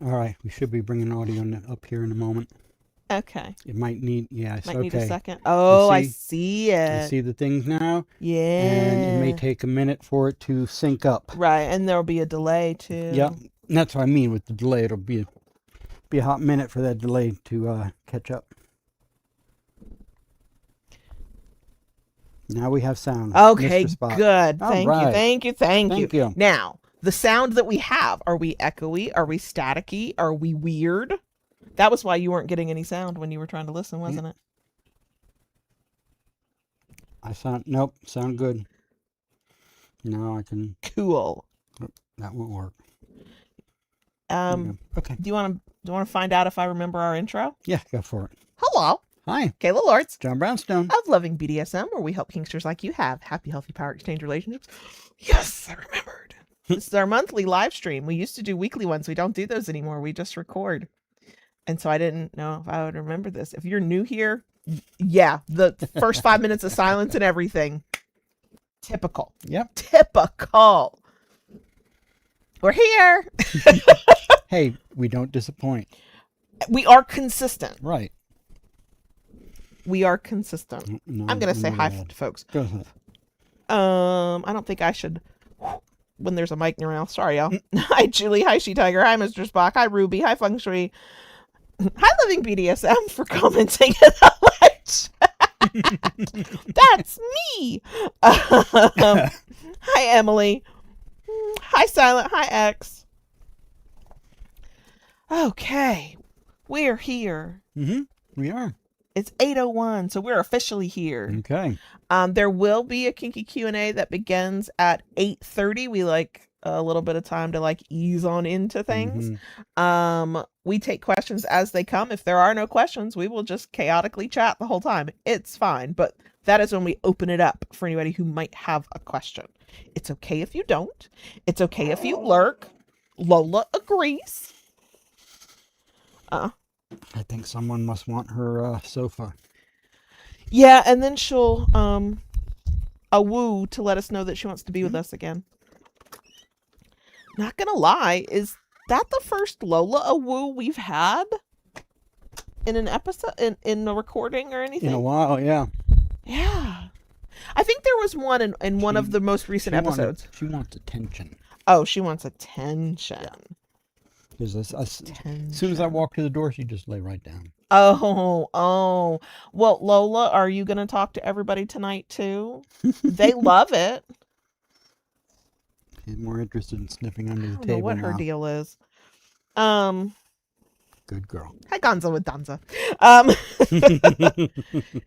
All right, we should be bringing audio up here in a moment. Okay. It might need, yes, Might need a okay. second. Oh, I see, see I it. see the things now, and it may Yeah. take a minute for it to sync up. Right, and there'll be a delay too. Yep, that's what I mean with the delay. It'll be a hot minute for that delay to catch up. Now we have sound. Okay, Mr. Spot. good. All Thank you, right. thank you, thank you. Thank you. Now, the sound that we have, are we echoey? Are we staticky? Are we weird? That was why you weren't getting any sound when you were trying to listen, wasn't it? Nope, sound good. Now I can, Cool. that won't work. Okay. Do you want to find out if I remember our intro? Yeah, go for it. Hello. Hi, Kayla Lords John Brownstone. of Loving BDSM, where we help kinksters like you have happy, healthy power exchange relationships. Yes, I remembered. This is our monthly live stream. We used to do weekly ones. We don't do those anymore. We just record. And so I didn't know if I would remember this. If you're new here, yeah, the first 5 minutes of silence and everything. Typical. Yep. Typical. We're here. Hey, we don't disappoint. We are consistent. Right. We are consistent. No, I'm gonna say hi to folks. Go ahead. I don't think I should when there's a mic around. Sorry, y'all. Hi, Julie. Hi, She Tiger. Hi, Mr. Spock. Hi, Ruby. Hi, Feng Shui. Hi, Living BDSM for commenting in the chat. That's me. Hi, Emily. Hi, Silent. Hi, X. Okay, we're here. We are. It's 8:01, so we're officially here. Okay. There will be a kinky Q&A that begins at 8:30. We like a little bit of time to like ease on into things. We take questions as they come. If there are no questions, we will just chaotically chat the whole time. It's fine, but that is when we open it up for anybody who might have a question. It's okay if you don't. It's okay if you lurk. Lola agrees. I think someone must want her sofa. Yeah, and then she'll a woo to let us know that she wants to be with us again. Not gonna lie, is that the first Lola a woo we've had in an episode in a recording or anything? In a while, yeah. Yeah. I think there was one in one of the most recent episodes. She wants attention. Oh, she wants attention. Yeah. Because as soon as I walk to the door, she just lay right down. Oh. Well, Lola, are you going to talk to everybody tonight too? They love it. She's more interested in sniffing under the table. I don't know what her deal is. Good girl. Hi, Gonza with Donza.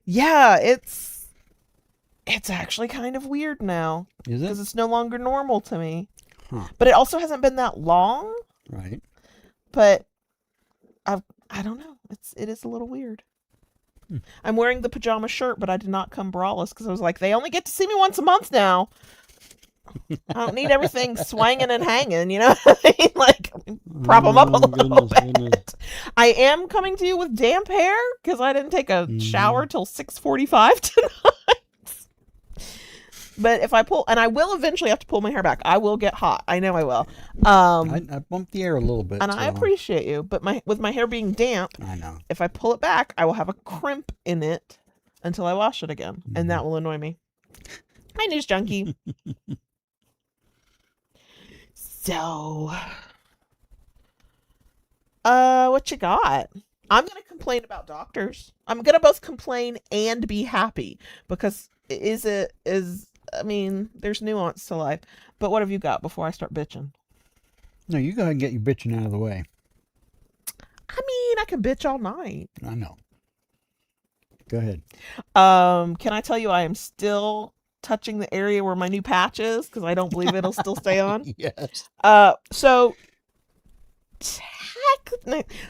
Yeah, it's actually kind of weird now. Is it? Because it's no longer normal to me. Huh. But it also hasn't been that long. Right. But I don't know. It is a little weird. I'm wearing the pajama shirt, but I did not come braless because I was like, they only get to see me once a month now. I don't need everything swinging and hanging, you know what I mean? Like, prop them up a little bit. Goodness. I am coming to you with damp hair because I didn't take a shower till 6:45 tonight. But if I pull, and I will eventually have to pull my hair back. I will get hot. I know I will. I bumped the air a little bit. And I appreciate you. But with my hair being damp, I know. If I pull it back, I will have a crimp in it until I wash it again. And that will annoy me. Hi, News Junkie. So, what you got? I'm going to complain about doctors. I'm going to both complain and be happy because I mean, there's nuance to life. But what have you got before I start bitching? No, you go ahead and get your bitching out of the way. I mean, I can bitch all night. I know. Go ahead. Can I tell you I am still touching the area where my new patch is because I don't believe it'll still stay on? Yes. So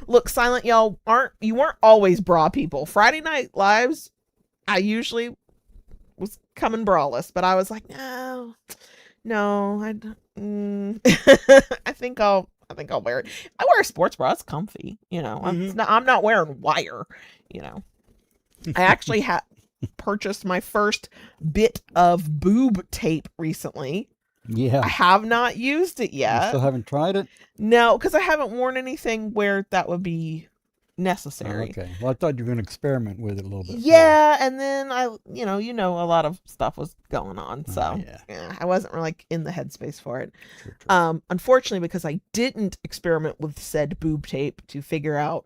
look, Silent, y'all you weren't always bra people. Friday Night Lives, I usually was coming braless, but I was like, no, I think I'll wear it. I wear a sports bra. It's comfy, you know. I'm not wearing wire, you know. I actually purchased my first bit of boob tape recently. Yeah. I have not used it You yet. still haven't tried it? No, because I haven't worn anything where that would be necessary. Okay. Well, I thought you were going to experiment with it a little bit. Yeah, and then you know, a lot of stuff was going on, so yeah. I wasn't really like in the headspace for it. True. Unfortunately, because I didn't experiment with said boob tape to figure out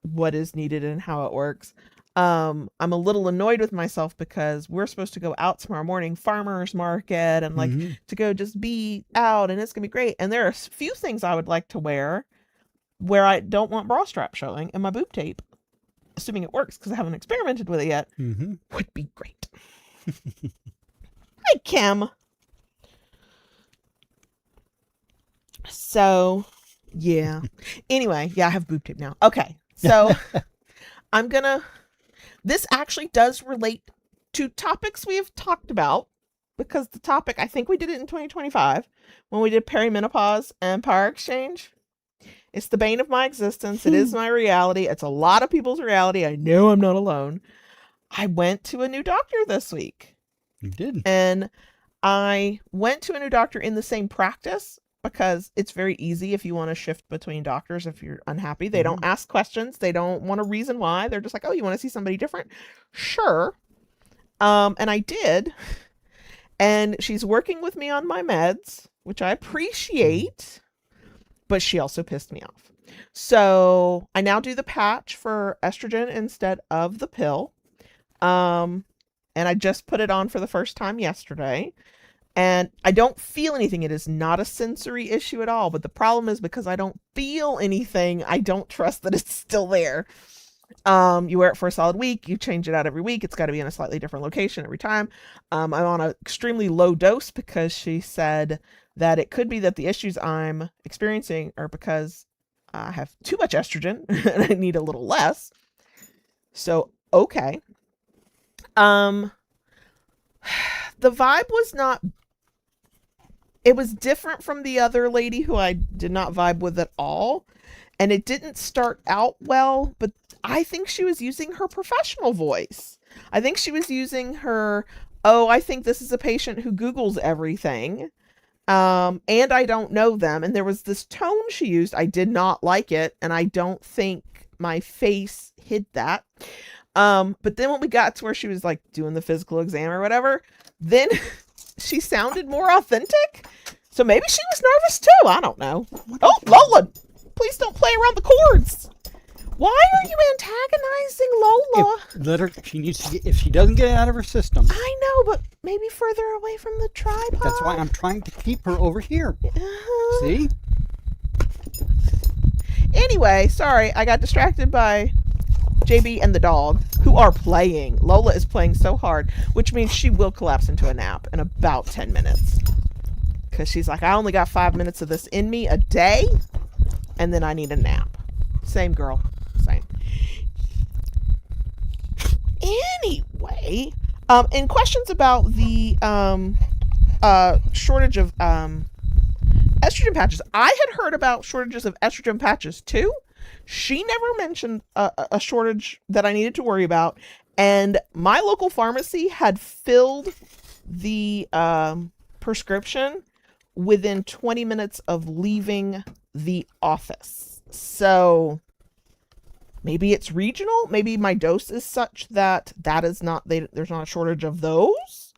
what is needed and how it works. I'm a little annoyed with myself because we're supposed to go out tomorrow morning, farmers market, and like to go just be out, and it's gonna be great. And there are a few things I would like to wear where I don't want bra strap showing, and my boob tape, assuming it works because I haven't experimented with it yet, would be great. Hi, Kim. So, yeah. Anyway, yeah, I have boob tape now. Okay, so this actually does relate to topics we have talked about, because the topic, I think we did it in 2025 when we did perimenopause and power exchange. It's the bane of my existence. It is my reality. It's a lot of people's reality. I know I'm not alone. I went to a new doctor this week. You did? And I went to a new doctor in the same practice because it's very easy if you want to shift between doctors if you're unhappy. They don't ask questions. They don't want a reason why. They're just like, oh, you want to see somebody different? Sure. And I did. And she's working with me on my meds, which I appreciate, but she also pissed me off. So I now do the patch for estrogen instead of the pill. And I just put it on for the first time yesterday. And I don't feel anything. It is not a sensory issue at all. But the problem is because I don't feel anything, I don't trust that it's still there. You wear it for a solid week. You change it out every week. It's got to be in a slightly different location every time. I'm on an extremely low dose because she said that it could be that the issues I'm experiencing are because I have too much estrogen and I need a little less. So, okay. The vibe was not, it was different from the other lady who I did not vibe with at all. And it didn't start out well, but I think she was using her professional voice. I think she was using her, oh, I think this is a patient who Googles everything. And I don't know them. And there was this tone she used. I did not like it. And I don't think my face hid that. But then when we got to where she was like doing the physical exam or whatever, then she sounded more authentic. So maybe she was nervous too. I don't know. Oh, Lola, please don't play around the cords. Why are you antagonizing Lola? Let her. She needs to get. If she doesn't get it out of her system. I know, but maybe further away from the tripod. That's why I'm trying to keep her over here. See? Anyway, sorry, I got distracted by JB and the dog, who are playing. Lola is playing so hard, which means she will collapse into a nap in about 10 minutes. Because she's like, I only got 5 minutes of this in me a day, and then I need a nap. Same girl. Same. Anyway, in questions about the shortage of estrogen patches, I had heard about shortages of estrogen patches too. She never mentioned a shortage that I needed to worry about, and my local pharmacy had filled the prescription within 20 minutes of leaving the office. So maybe it's regional. Maybe my dose is such that is not, there's not a shortage of those.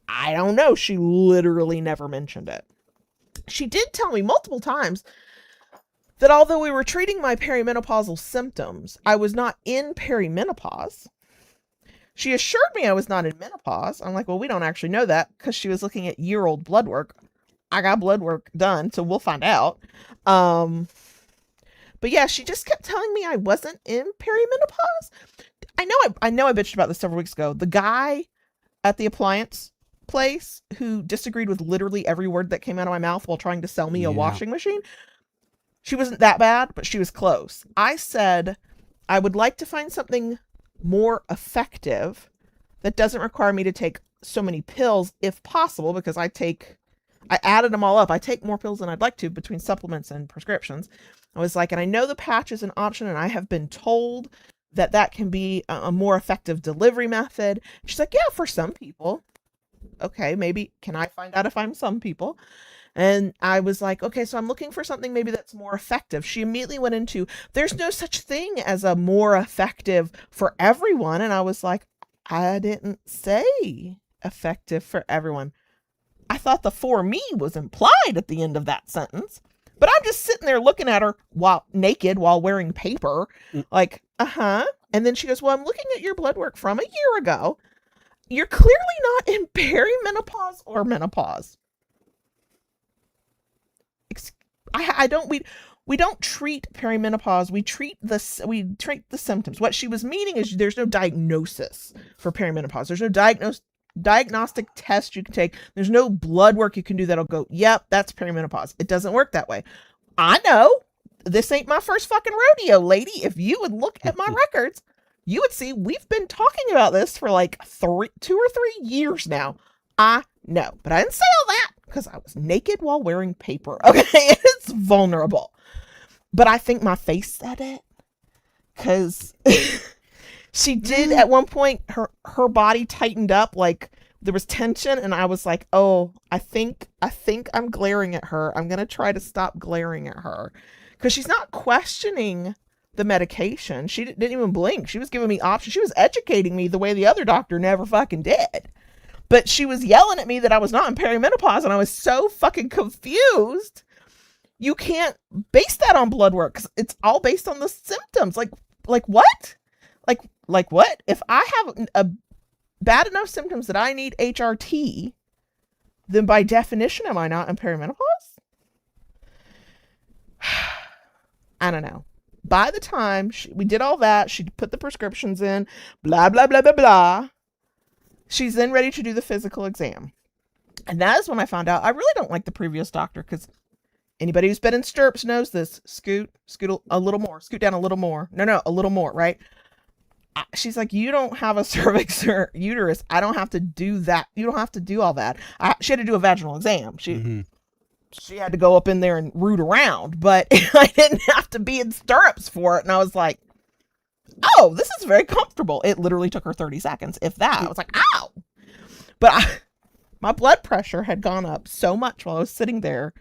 I don't know. She literally never mentioned it. She did tell me multiple times that although we were treating my perimenopausal symptoms, I was not in perimenopause. She assured me I was not in menopause. I'm like, well, we don't actually know that because she was looking at year-old blood work. I got blood work done, so we'll find out. But yeah, she just kept telling me I wasn't in perimenopause. I know I bitched about this several weeks ago. The guy at the appliance place who disagreed with literally every word that came out of my mouth while trying to sell me a washing machine. She wasn't that bad, but she was close. I said, I would like to find something more effective that doesn't require me to take so many pills if possible, because I added them all up. I take more pills than I'd like to between supplements and prescriptions. I was like, and I know the patch is an option, and I have been told that can be a more effective delivery method. She's like, yeah, for some people. okay, maybe can I find out if I'm some people? And I was like, okay, so I'm looking for something maybe that's more effective. She immediately went into, there's no such thing as a more effective for everyone. And I was like, I didn't say effective for everyone. I thought the for me was implied at the end of that sentence. But I'm just sitting there looking at her while naked while wearing paper, like, And then she goes, well, I'm looking at your blood work from a year ago. You're clearly not in perimenopause or menopause. We don't treat perimenopause. We treat the symptoms. What she was meaning is there's no diagnosis for perimenopause. There's no diagnostic test you can take. There's no blood work you can do that'll go, yep, that's perimenopause. It doesn't work that way. I know this ain't my first fucking rodeo, lady. If you would look at my records, you would see we've been talking about this for like 2 or 3 years now. I know, but I didn't say all that because I was naked while wearing paper. Okay, it's vulnerable. But I think my face said it because she did at one point, her body tightened up, like there was tension, and I was like, oh, I think I'm glaring at her. I'm going to try to stop glaring at her because she's not questioning the medication. She didn't even blink. She was giving me options. She was educating me the way the other doctor never fucking did. But she was yelling at me that I was not in perimenopause, and I was so fucking confused. You can't base that on blood work because it's all based on the symptoms. Like what? Like what? If I have a bad enough symptoms that I need HRT, then by definition, am I not in perimenopause? I don't know. By the time we did all that, she put the prescriptions in, blah, blah, blah, blah, blah. She's then ready to do the physical exam. And that is when I found out I really don't like the previous doctor because anybody who's been in stirrups knows this. Scoot a little more. Scoot down a little more. No, a little more, right? She's like, you don't have a cervix or uterus. I don't have to do that. You don't have to do all that. She had to do a vaginal exam. She had to go up in there and root around, but I didn't have to be in stirrups for it. And I was like, oh, this is very comfortable. It literally took her 30 seconds, if that. I was like, ow. But my blood pressure had gone up so much while I was sitting there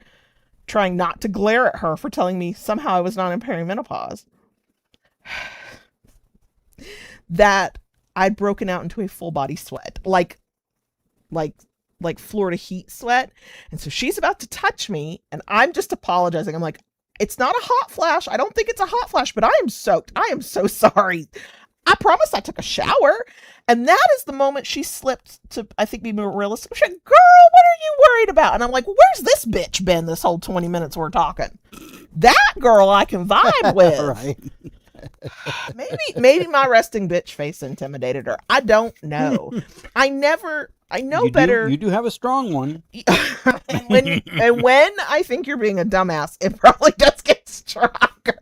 trying not to glare at her for telling me somehow I was not in perimenopause that I'd broken out into a full body sweat, like Florida heat sweat. And so she's about to touch me and I'm just apologizing. I'm like, it's not a hot flash. I don't think it's a hot flash, but I am soaked. I am so sorry. I promise I took a shower. And that is the moment she slipped to, I think, be more realistic. She said, girl, what are you worried about? And I'm like, where's this bitch been this whole 20 minutes we're talking? That girl I can vibe with. Right. Maybe my resting bitch face intimidated her. I don't know. I know better. You do have a strong one. and when I think you're being a dumbass, it probably does get stronger.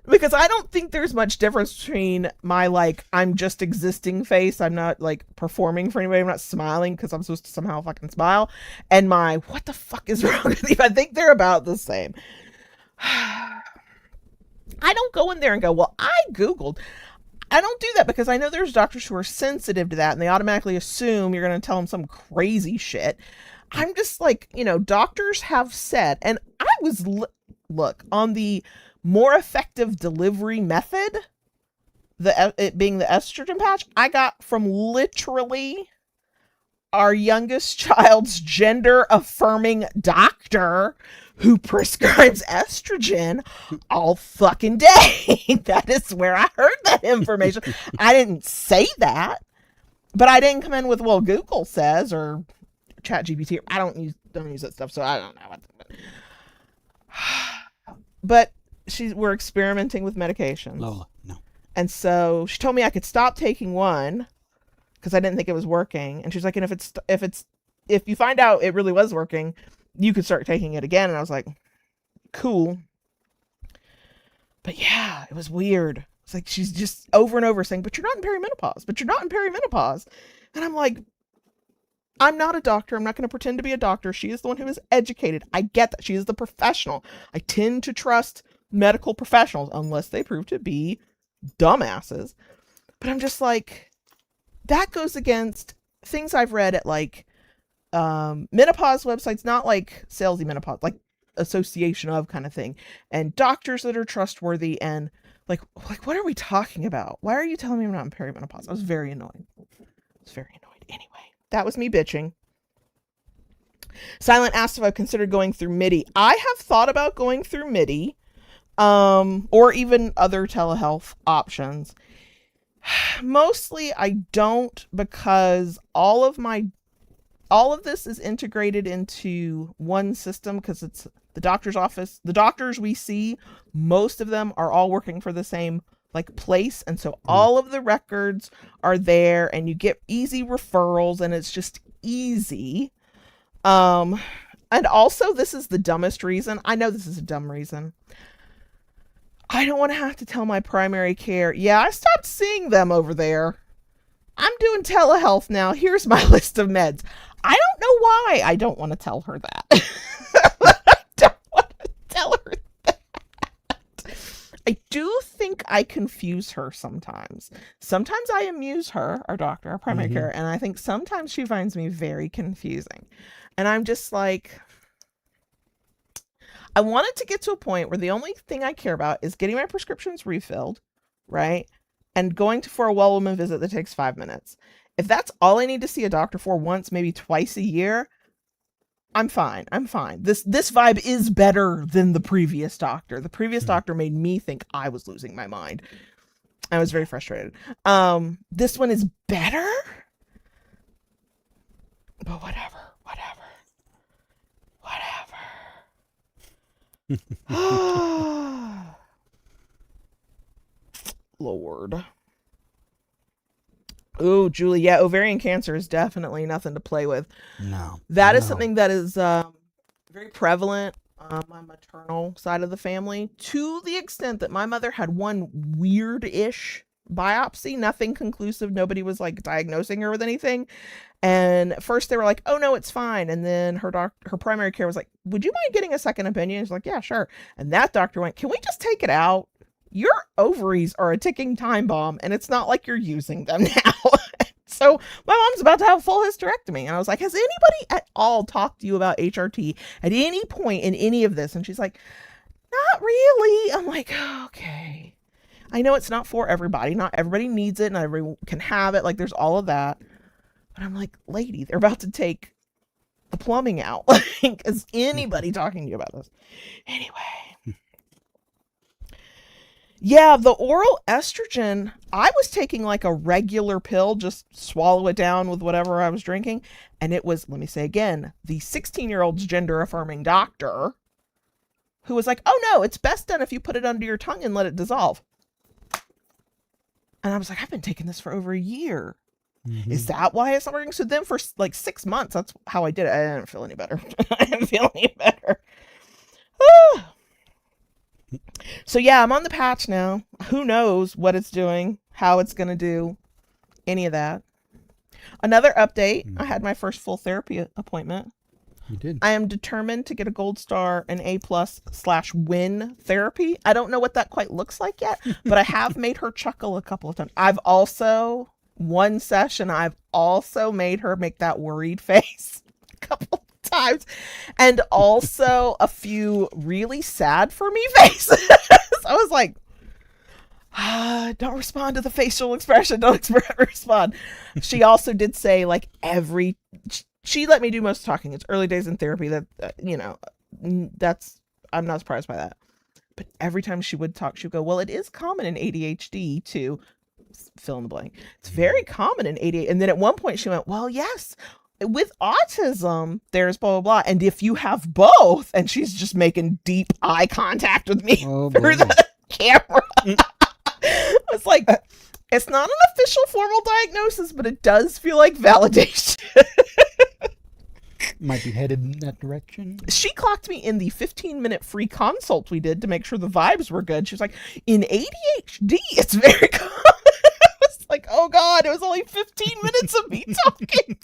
Because I don't think there's much difference between my, like, I'm just existing face. I'm not, like, performing for anybody. I'm not smiling because I'm supposed to somehow fucking smile. And my, what the fuck is wrong with you? I think they're about the same. I don't go in there and go, well, I Googled. I don't do that because I know there's doctors who are sensitive to that and they automatically assume you're going to tell them some crazy shit. I'm just like, doctors have said, and I was, look, on the more effective delivery method, it being the estrogen patch, I got from literally our youngest child's gender affirming doctor who prescribes estrogen all fucking day. That is where I heard that information. I didn't say that, but I didn't come in with, well, Google says, or ChatGPT. I don't use that stuff, so I don't know. But we're experimenting with medications. No. And so she told me I could stop taking one because I didn't think it was working. And she's like, and if you find out it really was working, you could start taking it again. And I was like, cool. But yeah, it was weird. It's like, she's just over and over saying, but you're not in perimenopause. And I'm like, I'm not a doctor. I'm not going to pretend to be a doctor. She is the one who is educated. I get that. She is the professional. I tend to trust medical professionals unless they prove to be dumbasses. But I'm just like, that goes against things I've read at like menopause websites, not like salesy menopause, like association of kind of thing, and doctors that are trustworthy, and like what are we talking about? Why are you telling me I'm not in perimenopause? I was very annoyed. Anyway, that was me bitching. Silent asked if I've considered going through MIDI. I have thought about going through MIDI, or even other telehealth options. Mostly I don't, because all of this is integrated into one system, because it's the doctor's office. The doctors we see, most of them are all working for the same like place, and so all of the records are there, and you get easy referrals, and it's just easy. And also, this is the dumbest reason. I know this is a dumb reason. I don't want to have to tell my primary care, yeah, I stopped seeing them over there. I'm doing telehealth now. Here's my list of meds. I don't know why I don't want to tell her that. I don't want to tell her that. I do think I confuse her sometimes. Sometimes I amuse her, our doctor, our primary care, and I think sometimes she finds me very confusing. And I'm just like, I want it to get to a point where the only thing I care about is getting my prescriptions refilled, right? And going for a well woman visit that takes 5 minutes. If that's all I need to see a doctor for once, maybe twice a year, I'm fine. This vibe is better than the previous doctor. The previous doctor made me think I was losing my mind. I was very frustrated. This one is better, but whatever. Lord. Oh, Julie, yeah, ovarian cancer is definitely nothing to play with. No. That is something that is very prevalent on my maternal side of the family, to the extent that my mother had one weird-ish biopsy, nothing conclusive. Nobody was like diagnosing her with anything. And at first they were like, oh no, it's fine. And then her primary care was like, would you mind getting a second opinion? She's like, yeah, sure. And that doctor went, can we just take it out? Your ovaries are a ticking time bomb, and it's not like you're using them now. So my mom's about to have a full hysterectomy. And I was like, has anybody at all talked to you about HRT at any point in any of this? And she's like, not really. I'm like, okay. I know it's not for everybody. Not everybody needs it. Not everyone can have it. Like, there's all of that. But I'm like, lady, they're about to take the plumbing out. Like, is anybody talking to you about this? Anyway. Yeah, the oral estrogen, I was taking like a regular pill, just swallow it down with whatever I was drinking. And it was, let me say again, the 16-year-old's gender-affirming doctor who was like, oh no, it's best done if you put it under your tongue and let it dissolve. And I was like, I've been taking this for over a year. Is that why it's not working? So then for like 6 months, that's how I did it. I didn't feel any better. I didn't feel any better. So yeah, I'm on the patch now. Who knows what it's doing, how it's going to do, any of that. Another update. I had my first full therapy appointment. You did. I am determined to get a gold star and A+/win therapy. I don't know what that quite looks like yet, but I have made her chuckle a couple of times. One session, I've also made her make that worried face a couple of times, and also a few really sad for me faces. I was like, don't respond to the facial expression. Don't respond. She also did say like she let me do most talking. It's early days in therapy. That I'm not surprised by that. But every time she would talk, she would go, well, it is common in ADHD to fill in the blank. It's very common in ADHD. And then at one point she went, well, yes, with autism, there's blah, blah, blah. And if you have both, and she's just making deep eye contact with me through the camera. I was like, it's not an official formal diagnosis, but it does feel like validation. Might be headed in that direction. She clocked me in the 15-minute free consult we did to make sure the vibes were good. She was like, in ADHD, it's very common. I was like, oh God, it was only 15 minutes of me talking.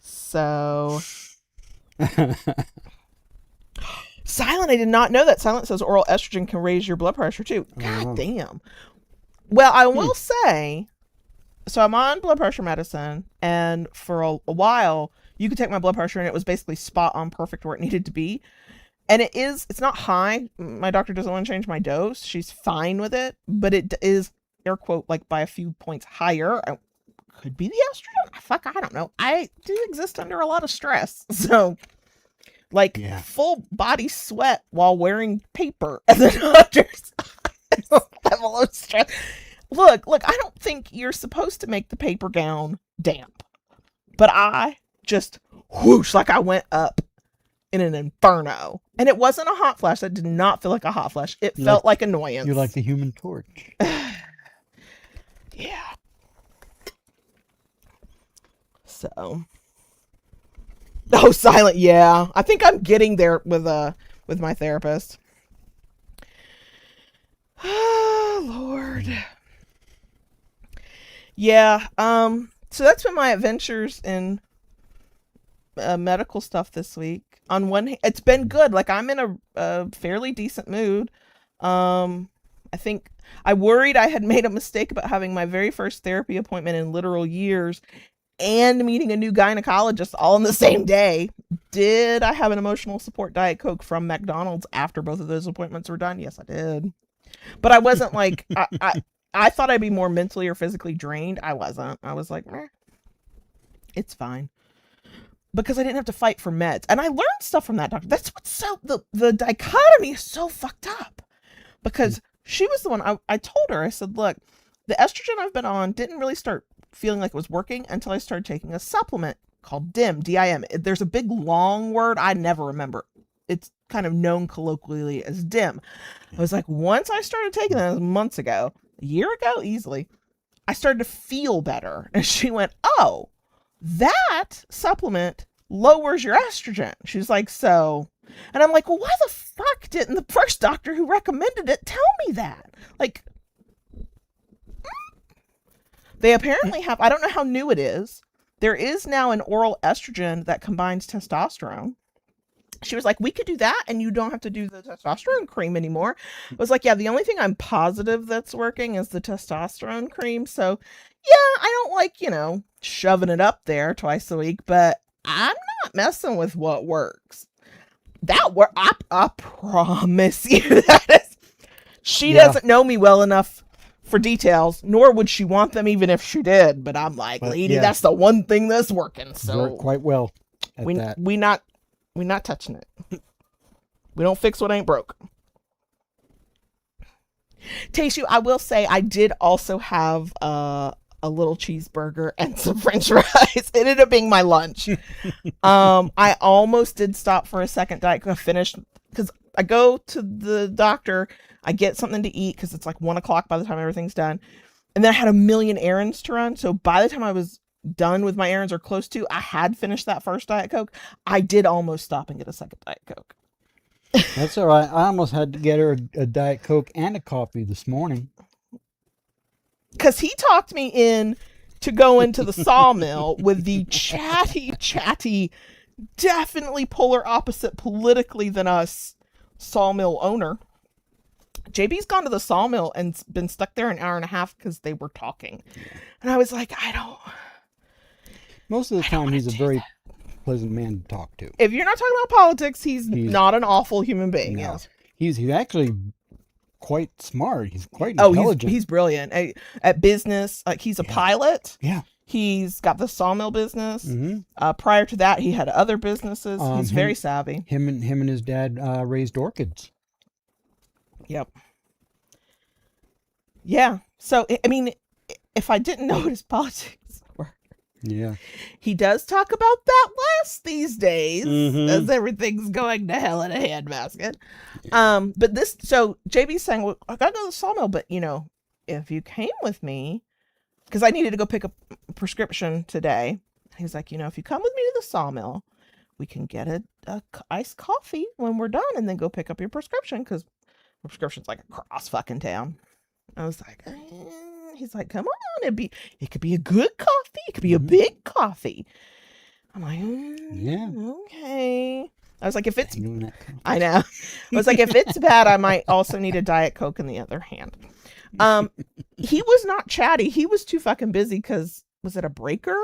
So... Silent, I did not know that. Silent says oral estrogen can raise your blood pressure too. God damn. Well, I will say, so I'm on blood pressure medicine, and for a while you could take my blood pressure and it was basically spot on perfect where it needed to be. And it's not high. My doctor doesn't want to change my dose. She's fine with it, but it is, air quote, like by a few points higher. Could be the estrogen. Fuck, I don't know. I do exist under a lot of stress. So, like, full body sweat while wearing paper at the doctor's level of stress. Look, I don't think you're supposed to make the paper gown damp. But I just whoosh, like I went up in an inferno. And it wasn't a hot flash. That did not feel like a hot flash. It felt like annoyance. You're like the Human Torch. Yeah. So. Oh, silent. Yeah. I think I'm getting there with my therapist. Oh, Lord. Yeah. So that's been my adventures in medical stuff this week. On one hand, it's been good. Like, I'm in a fairly decent mood. I think I worried I had made a mistake about having my very first therapy appointment in literal years and meeting a new gynecologist all in the same day. Did I have an emotional support Diet Coke from McDonald's after both of those appointments were done? Yes, I did. But I wasn't like, I thought I'd be more mentally or physically drained. I wasn't. I was like, it's fine. Because I didn't have to fight for meds. And I learned stuff from that doctor. That's what's so, the dichotomy is so fucked up. Because she was the one, I told her, I said, look, the estrogen I've been on didn't really start feeling like it was working until I started taking a supplement called DIM, D-I-M. There's a big long word I never remember. It's kind of known colloquially as DIM. I was like, once I started taking that months ago, a year ago, easily, I started to feel better. And she went, oh, that supplement lowers your estrogen. She's like, so, and I'm like, well, why the fuck didn't the first doctor who recommended it tell me that? Like, they apparently have, I don't know how new it is. There is now an oral estrogen that combines testosterone. She was like, we could do that and you don't have to do the testosterone cream anymore. I was like, yeah, the only thing I'm positive that's working is the testosterone cream. So yeah, I don't like, shoving it up there twice a week, but I'm not messing with what works. That work, I promise you that is, she doesn't know me well enough for details, nor would she want them even if she did. But I'm like, lady, that's the one thing that's working. So worked quite well at that. We're not touching it. We don't fix what ain't broke. Tayshu, I will say I did also have a little cheeseburger and some french fries. It ended up being my lunch. I almost did stop for a second Diet Coke. I finished because I go to the doctor. I get something to eat because it's like 1 o'clock by the time everything's done. And then I had a million errands to run. So by the time I was done with my errands or close to, I had finished that first Diet Coke. I did almost stop and get a second Diet Coke. That's all right. I almost had to get her a Diet Coke and a coffee this morning. Because he talked me in to go into the sawmill with the chatty, definitely polar opposite politically than us sawmill owner. JB's gone to the sawmill and been stuck there an hour and a half because they were talking. And I was like, most of the time, he's a very pleasant man to talk to. If you're not talking about politics, he's not an awful human being. No. Yes. He's actually quite smart. He's quite intelligent. He's brilliant at business. Like, he's a pilot. Yeah. He's got the sawmill business. Mm-hmm. Prior to that, he had other businesses. He's very savvy. Him and his dad raised orchids. Yep. Yeah. So, I mean, if I didn't know what his politics were. Yeah. He does talk about that less these days as everything's going to hell in a handbasket. Yeah. But so JB's saying, well, I gotta go to the sawmill, but if you came with me, because I needed to go pick up a prescription today. He was like, if you come with me to the sawmill, we can get a iced coffee when we're done and then go pick up your prescription because my prescription's like across fucking town. I was like, he's like, come on, it could be a good coffee. It could be a big coffee. I'm like, yeah, okay. I was like, if it's, I know. I was like, if it's bad, I might also need a Diet Coke in the other hand. He was not chatty. He was too fucking busy because, was it a breaker?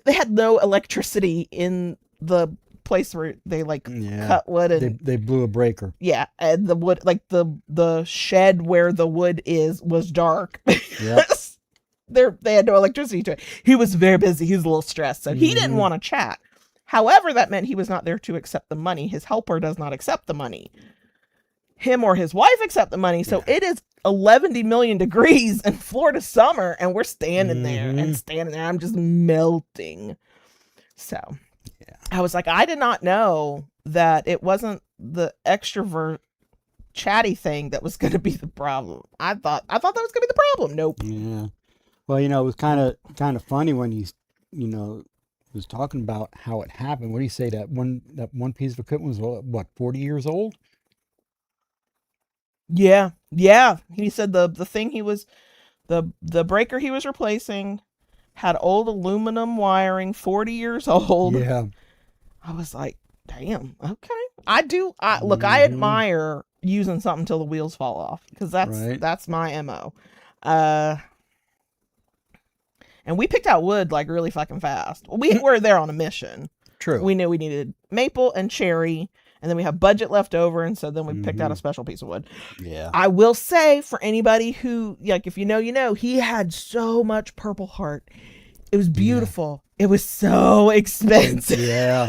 They had no electricity in the place where they cut wood, and they blew a breaker. Yeah, and the wood, like the shed where the wood was dark. Yeah. They had no electricity to it. He was very busy. He was a little stressed, so he didn't want to chat. However, that meant he was not there to accept the money. His helper does not accept the money. Him or his wife accept the money. So it is 11 million degrees in Florida summer, and we're standing there and standing there. I'm just melting. So I was like, I did not know that it wasn't the extrovert chatty thing that was going to be the problem. I thought that was going to be the problem. Nope. Yeah. Well, it was kind of funny when he's, was talking about how it happened. What do you say, that one piece of equipment was what, 40 years old? Yeah. He said the thing the breaker he was replacing had old aluminum wiring, 40 years old. Yeah. I was like, damn, okay. Look, I admire using something till the wheels fall off, because that's my MO. And we picked out wood like really fucking fast. We were there on a mission. True. We knew we needed maple and cherry, and then we have budget left over, and so then we picked out a special piece of wood. Yeah. I will say, for anybody who, if you know, he had so much Purple Heart. It was beautiful. Yeah. It was so expensive. Yeah.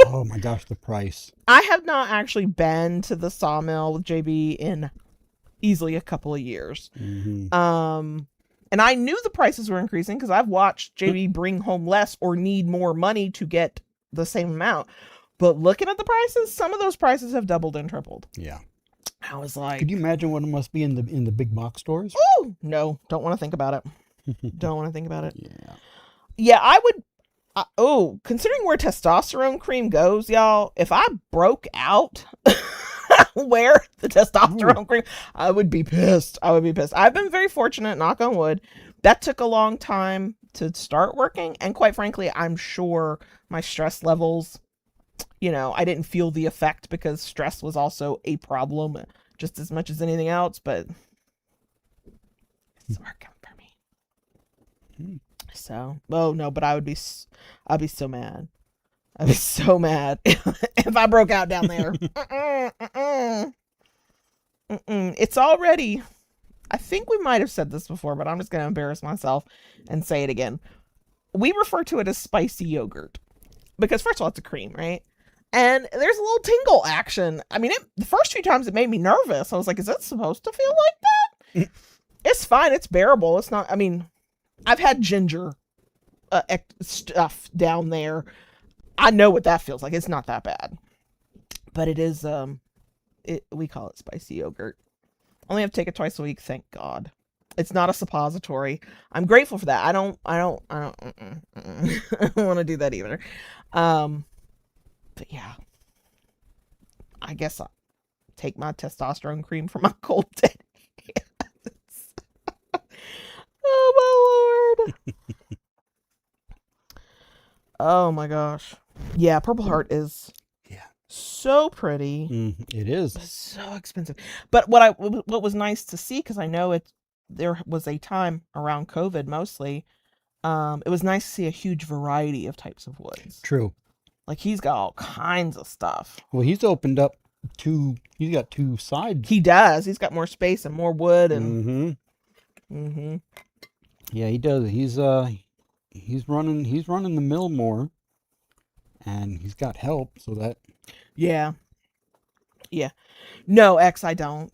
Oh my gosh, the price. I have not actually been to the sawmill with JB in easily a couple of years. And I knew the prices were increasing because I've watched JB bring home less or need more money to get the same amount. But looking at the prices, some of those prices have doubled and tripled. Yeah. I was like, could you imagine what it must be in the big box stores? Oh, no, don't want to think about it. Don't want to think about it. Yeah. Yeah, I would. Considering where testosterone cream goes, y'all, if I broke out where the testosterone cream, I would be pissed. I've been very fortunate, knock on wood. That took a long time to start working. And quite frankly, I'm sure my stress levels, I didn't feel the effect because stress was also a problem just as much as anything else, but it's working for me. So, no, but I'd be so mad. I'd be so mad if I broke out down there. It's already, I think we might have said this before, but I'm just going to embarrass myself and say it again. We refer to it as spicy yogurt because, first of all, it's a cream, right? And there's a little tingle action. I mean, the first few times it made me nervous. I was like, is it supposed to feel like that? It's fine. It's bearable. It's not, I've had ginger stuff down there. I know what that feels like. It's not that bad. But it is, we call it spicy yogurt. Only have to take it twice a week. Thank God. It's not a suppository. I'm grateful for that. I don't want to do that either. But yeah, I guess I'll take my testosterone cream for my cold day. Oh my Lord. Oh my gosh. Yeah, Purple Heart is so pretty. It is. So expensive. But what was nice to see, because I know there was a time around COVID mostly, it was nice to see a huge variety of types of woods. True. Like, he's got all kinds of stuff. Well, he's opened up he's got two sides. He does. He's got more space and more wood and Yeah, he does. He's running the mill more, and he's got help, so that. Yeah. No, X, I don't.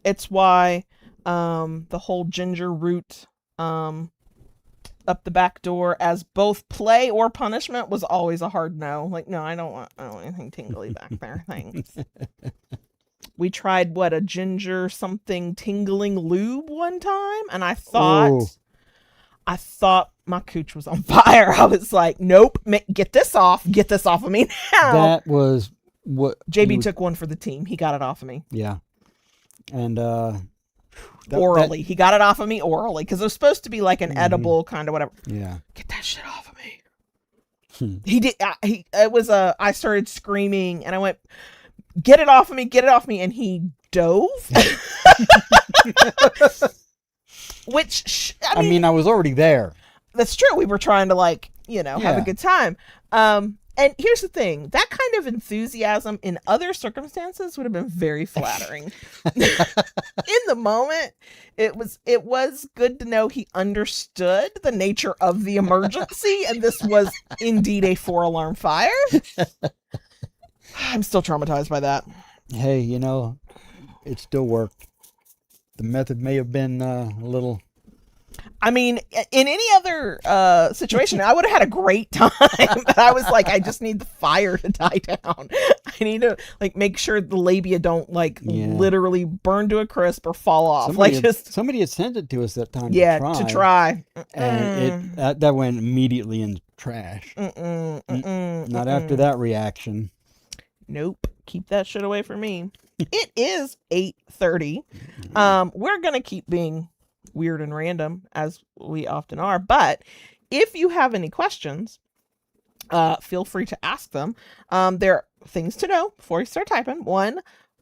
It's why the whole ginger root up the back door as both play or punishment was always a hard no. Like, no, I don't want anything tingly back there. Thanks. We tried a ginger something tingling lube one time, and I thought my cooch was on fire. I was like, nope, get this off of me now. That was what JB took one for the team. He got it off of me. Yeah. And orally. He got it off of me orally because it was supposed to be like an edible kind of whatever. Yeah. Get that shit off of me. He did. I started screaming and I went, get it off of me. And he dove. Which, I mean, I was already there. That's true. We were trying to like, have a good time. And here's the thing, that kind of enthusiasm in other circumstances would have been very flattering. In the moment, it was good to know he understood the nature of the emergency, and this was indeed a 4-alarm fire. I'm still traumatized by that. Hey, it still worked. The method may have been a little... I mean, in any other situation, I would have had a great time. But I was like, I just need the fire to die down. I need to like make sure the labia don't literally burn to a crisp or fall off. Somebody had sent it to us that time. Yeah, to try. And that went immediately in the trash. Not after that reaction. Nope. Keep that shit away from me. It is 8:30. We're gonna keep being weird and random as we often are, but if you have any questions, feel free to ask them. There are things to know before you start typing. One,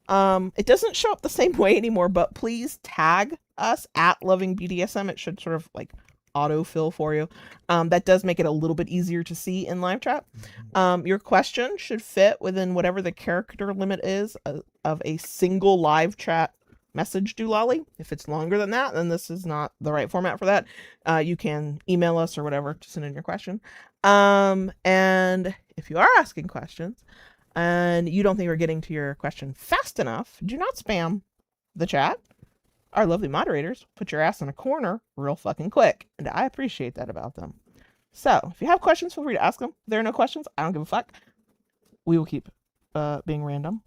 it doesn't show up the same way anymore, but please tag us at Loving BDSM. It should sort of like autofill for you. That does make it a little bit easier to see in live chat. Your question should fit within whatever the character limit is of a single live chat message doolally. If it's longer than that, then this is not the right format for that. You can email us or whatever to send in your question. And if you are asking questions and you don't think we're getting to your question fast enough, do not spam the chat. Our lovely moderators put your ass in a corner real fucking quick, and I appreciate that about them. So if you have questions, feel free to ask them. If there are no questions, I don't give a fuck. We will keep being random.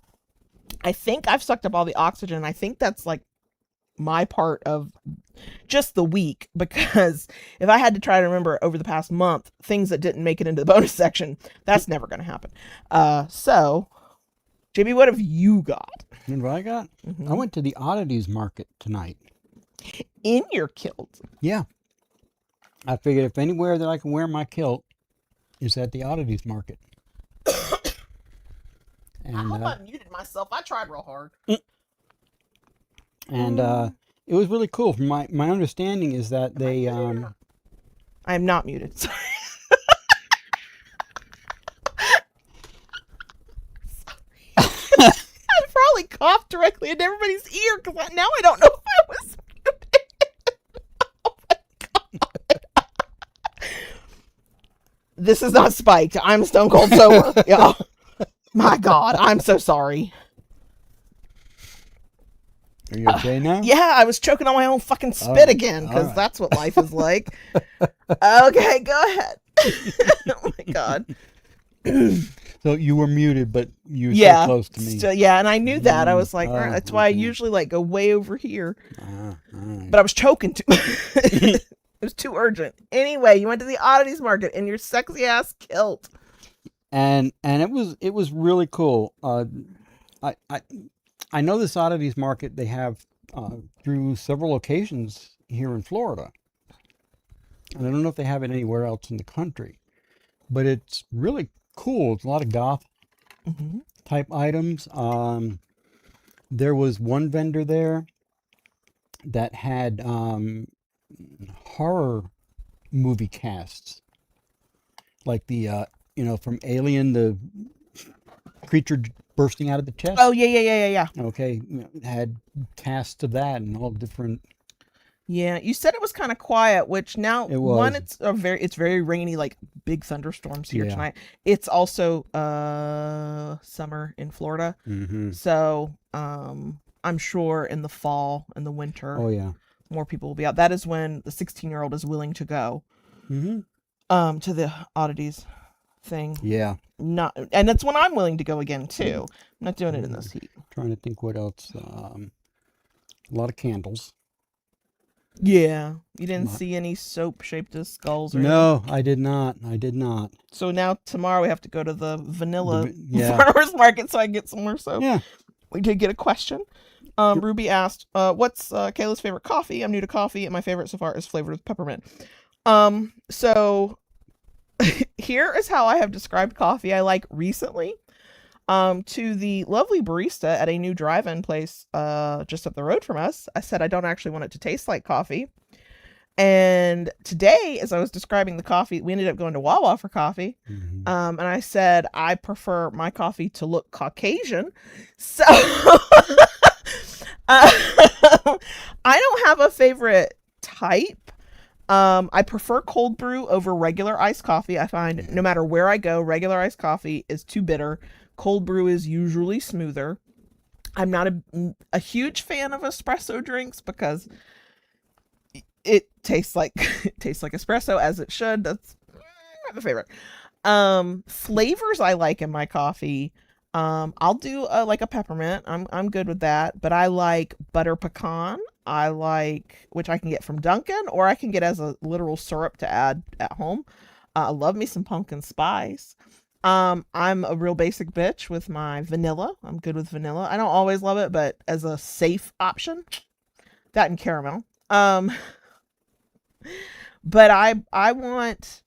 I think I've sucked up all the oxygen. I think that's like my part of just the week, because if I had to try to remember over the past month things that didn't make it into the bonus section, that's never going to happen. So, JB, what have you got? You know what I got? I went to the oddities market tonight. In your kilt? Yeah. I figured if anywhere that I can wear my kilt is at the oddities market. And, I hope I muted myself. I tried real hard. And it was really cool. From my understanding is that they... I am not muted. Sorry. I probably coughed directly into everybody's ear because now I don't know if I was muted. Oh my God. This is not spiked. I'm stone cold sober. Y'all. My God, I'm so sorry. Are you okay now? Yeah, I was choking on my own fucking spit again, because that's what life is like. Okay, go ahead. Oh my God. So you were muted, but you were so close to me. Yeah, and I knew that. I was like, all right, that's why I usually like go way over here. Right. But I was choking too. It was too urgent. Anyway, you went to the oddities market in your sexy ass kilt. And it was really cool. I know this oddities market they have through several locations here in Florida, and I don't know if they have it anywhere else in the country, but it's really cool. It's a lot of goth type items. There was one vendor there that had horror movie casts, like the from Alien, the creature bursting out of the chest. Oh, yeah. Okay, had casts of that and all different. Yeah, you said it was kind of quiet, which now it was. It's very rainy, like big thunderstorms here tonight. It's also summer in Florida, so I'm sure in the fall and the winter, more people will be out. That is when the 16-year-old is willing to go to the oddities thing. Yeah. And that's when I'm willing to go again too. I'm not doing it in this heat. Trying to think what else. A lot of candles. Yeah. You didn't see any soap shaped as skulls or No, anything? I did not. So now tomorrow we have to go to the vanilla farmers market so I can get some more soap. Yeah. We did get a question. Ruby asked, what's Kayla's favorite coffee? I'm new to coffee and my favorite so far is flavored with peppermint. So here is how I have described coffee I like recently. To the lovely barista at a new drive-in place just up the road from us. I said I don't actually want it to taste like coffee. And today, as I was describing the coffee, we ended up going to Wawa for coffee. Mm-hmm. And I said I prefer my coffee to look Caucasian. So I don't have a favorite type. I prefer cold brew over regular iced coffee. I find no matter where I go, regular iced coffee is too bitter. Cold brew is usually smoother. I'm not a huge fan of espresso drinks because it tastes like espresso, as it should. That's not my favorite. Flavors I like in my coffee. I'll do like a peppermint. I'm good with that. But I like butter pecan. I like, which I can get from Dunkin', or I can get as a literal syrup to add at home. I love me some pumpkin spice. I'm a real basic bitch with my vanilla. I'm good with vanilla. I don't always love it, but as a safe option, that and caramel. But I want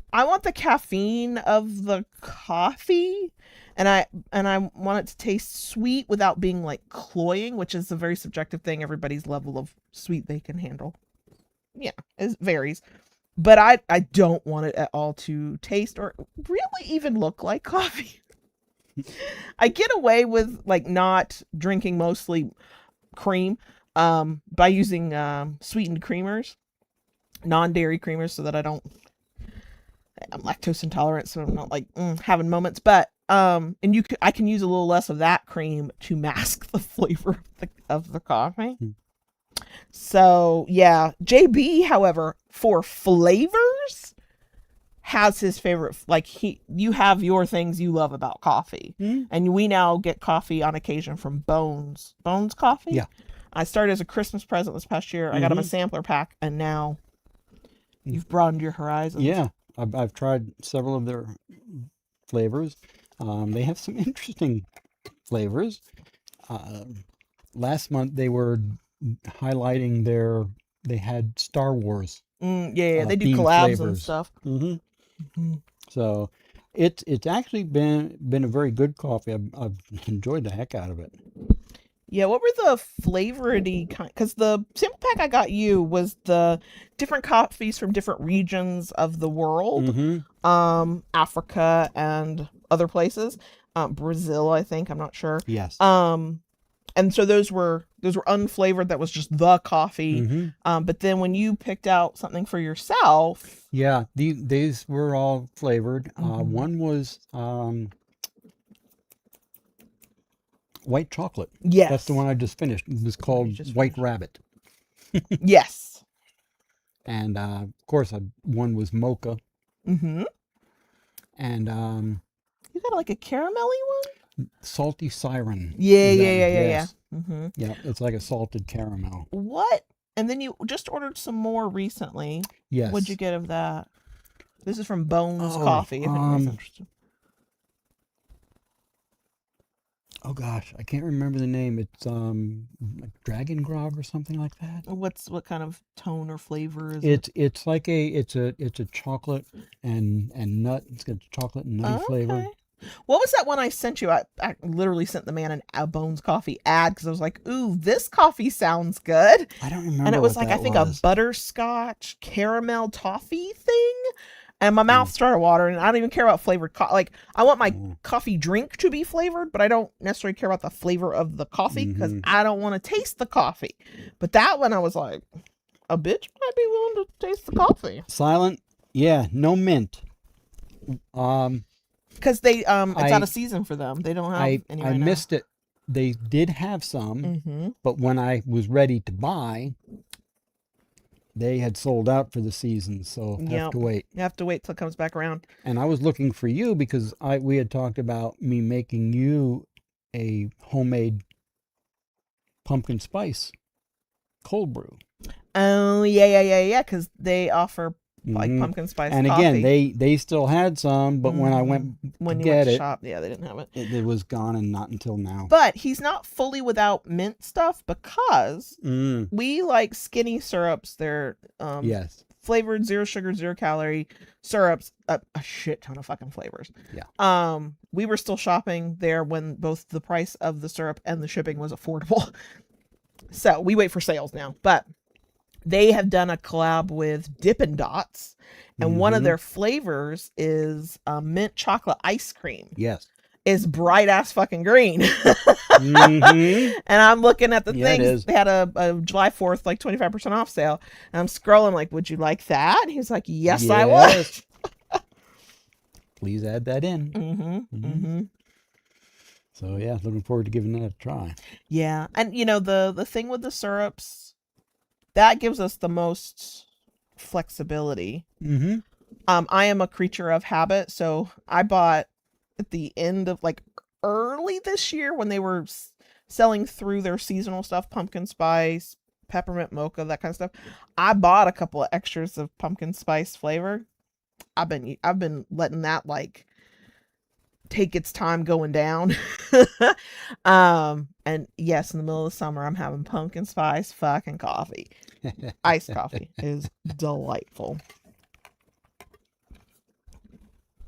the caffeine of the coffee, and I want it to taste sweet without being like cloying, which is a very subjective thing. Everybody's level of sweet they can handle, yeah, it varies. But I don't want it at all to taste or really even look like coffee. I get away with like not drinking mostly cream by using sweetened creamers, non-dairy creamers, so that I'm lactose intolerant, so I'm not like having moments. But and I can use a little less of that cream to mask the flavor of the coffee. So yeah, JB, however, for flavors, has his favorite. Like you have your things you love about coffee, and we now get coffee on occasion from Bones Coffee. Yeah, I started as a Christmas present this past year. I got him a sampler pack, and now you've broadened your horizons. yeah. I've tried several of their flavors. They have some interesting flavors. Last month they were highlighting they had Star Wars. Yeah, they do themed collabs and flavors. stuff. So it's actually been a very good coffee. I've enjoyed the heck out of it. Yeah, what were the flavoredy kind? Because the sample pack I got you was the different coffees from different regions of the world, Africa and other places, Brazil, I think. I'm not sure. Yes. And so those were unflavored. That was just the coffee. But then when you picked out something for yourself, yeah, these were all flavored. One was white chocolate. yes, That's the one I just finished. It was called White Rabbit. yes, And of course, one was mocha. mm-hmm. And You got like a caramelly one. salty siren. Yeah. Yes. Mm-hmm. Yeah, it's like a salted caramel. What? And then you just ordered some more recently. Yes. What'd you get of that? This is from Bones Oh, Coffee, if anybody's interested. Oh gosh, I can't remember the name. It's like Dragon Grog or something like that. What kind of tone or flavor is it? It's like it's a chocolate and nut. It's got chocolate and nutty flavor. Okay. What was that one I sent you? I literally sent the man a Bones Coffee ad because I was like, ooh, this coffee sounds good. I don't remember. And it was what like, I that think was. a butterscotch caramel toffee thing. And my mouth started watering. I don't even care about flavored coffee. Like, I want my coffee drink to be flavored, but I don't necessarily care about the flavor of the coffee because I don't want to taste the coffee. But that one, I was like, a bitch might be willing to taste the coffee. Silent, yeah, no mint. Because it's out of season for them. They don't have any right I now. missed it. They did have some, but when I was ready to buy, they had sold out for the season, so have to wait. You have to wait till it comes back around. And I was looking for you because we had talked about me making you a homemade pumpkin spice cold brew. Oh, yeah, because they offer like pumpkin spice and coffee. again, they still had some, but when I went to get it, shop, yeah, they didn't have it. It was gone, and not until now. But he's not fully without mint stuff because we like skinny syrups. They're yes, flavored, 0 sugar, 0 calorie syrups, a shit ton of fucking flavors. Yeah. We were still shopping there when both the price of the syrup and the shipping was affordable. So we wait for sales now, but they have done a collab with Dippin' Dots, and one of their flavors is mint chocolate ice cream. Yes. Is bright ass fucking green. Mm-hmm. And I'm looking at the Yeah, it things. is. They had a July 4th, like 25% off sale. And I'm scrolling like, would you like that? And he's like, yes, I would. Please add that in. Mm-hmm. So yeah, looking forward to giving that a try. Yeah. And you know, the thing with the syrups, that gives us the most flexibility. Mm-hmm. I am a creature of habit, so I bought at the end of like early this year when they were selling through their seasonal stuff, pumpkin spice, peppermint mocha, that kind of stuff. I bought a couple of extras of pumpkin spice flavor. I've been letting that like take its time going down. And yes, in the middle of the summer I'm having pumpkin spice fucking coffee. Iced coffee is delightful.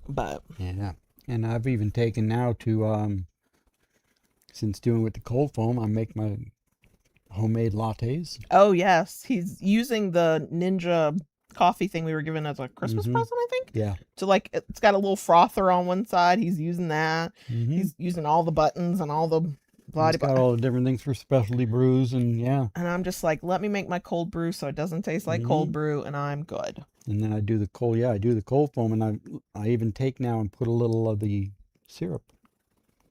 But yeah, and I've even taken now to since doing with the cold foam, I make my homemade lattes. oh yes, he's using the Ninja coffee thing we were given as a Christmas present, I think. Yeah. So like it's got a little frother on one side. He's using that. He's using all the buttons and all the It's got all the different things for specialty brews, and yeah. And I'm just like, let me make my cold brew so it doesn't taste like cold brew, and I'm good. And then I do the cold. Yeah, I do the cold foam, and I even take now and put a little of the syrup,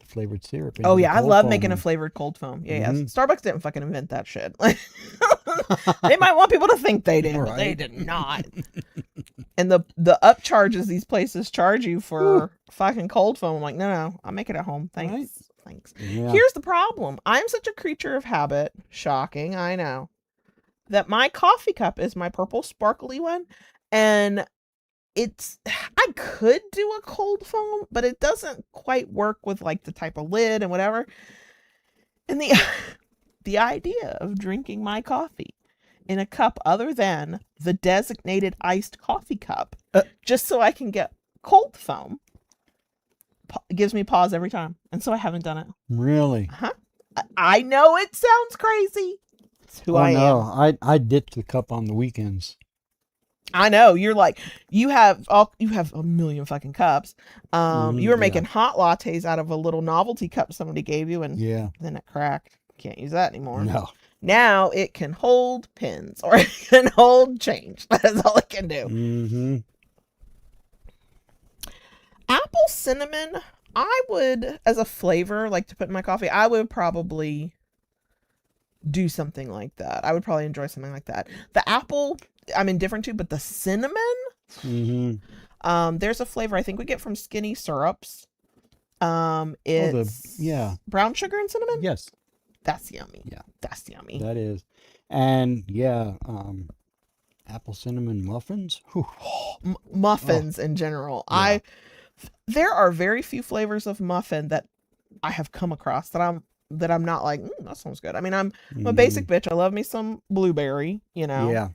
the flavored syrup. Oh yeah, I love foam making a and- flavored cold foam. Yeah, yeah. Starbucks didn't fucking invent that shit. They might want people to think they did, but they Right. did not. And the upcharges these places charge you for fucking cold foam. I'm like, no, I'll make it at home. Thanks. Right. Thanks. Yeah. Here's the problem. I'm such a creature of habit. Shocking, I know. That my coffee cup is my purple sparkly one. And I could do a cold foam, but it doesn't quite work with like the type of lid and whatever. And the idea of drinking my coffee in a cup other than the designated iced coffee cup, just so I can get cold foam, gives me pause every time. And so I haven't done it. Really? I know it sounds crazy. It's who I am. No, I ditch the cup on the weekends. I know. You're like, you have a million fucking cups. You were making hot lattes out of a little novelty cup somebody gave you, and then it cracked. Can't use that anymore. No. Now it can hold pins, or it can hold change. That's all it can do. Apple cinnamon, I would, as a flavor, like to put in my coffee, I would probably do something like that. I would probably enjoy something like that. The apple, I'm indifferent to, but the cinnamon, there's a flavor I think we get from Skinny Syrups. It's brown sugar and cinnamon. Yes. That's yummy. Yeah. That's yummy. That is. And apple cinnamon muffins. Muffins in general. Yeah. There are very few flavors of muffin that I have come across that I'm not like, that sounds good. I mean, I'm a basic bitch. I love me some blueberry, you know. Yeah.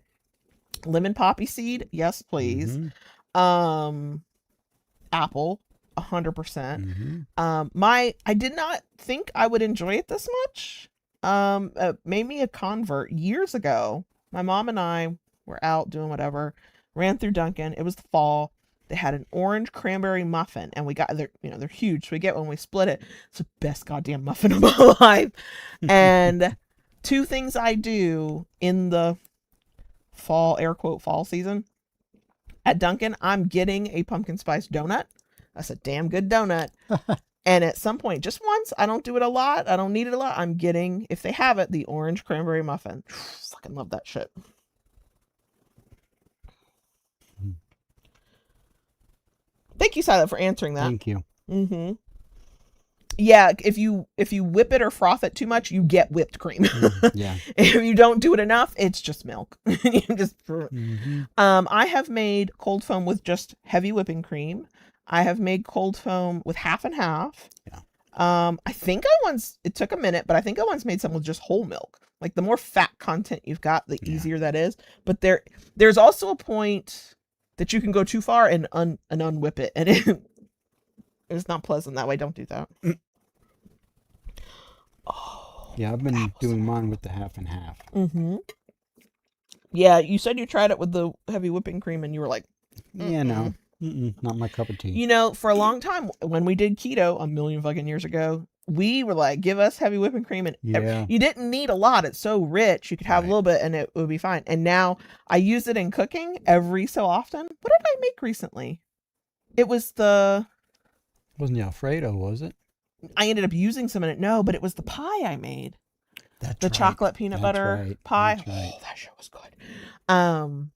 Lemon poppy seed, yes, please. Apple, 100%. I did not think I would enjoy it this much. It made me a convert years ago. My mom and I were out doing whatever, ran through Dunkin'. It was the fall. They had an orange cranberry muffin, and we got they're huge. So we get when we split it. It's the best goddamn muffin of my life. And two things I do in the fall, air quote, fall season at Dunkin', I'm getting a pumpkin spice donut. That's a damn good donut. And at some point, just once, I don't do it a lot. I don't need it a lot. I'm getting, if they have it, the orange cranberry muffin. Fucking love that shit. Thank you, Silent, for answering that. Thank you. Yeah, if you whip it or froth it too much, you get whipped cream. Yeah. If you don't do it enough, it's just milk. You just. I have made cold foam with just heavy whipping cream. I have made cold foam with half and half. Yeah. I think I once, it took a minute, but I think I once made some with just whole milk. Like the more fat content you've got, the easier that is. But there's also a point that you can go too far and unwhip it, and it's not pleasant that way. Don't do that. Oh, Yeah, I've been doing mine with the half and half. Mm-hmm. Yeah, you said you tried it with the heavy whipping cream, and you were like, yeah, no, not my cup of tea. You know, for a long time when we did keto a million fucking years ago, we were like, give us heavy whipping cream, and you didn't need a lot. It's so rich. You could have a little bit and it would be fine. And now I use it in cooking every so often. What did I make recently? It was wasn't the Alfredo, was it? I ended up using some in it. No, but it was the pie I made. That's the chocolate peanut butter pie. That's right. Oh, that shit was good.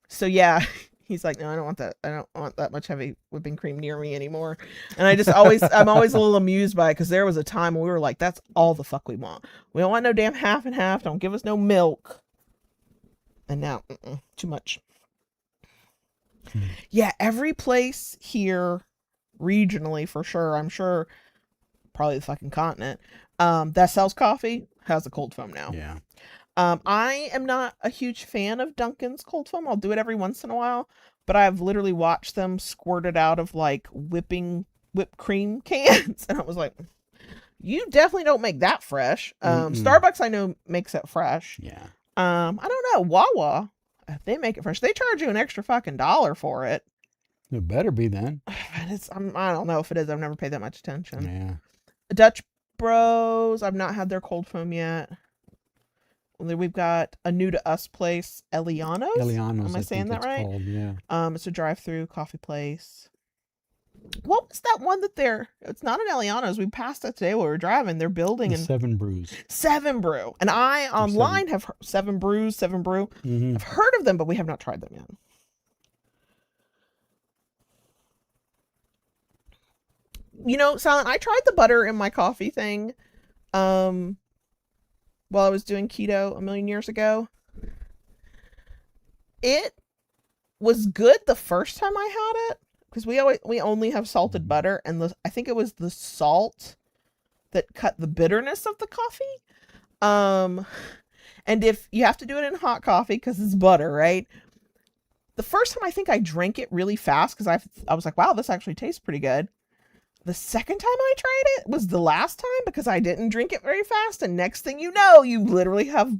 So yeah. He's like, no, I don't want that. I don't want that much heavy whipping cream near me anymore. And I'm always a little amused by it, because there was a time when we were like, that's all the fuck we want. We don't want no damn half and half. Don't give us no milk. And now, too much. Yeah, every place here, regionally for sure, I'm sure, probably the fucking continent, that sells coffee has a cold foam now. Yeah. I am not a huge fan of Dunkin's cold foam. I'll do it every once in a while, but I've literally watched them squirt it out of like whipped cream cans. And I was like, you definitely don't make that fresh. Starbucks, I know, makes it fresh. Yeah. I don't know. Wawa, if they make it fresh, they charge you an extra fucking $1 for it. It better be then. I don't know if it is. I've never paid that much attention. Yeah. Dutch Bros, I've not had their cold foam yet. We've got a new to us place, Eliano's. Am I saying that right? Called, yeah. It's a drive-through coffee place. What was that one that it's not an Eliano's. We passed it today while we were driving. They're building Seven Brews. Seven Brew. And I online have Seven Brew. Mm-hmm. I've heard of them, but we have not tried them yet. You know, Silent, I tried the butter in my coffee thing. While I was doing keto a million years ago. It was good the first time I had it, because we only have salted butter, and I think it was the salt that cut the bitterness of the coffee. And if you have to do it in hot coffee because it's butter, right? The first time I think I drank it really fast, because I was like, wow, this actually tastes pretty good. The second time I tried it was the last time, because I didn't drink it very fast. And next thing you know, you literally have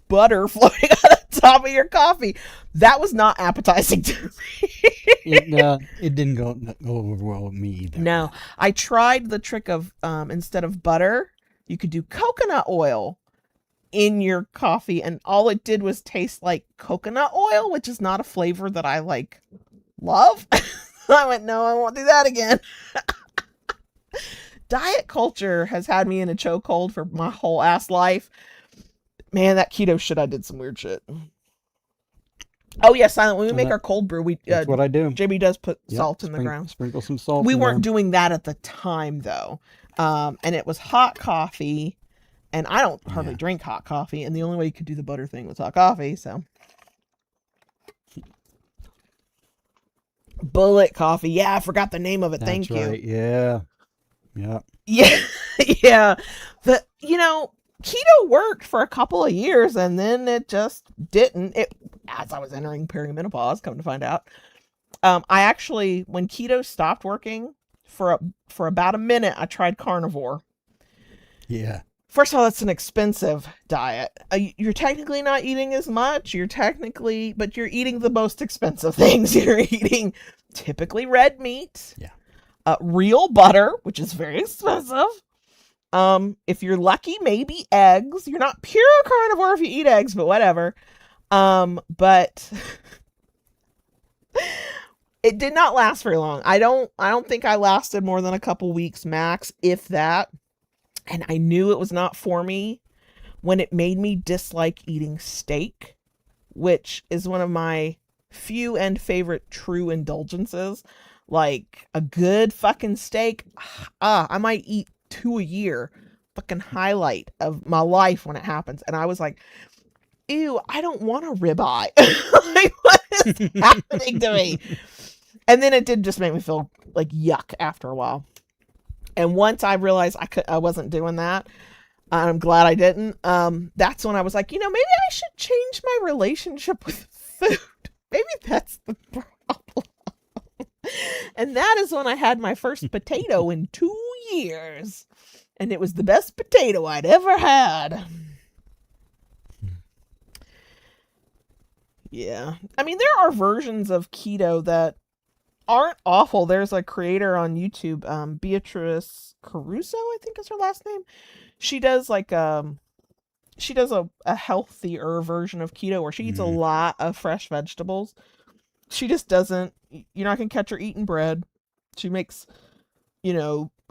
butter floating on the top of your coffee. That was not appetizing to me. It didn't go over well with me either. No, I tried the trick of, instead of butter, you could do coconut oil in your coffee. And all it did was taste like coconut oil, which is not a flavor that I love. I went, no, I won't do that again. Diet culture has had me in a chokehold for my whole ass life. Man, that keto shit, I did some weird shit. Oh yeah, Silent, when we make our cold brew, that's what I do. JB does put salt in the ground. Sprinkle some salt. We weren't doing that at the time though. And it was hot coffee, and I don't hardly drink hot coffee, and the only way you could do the butter thing was hot coffee, so. Bullet coffee. Yeah, I forgot the name of it. Thank you. Right. Yeah. Yeah. Yeah. Keto worked for a couple of years, and then it just didn't. As I was entering perimenopause, come to find out. I actually, when keto stopped working for about a minute, I tried carnivore. Yeah. First of all, it's an expensive diet. You're technically not eating as much. But you're eating the most expensive things. You're eating typically red meat. Yeah. Real butter, which is very expensive. If you're lucky, maybe eggs. You're not pure carnivore if you eat eggs, but whatever. But it did not last very long. I don't think I lasted more than a couple weeks max, if that. And I knew it was not for me when it made me dislike eating steak, which is one of my few and favorite true indulgences. Like a good fucking steak. I might eat 2 a year. Fucking highlight of my life when it happens. And I was like, ew, I don't want a ribeye. Like, what is happening to me? And then it did just make me feel like yuck after a while. And once I realized I wasn't doing that, I'm glad I didn't. That's when I was like, maybe I should change my relationship with food. Maybe that's the problem. And that is when I had my first potato in 2 years. And it was the best potato I'd ever had. Yeah. I mean, there are versions of keto that aren't awful. There's a creator on YouTube, Beatrice Caruso, I think is her last name. She does like she does a healthier version of keto where she eats a lot of fresh vegetables. She just doesn't, you're not gonna catch her eating bread. She makes,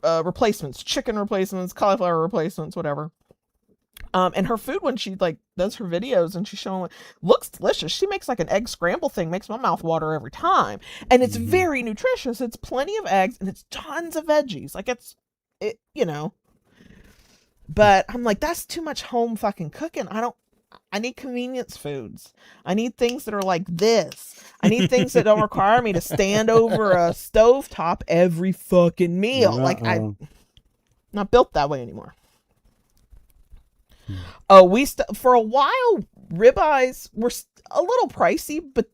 replacements, chicken replacements, cauliflower replacements, whatever. And her food, when she like does her videos and she's showing, looks delicious. She makes like an egg scramble thing, makes my mouth water every time. And it's very nutritious. It's plenty of eggs and it's tons of veggies. Like but I'm like, that's too much home fucking cooking. I need convenience foods. I need things that are like this. I need things that don't require me to stand over a stovetop every fucking meal. Like, I'm not built that way anymore. Oh, for a while, ribeyes were a little pricey, but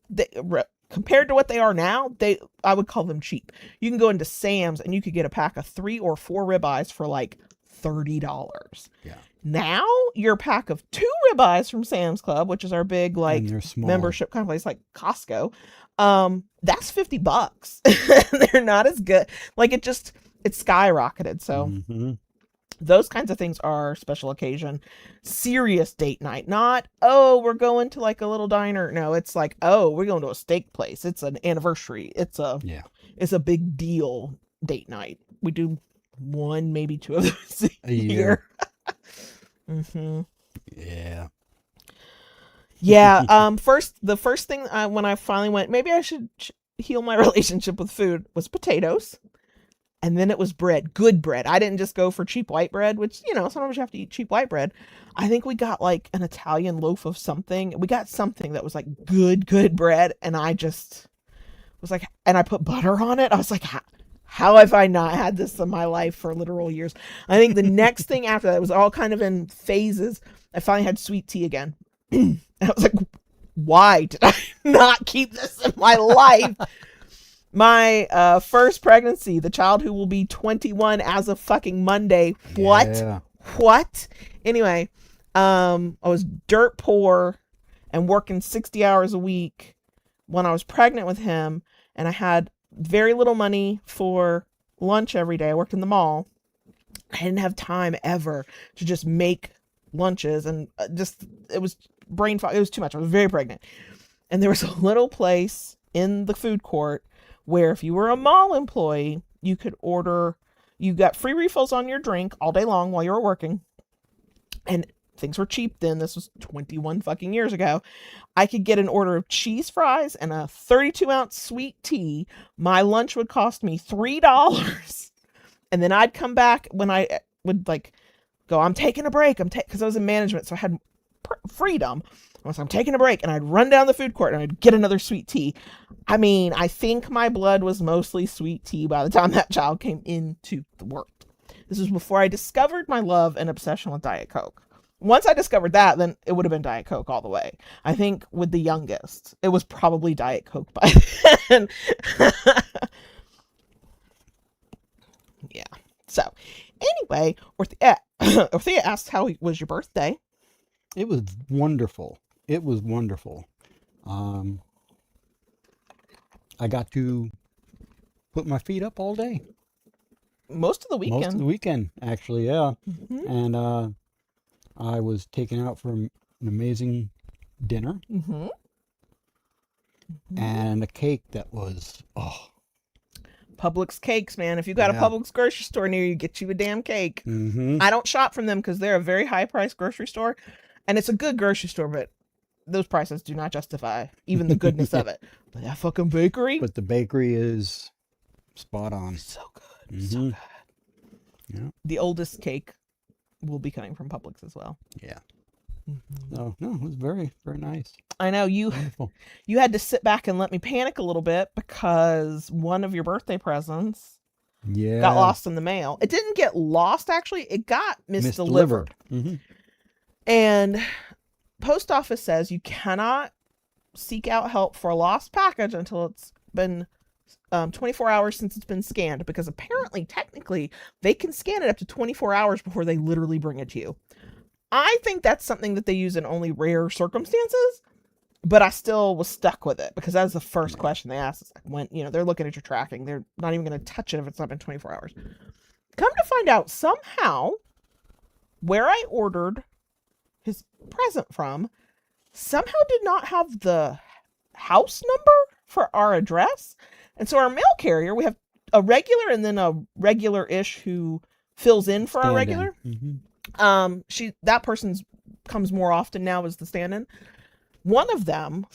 compared to what they are now, I would call them cheap. You can go into Sam's and you could get a pack of 3 or 4 ribeyes for like $30. Yeah. Now your pack of 2 ribeyes from Sam's Club, which is our big like membership kind of place, like Costco, that's $50. They're not as good. Like it's skyrocketed. So those kinds of things are special occasion, serious date night. Not, oh, we're going to like a little diner. No, it's like, oh, we're going to a steak place. It's an anniversary. It's a big deal date night. We do 1, maybe 2 of those a year. Yeah. Yeah. The first thing when I finally went, maybe I should heal my relationship with food, was potatoes. And then it was bread, good bread. I didn't just go for cheap white bread, which, sometimes you have to eat cheap white bread. I think we got like an Italian loaf of something. We got something that was like good bread. And I just was like, and I put butter on it. I was like, how have I not had this in my life for literal years? I think the next thing after that, was all kind of in phases. I finally had sweet tea again. And I was like, why did I not keep this in my life? My first pregnancy, the child who will be 21 as of fucking Monday. What? Yeah. What? Anyway, I was dirt poor and working 60 hours a week when I was pregnant with him. And I had very little money for lunch every day. I worked in the mall. I didn't have time ever to just make lunches. And it was brain fog. It was too much. I was very pregnant. And there was a little place in the food court where if you were a mall employee, you got free refills on your drink all day long while you were working. And things were cheap then. This was 21 fucking years ago. I could get an order of cheese fries and a 32-ounce sweet tea. My lunch would cost me $3. And then I'd come back when I would like go, I'm taking a break. Because I was in management, so I had freedom. I was like, I'm taking a break, and I'd run down the food court and I'd get another sweet tea. I mean, I think my blood was mostly sweet tea by the time that child came into the world. This was before I discovered my love and obsession with Diet Coke. Once I discovered that, then it would have been Diet Coke all the way. I think with the youngest, it was probably Diet Coke by then. Yeah. So, anyway, Orthea asked, how was your birthday? It was wonderful. I got to put my feet up all day. Most of the weekend. Actually, yeah. And I was taken out for an amazing dinner. And a cake that was, Publix cakes, man. If you got a Publix grocery store near you, get you a damn cake. I don't shop from them because they're a very high price grocery store. And it's a good grocery store, but those prices do not justify even the goodness of it. But that fucking bakery. But the bakery is spot on. So good. So good. Yeah. The oldest cake will be coming from Publix as well. Yeah. No, it was very, very nice. I know you had to sit back and let me panic a little bit because one of your birthday presents Yeah. got lost in the mail. It didn't get lost, actually. It got misdelivered. Mm-hmm. And post office says you cannot seek out help for a lost package until it's been 24 hours since it's been scanned, because apparently, technically, they can scan it up to 24 hours before they literally bring it to you. I think that's something that they use in only rare circumstances, but I still was stuck with it because that was the first question they asked. It's like, when, they're looking at your tracking, they're not even going to touch it if it's not been 24 hours. Come to find out, somehow, where I ordered his present from somehow did not have the house number for our address. And so our mail carrier, we have a regular and then a regular-ish who fills in for our regular. Mm-hmm. That person's comes more often now as the stand-in. One of them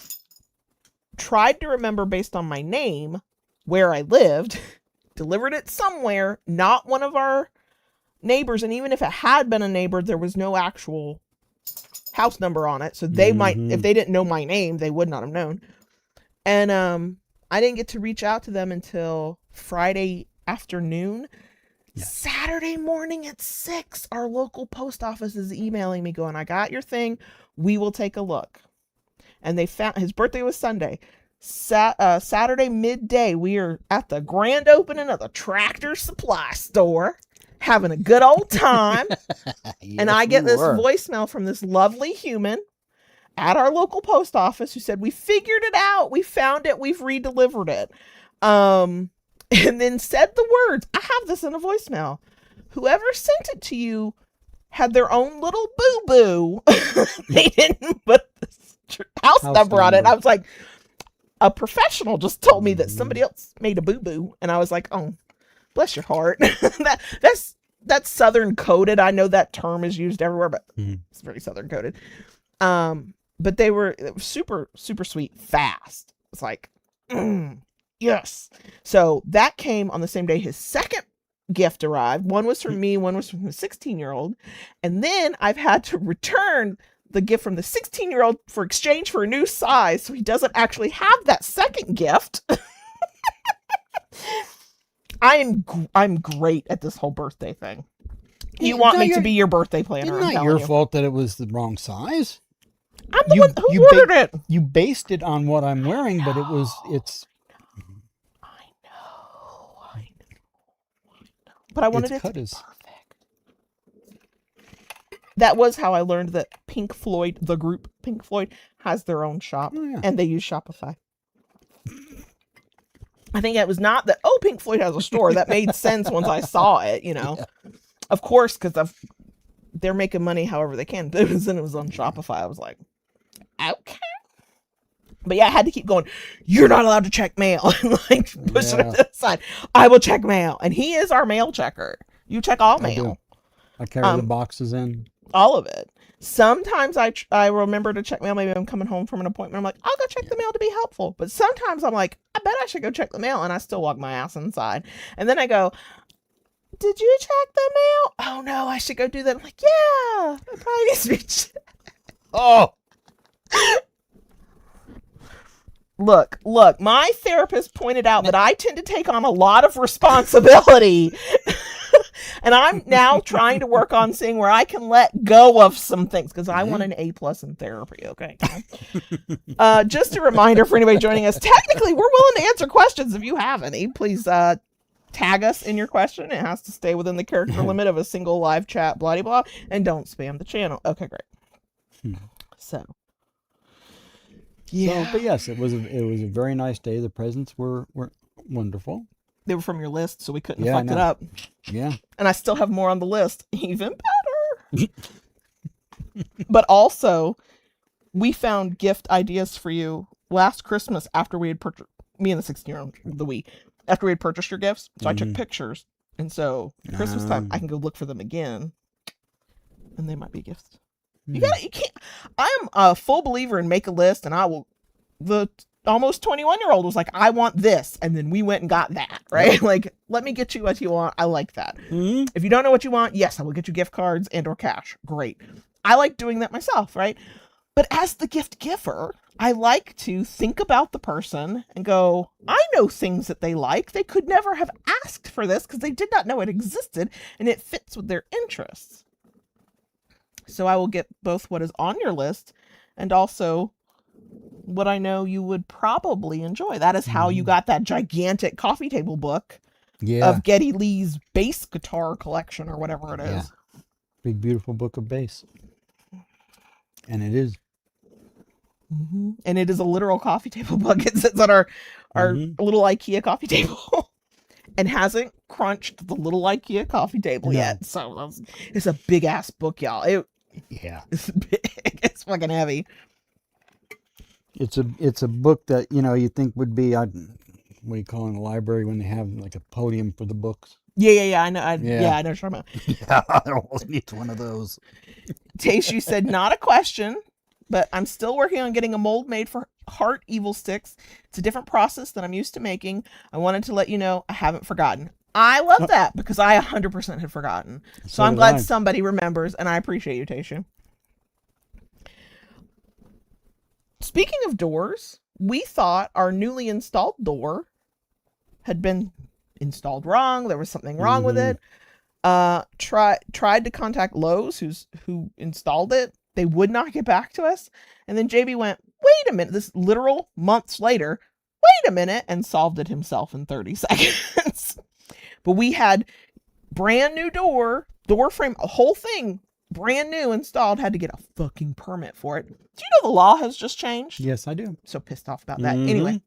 tried to remember based on my name where I lived, delivered it somewhere, not one of our neighbors. And even if it had been a neighbor, there was no actual house number on it. So they might, if they didn't know my name, they would not have known. And I didn't get to reach out to them until Friday afternoon. Yeah. Saturday morning at 6, our local post office is emailing me going, I got your thing. We will take a look. And they found his birthday was Sunday. Saturday midday, we are at the grand opening of the Tractor Supply store, having a good old time. Yes, and I get this voicemail from this lovely human at our local post office who said, we figured it out. We found it. We've redelivered it. And then said the words, I have this in a voicemail. Whoever sent it to you had their own little boo-boo. They didn't put this house number on it. I was like, a professional just told me that somebody else made a boo-boo. And I was like, oh, bless your heart. That's Southern coded. I know that term is used everywhere, but it's very Southern coded. But it was super, super sweet, fast. It's like, yes. So that came on the same day his second gift arrived. One was from me, one was from the 16-year-old. And then I've had to return the gift from the 16-year-old for exchange for a new size. So he doesn't actually have that second gift. I'm great at this whole birthday thing. You want me to be your birthday planner. It's not your fault that it was the wrong size. I'm the one who ordered it. You based it on what I'm wearing, but it's. I know. But I wanted it to be perfect. That was how I learned that Pink Floyd, the group Pink Floyd, has their own shop, and they use Shopify. I think it was not that, Pink Floyd has a store. That made sense once I saw it, Yeah. Of course, because they're making money however they can. It was on Shopify. I was like, okay. But yeah, I had to keep going, you're not allowed to check mail. And like pushing it to the side. I will check mail. And he is our mail checker. You check all mail. I carry the boxes in. All of it. Sometimes I remember to check mail. Maybe I'm coming home from an appointment. I'm like, I'll go check the mail to be helpful. But sometimes I'm like, I bet I should go check the mail. And I still walk my ass inside. And then I go, did you check the mail? Oh no, I should go do that. I'm like, yeah, it probably needs to be checked. Oh. Look, my therapist pointed out that I tend to take on a lot of responsibility. And I'm now trying to work on seeing where I can let go of some things because I want an A+ in therapy, okay? Just a reminder for anybody joining us, technically, we're willing to answer questions if you have any. Please tag us in your question. It has to stay within the character limit of a single live chat, blah, blah, and don't spam the channel. Okay, great. So, yeah. But yes, it was a very nice day. The presents were wonderful. They were from your list, so we couldn't fuck it up. Yeah. And I still have more on the list. Even better. But also, we found gift ideas for you last Christmas after we had purchased, me and the 16-year-old, after we had purchased your gifts. So I took pictures. And so Christmas time, I can go look for them again. And they might be gifts. You can't. I'm a full believer in make a list, and the almost 21-year-old was like, I want this. And then we went and got that, right? Like, let me get you what you want. I like that. If you don't know what you want, yes, I will get you gift cards and or cash. Great. I like doing that myself, right? But as the gift giver, I like to think about the person and go, I know things that they like. They could never have asked for this because they did not know it existed and it fits with their interests. So I will get both what is on your list and also what I know you would probably enjoy. That is how you got that gigantic coffee table book of Geddy Lee's bass guitar collection or whatever it is. Yeah. Big, beautiful book of bass. And it is. Mm-hmm. And it is a literal coffee table book. It sits on our little IKEA coffee table and hasn't crunched the little IKEA coffee table yet. So it's a big ass book, y'all. It's big. It's fucking heavy. It's a book that, you think would be, what do you call it, in a library when they have like a podium for the books? Yeah. I know. I know what you're talking about. Yeah, I almost need one of those. Tayshu said, not a question, but I'm still working on getting a mold made for Heart Evil Sticks. It's a different process than I'm used to making. I wanted to let you know I haven't forgotten. I love that because I 100% had forgotten. So I'm glad somebody remembers, and I appreciate you, Tayshu. Speaking of doors, we thought our newly installed door had been installed wrong. There was something wrong with it. Tried to contact Lowe's, who installed it. They would not get back to us. And then JB went, wait a minute, this literal months later, wait a minute, and solved it himself in 30 seconds. But we had brand new door frame, a whole thing, brand new installed, had to get a fucking permit for it. Do you know the law has just changed? Yes, I do. I'm so pissed off about that. Anyway,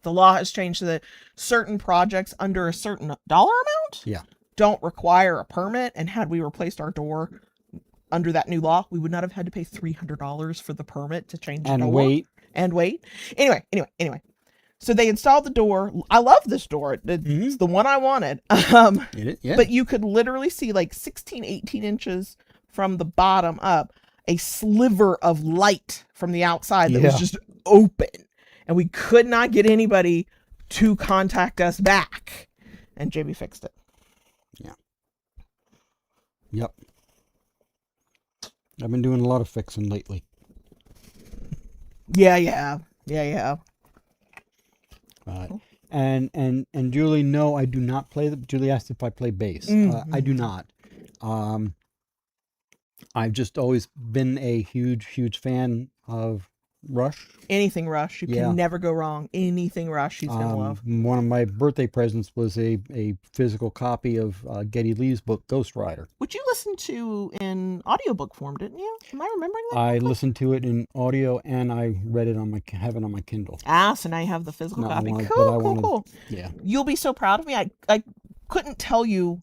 the law has changed so that certain projects under a certain dollar amount don't require a permit. And had we replaced our door under that new law, we would not have had to pay $300 for the permit to change the door. And wait. Anyway. So they installed the door. I love this door. It's the one I wanted. But you could literally see like 16, 18 inches from the bottom up, a sliver of light from the outside that was just open. And we could not get anybody to contact us back. And JB fixed it. Yeah. Yep. I've been doing a lot of fixing lately. Yeah. And Julie, no, I do not play. Julie asked if I play bass. I do not. I've just always been a huge fan of Rush. Anything Rush. You can never go wrong. Anything Rush he's going to love. One of my birthday presents was a physical copy of Geddy Lee's book, Ghost Rider. Which you listened to in audiobook form, didn't you? Am I remembering that? I listened to it in audio and I read it have it on my Kindle. So now you have the physical copy. Cool. Yeah. You'll be so proud of me. I couldn't tell you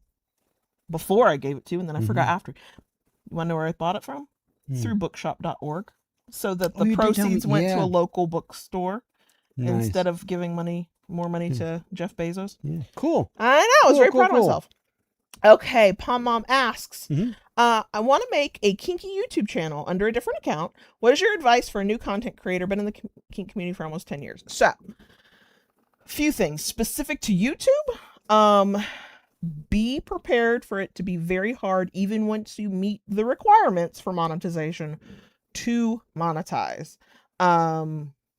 before I gave it to you, and then I forgot after. You want to know where I bought it from? Through bookshop.org. So that the proceeds went to a local bookstore instead of giving more money to Jeff Bezos. Yeah. Cool. I know. I was very proud of myself. Okay. Pom Mom asks, I want to make a kinky YouTube channel under a different account. What is your advice for a new content creator? Been in the kink community for almost 10 years. So, a few things specific to YouTube. Be prepared for it to be very hard, even once you meet the requirements for monetization, to monetize.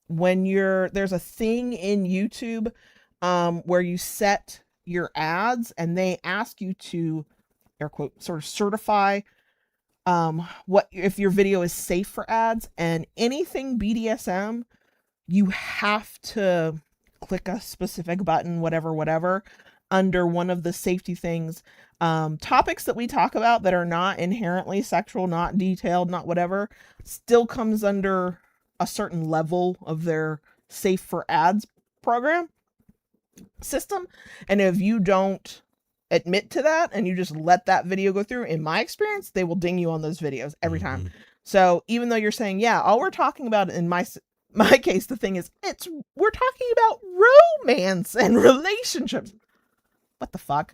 There's a thing in YouTube where you set your ads and they ask you to, air quote, sort of certify what if your video is safe for ads, and anything BDSM, you have to click a specific button, whatever, under one of the safety things. Topics that we talk about that are not inherently sexual, not detailed, not whatever, still comes under a certain level of their safe for ads program system. And if you don't admit to that and you just let that video go through, in my experience, they will ding you on those videos every time. So even though you're saying, all we're talking about in my case, the thing is, we're talking about romance and relationships. What the fuck?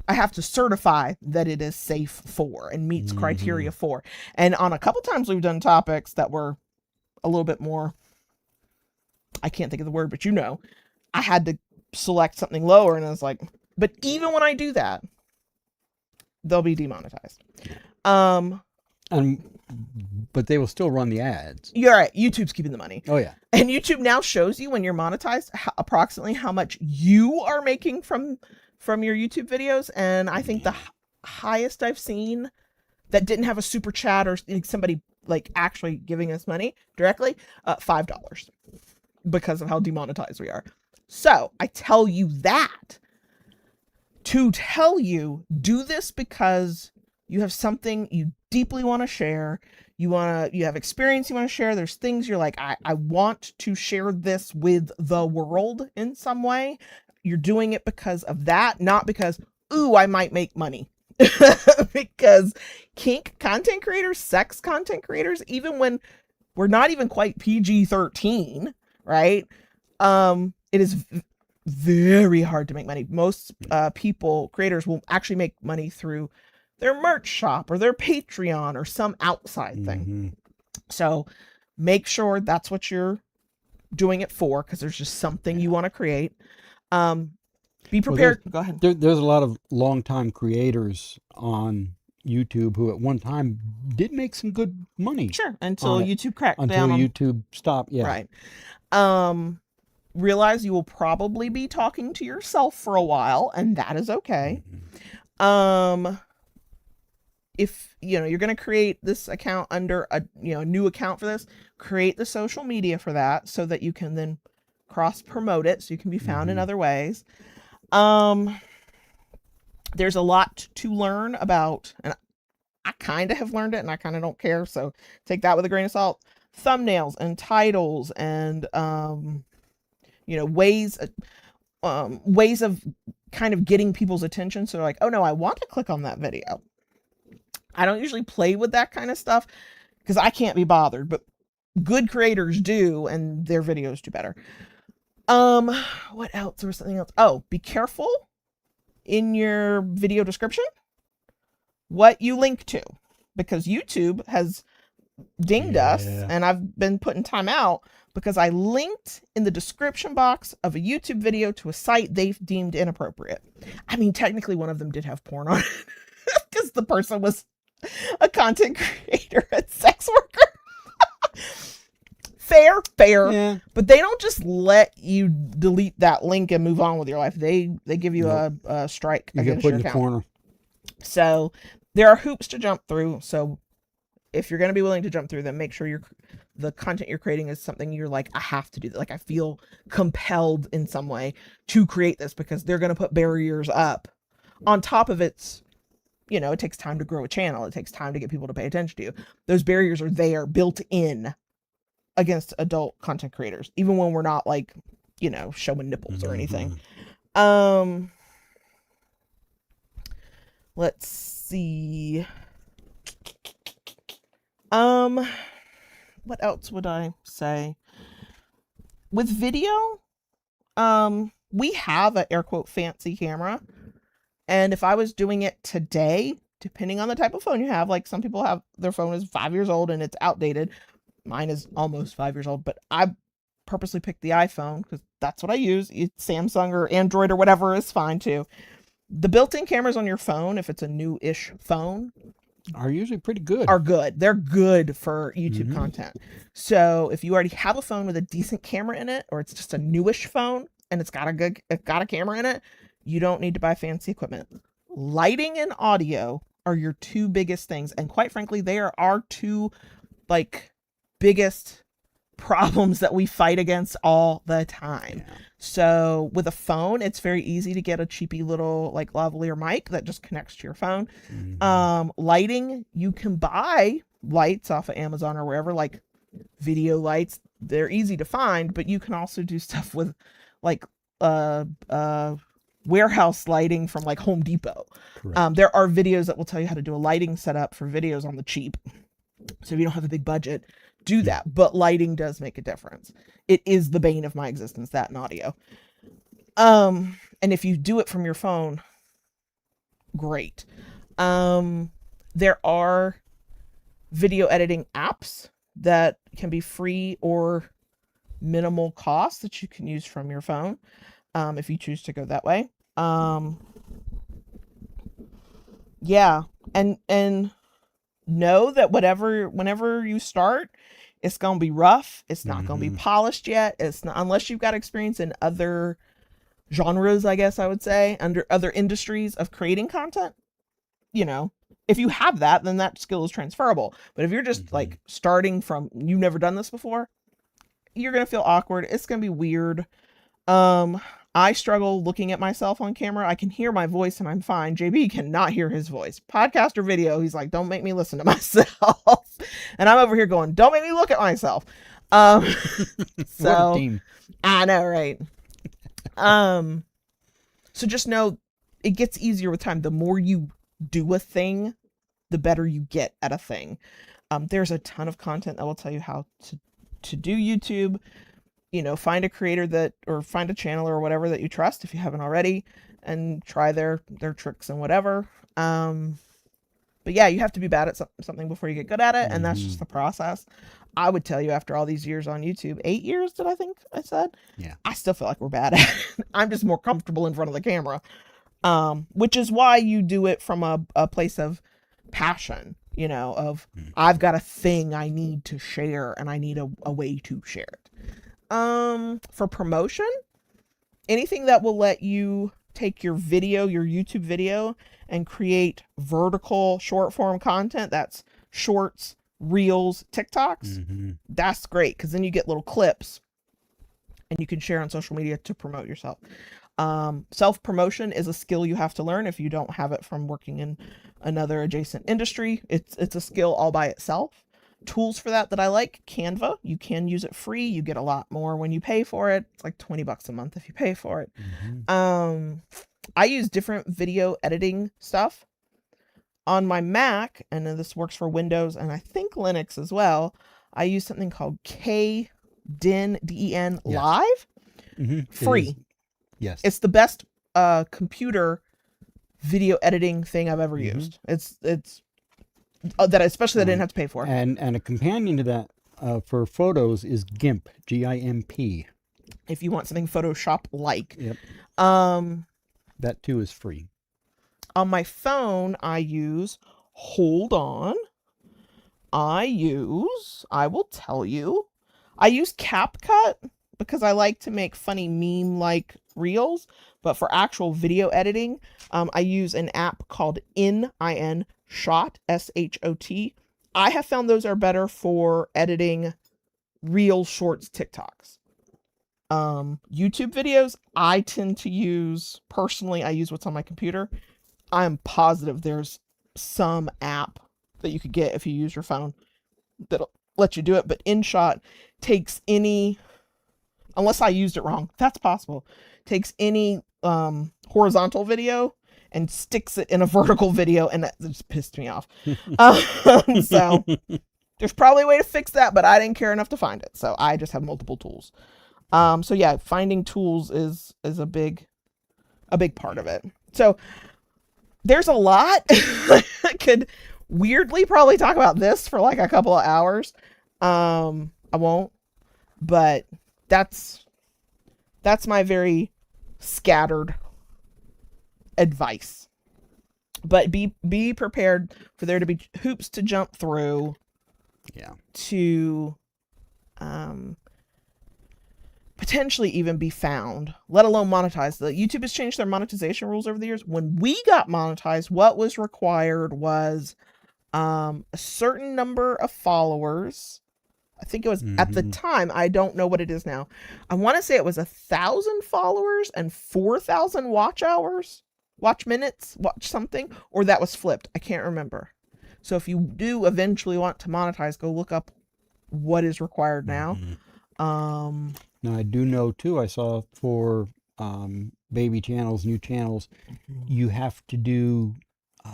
I have to certify that it is safe for and meets criteria for. And on a couple times we've done topics that were a little bit more, I can't think of the word, but I had to select something lower, and I was like, but even when I do that, they'll be demonetized. And but they will still run the ads. You're right. YouTube's keeping the money. Oh yeah. And YouTube now shows you when you're monetized approximately how much you are making from your YouTube videos. And I think the highest I've seen that didn't have a super chat or somebody like actually giving us money directly, $5 because of how demonetized we are. So I tell you that to tell you, do this because you have something you deeply want to share. You have experience you want to share. There's things you're like, I want to share this with the world in some way. You're doing it because of that, not because, ooh, I might make money. Because kink content creators, sex content creators, even when we're not even quite PG-13, right? It is very hard to make money. Most creators will actually make money through their merch shop or their Patreon or some outside thing. So make sure that's what you're doing it for, because there's just something you want to create. Be prepared. Go ahead. There's a lot of longtime creators on YouTube who at one time did make some good money. Sure, until YouTube cracked down. Until YouTube stopped, yeah. Right. Realize you will probably be talking to yourself for a while, and that is okay. If you're going to create this account under a new account for this, create the social media for that so that you can then cross promote it so you can be found in other ways. There's a lot to learn about, and I kind of have learned it and I kind of don't care, so take that with a grain of salt. Thumbnails and titles and ways of kind of getting people's attention, so they're like, oh no, I want to click on that video. I don't usually play with that kind of stuff because I can't be bothered, but good creators do, and their videos do better. What else? There was something else. Oh, be careful in your video description what you link to, because YouTube has dinged us, and I've been putting time out because I linked in the description box of a YouTube video to a site they've deemed inappropriate. I mean, technically one of them did have porn on it because the person was a content creator and sex worker. Fair. Yeah. But they don't just let you delete that link and move on with your life. They give you a strike against your account. You get put in the corner. So there are hoops to jump through. So if you're going to be willing to jump through them, make sure the content you're creating is something you're like, I have to do that. Like, I feel compelled in some way to create this, because they're going to put barriers up on top of it takes time to grow a channel. It takes time to get people to pay attention to you. Those barriers are there, built in against adult content creators, even when we're not like, showing nipples or anything. Let's see. What else would I say? With video, we have an air quote fancy camera. And if I was doing it today, depending on the type of phone you have, like some people have, their phone is 5 years old and it's outdated. Mine is almost 5 years old, but I purposely picked the iPhone because that's what I use. Samsung or Android or whatever is fine too. The built-in cameras on your phone, if it's a new-ish phone, are usually pretty good. Are good. They're good for YouTube content. So if you already have a phone with a decent camera in it, or it's just a newish phone and it's got a camera in it, you don't need to buy fancy equipment. Lighting and audio are your two biggest things. And quite frankly, they are our two biggest problems that we fight against all the time. Yeah. So with a phone, it's very easy to get a cheapy little lavalier mic that just connects to your phone. Lighting, you can buy lights off of Amazon or wherever, like video lights. They're easy to find, but you can also do stuff with warehouse lighting from Home Depot. There are videos that will tell you how to do a lighting setup for videos on the cheap. So if you don't have a big budget, do that. But lighting does make a difference. It is the bane of my existence, that and audio. And if you do it from your phone, great. There are video editing apps that can be free or minimal cost that you can use from your phone, if you choose to go that way. Yeah. And know that whenever you start, it's going to be rough. It's not going to be polished yet. It's not, unless you've got experience in other genres, I guess I would say, under other industries of creating content. You know, if you have that, then that skill is transferable. But if you're just like starting from, you've never done this before, you're going to feel awkward. It's going to be weird. I struggle looking at myself on camera. I can hear my voice and I'm fine. JB cannot hear his voice. Podcast or video, he's like, don't make me listen to myself. And I'm over here going, don't make me look at myself. So team. I know, right? So just know it gets easier with time. The more you do a thing, the better you get at a thing. There's a ton of content that will tell you how to do YouTube. You know, find a creator or find a channel or whatever that you trust if you haven't already, and try their tricks and whatever. But yeah, you have to be bad at something before you get good at it. And that's just the process. I would tell you, after all these years on YouTube, 8 years, did I think I said? Yeah. I still feel like we're bad at it. I'm just more comfortable in front of the camera. Which is why you do it from a place of passion, you know, of I've got a thing I need to share and I need a way to share it. For promotion, anything that will let you take your YouTube video, and create vertical short form content, that's shorts, reels, TikToks, that's great, because then you get little clips and you can share on social media to promote yourself. Self-promotion is a skill you have to learn if you don't have it from working in another adjacent industry. It's a skill all by itself. Tools for that I like: Canva. You can use it free. You get a lot more when you pay for it. It's like $20 a month if you pay for it. I use different video editing stuff on my Mac, and this works for Windows and I think Linux as well. I use something called KDen, DEN Live. Free. Yes. It's the best computer video editing thing I've ever used. It's that especially that I didn't have to pay for. And a companion to that for photos is GIMP, GIMP. If you want something Photoshop-like. Yep. That too is free. On my phone, I use, I will tell you, I use CapCut because I like to make funny meme-like reels, but for actual video editing, I use an app called Shot, SHOT. I have found those are better for editing real shorts, TikToks. YouTube videos, I tend to use, personally, I use what's on my computer. I'm positive there's some app that you could get if you use your phone that'll let you do it, but InShot takes any, unless I used it wrong, that's possible, takes any horizontal video and sticks it in a vertical video, and that just pissed me off. So there's probably a way to fix that, but I didn't care enough to find it, so I just have multiple tools. So yeah, finding tools is a big part of it. So there's a lot. I could weirdly probably talk about this for like a couple of hours. I won't, but that's my very scattered advice. But be prepared for there to be hoops to jump through. Yeah. To potentially even be found, let alone monetized. YouTube has changed their monetization rules over the years. When we got monetized, what was required was a certain number of followers. I think it was at the time, I don't know what it is now. I want to say it was 1,000 followers and 4,000 watch hours, watch minutes, watch something, or that was flipped. I can't remember. So if you do eventually want to monetize, go look up what is required now. Now I do know too, I saw for baby channels, new channels, you have to do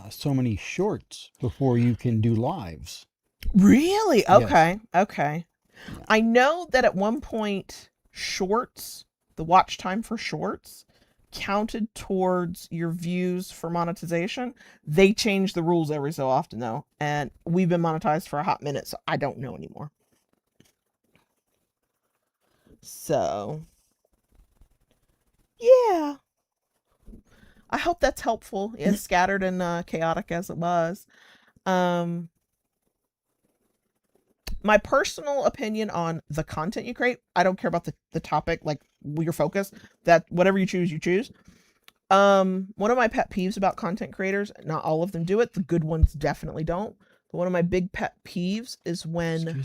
so many shorts before you can do lives. Really? Okay. Yes. Okay. Yeah. I know that at one point shorts, the watch time for shorts counted towards your views for monetization. They change the rules every so often though. And we've been monetized for a hot minute, so I don't know anymore. So, yeah. I hope that's helpful, as scattered and chaotic as it was. my personal opinion on the content you create, I don't care about the topic, like your focus, that whatever you choose, you choose. One of my pet peeves about content creators, not all of them do it, the good ones definitely don't. But one of my big pet peeves is when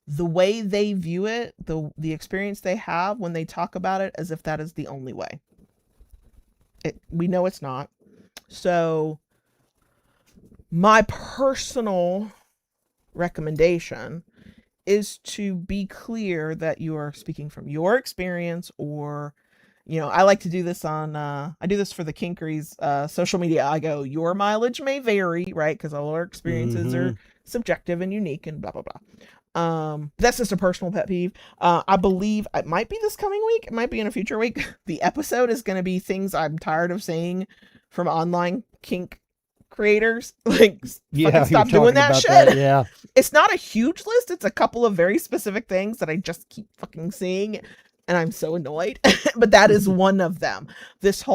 the way they view it, the experience they have when they talk about it as if that is the only way. We know it's not. So my personal recommendation is to be clear that you are speaking from your experience, or, you know, I like to do this on, I do this for the Kinkeries social media. I go, your mileage may vary, right? Because all our experiences are subjective and unique and blah, blah, blah. That's just a personal pet peeve. I believe it might be this coming week. It might be in a future week. The episode is going to be things I'm tired of saying from online kink creators. Like, fucking stop doing that shit. Yeah. It's not a huge list. It's a couple of very specific things that I just keep fucking seeing, and I'm so annoyed. But that is one of them. This